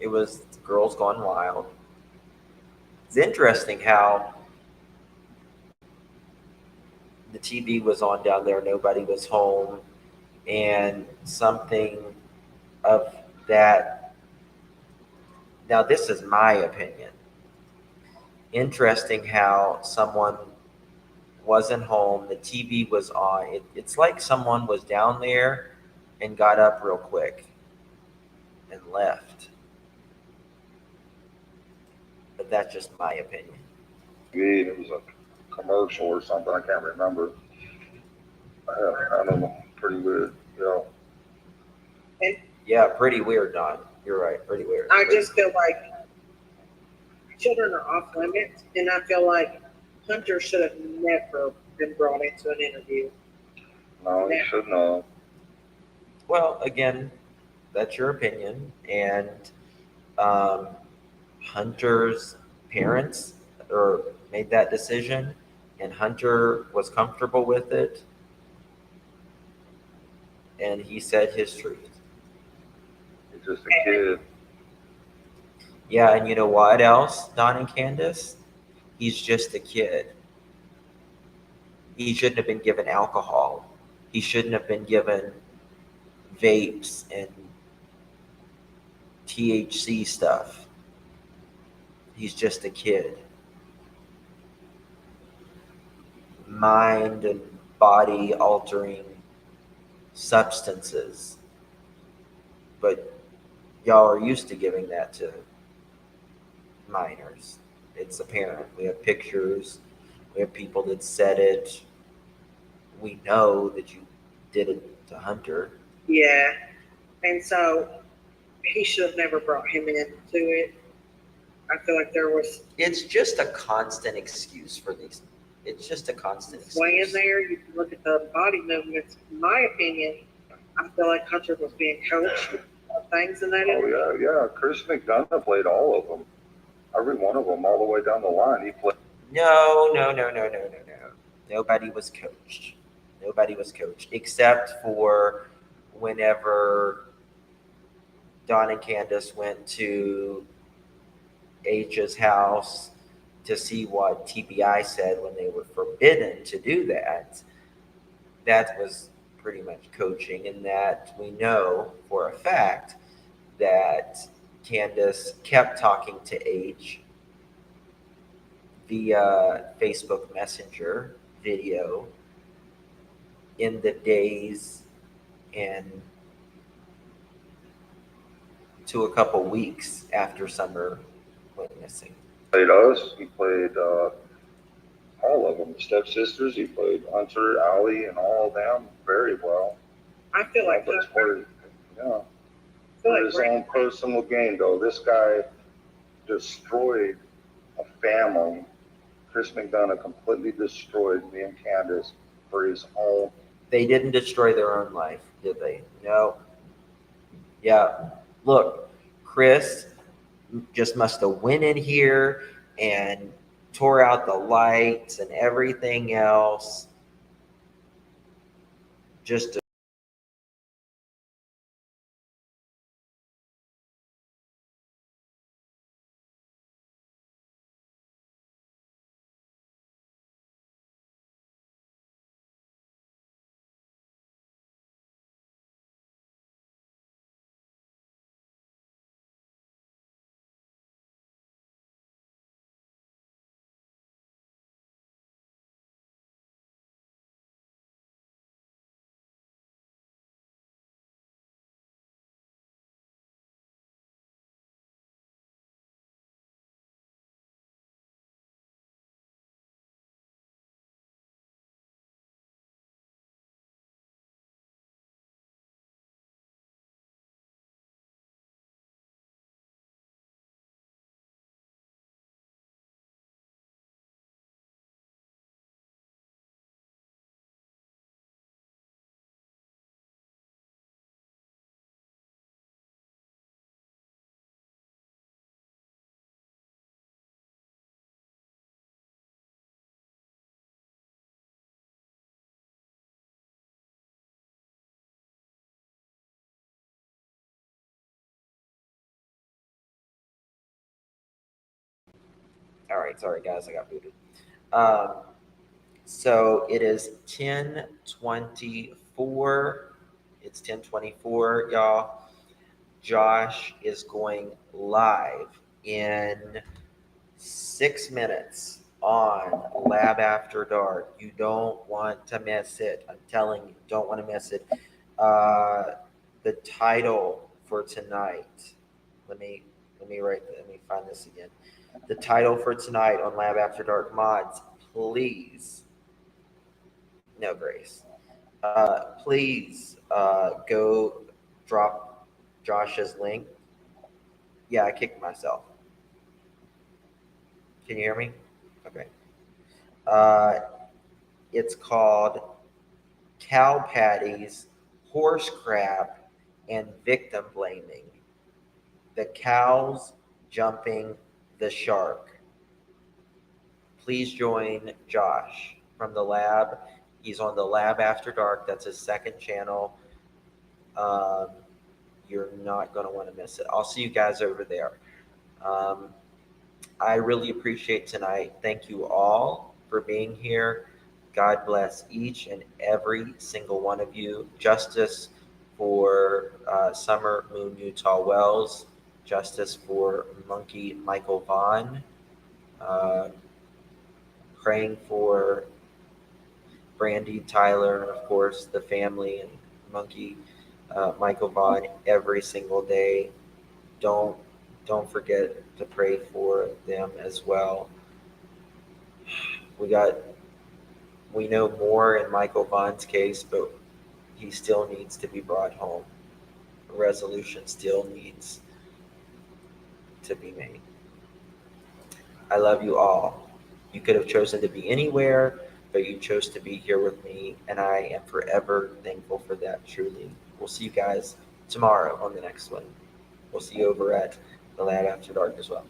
It was Girls Gone Wild. It's interesting how the TV was on down there, nobody was home, and something of that. Now, this is my opinion. Interesting how someone wasn't home, the TV was on. It's like someone was down there and got up real quick and left. But that's just my opinion. It was a commercial or something. I can't remember. I don't know. Pretty weird. Yeah. Yeah, pretty weird, Don. You're right, pretty weird. I just feel like children are off limits, and I feel like Hunter should have never been brought into an interview. No, you should know. Well, again, that's your opinion, and Hunter's parents made that decision, and Hunter was comfortable with it. and he said his truth. He's just a kid. Yeah, and you know what else, Don and Candace? He's just a kid. He shouldn't have been given alcohol. He shouldn't have been given vapes and THC stuff. He's just a kid. Mind and body altering substances. But y'all are used to giving that to minors. It's apparent. We have pictures. We have people that said it. We know that you did it to Hunter. Yeah. And so he should have never brought him into it. I feel like there was It's just a constant excuse for these. It's just a constant way in excuse. there. You can look at the body movements. In my opinion, I feel like Hunter was being coached of things in that Oh interview. yeah. Chris McDonough played all of them. Every one of them, all the way down the line. He played. No. Nobody was coached. Nobody was coached except for whenever Don and Candace went to H's house to see what TBI said when they were forbidden to do that. That was pretty much coaching, in that we know for a fact that Candace kept talking to H via Facebook Messenger video in the days and to a couple weeks after Summer went missing. Played us. He played all of them. Stepsisters. He played Hunter, Allie, and all of them very well. I feel like But Hunter, yeah, I feel for like his own personal gain, though, this guy destroyed a family. Chris McDonough completely destroyed me and Candace for his own. They didn't destroy their own life, did they? No. Yeah. Look, Chris just must have went in here and tore out the lights and everything else just to all right, sorry guys, I got booted. So it is 10:24. It's 10:24, y'all. Josh is going live in 6 minutes on Lab After Dark. You don't want to miss it. I'm telling you, don't want to miss it. The title for tonight. Let me find this again. The title for tonight on Lab After Dark mods. Please, no Grace. Please go drop Josh's link. Yeah, I kicked myself. Can you hear me? Okay. Uh, it's called Cow Patties, Horse Crap, and Victim Blaming. The cows jumping the shark. Please join Josh from the lab. He's on the Lab After Dark. That's his second channel. You're not going to want to miss it. I'll see you guys over there. I really appreciate tonight. Thank you all for being here. God bless each and every single one of you. Justice for Summer Moon Utah Wells. Justice for Monkey Michael Vaughn. Praying for Brandy, Tyler, and of course the family and Monkey Michael Vaughn every single day. Don't forget to pray for them as well. We know more in Michael Vaughn's case, but he still needs to be brought home. A resolution still needs to be made. I love you all. You could have chosen to be anywhere, but you chose to be here with me, and I am forever thankful for that, truly. We'll see you guys tomorrow on the next one. We'll see you over at the Lab After Dark as well.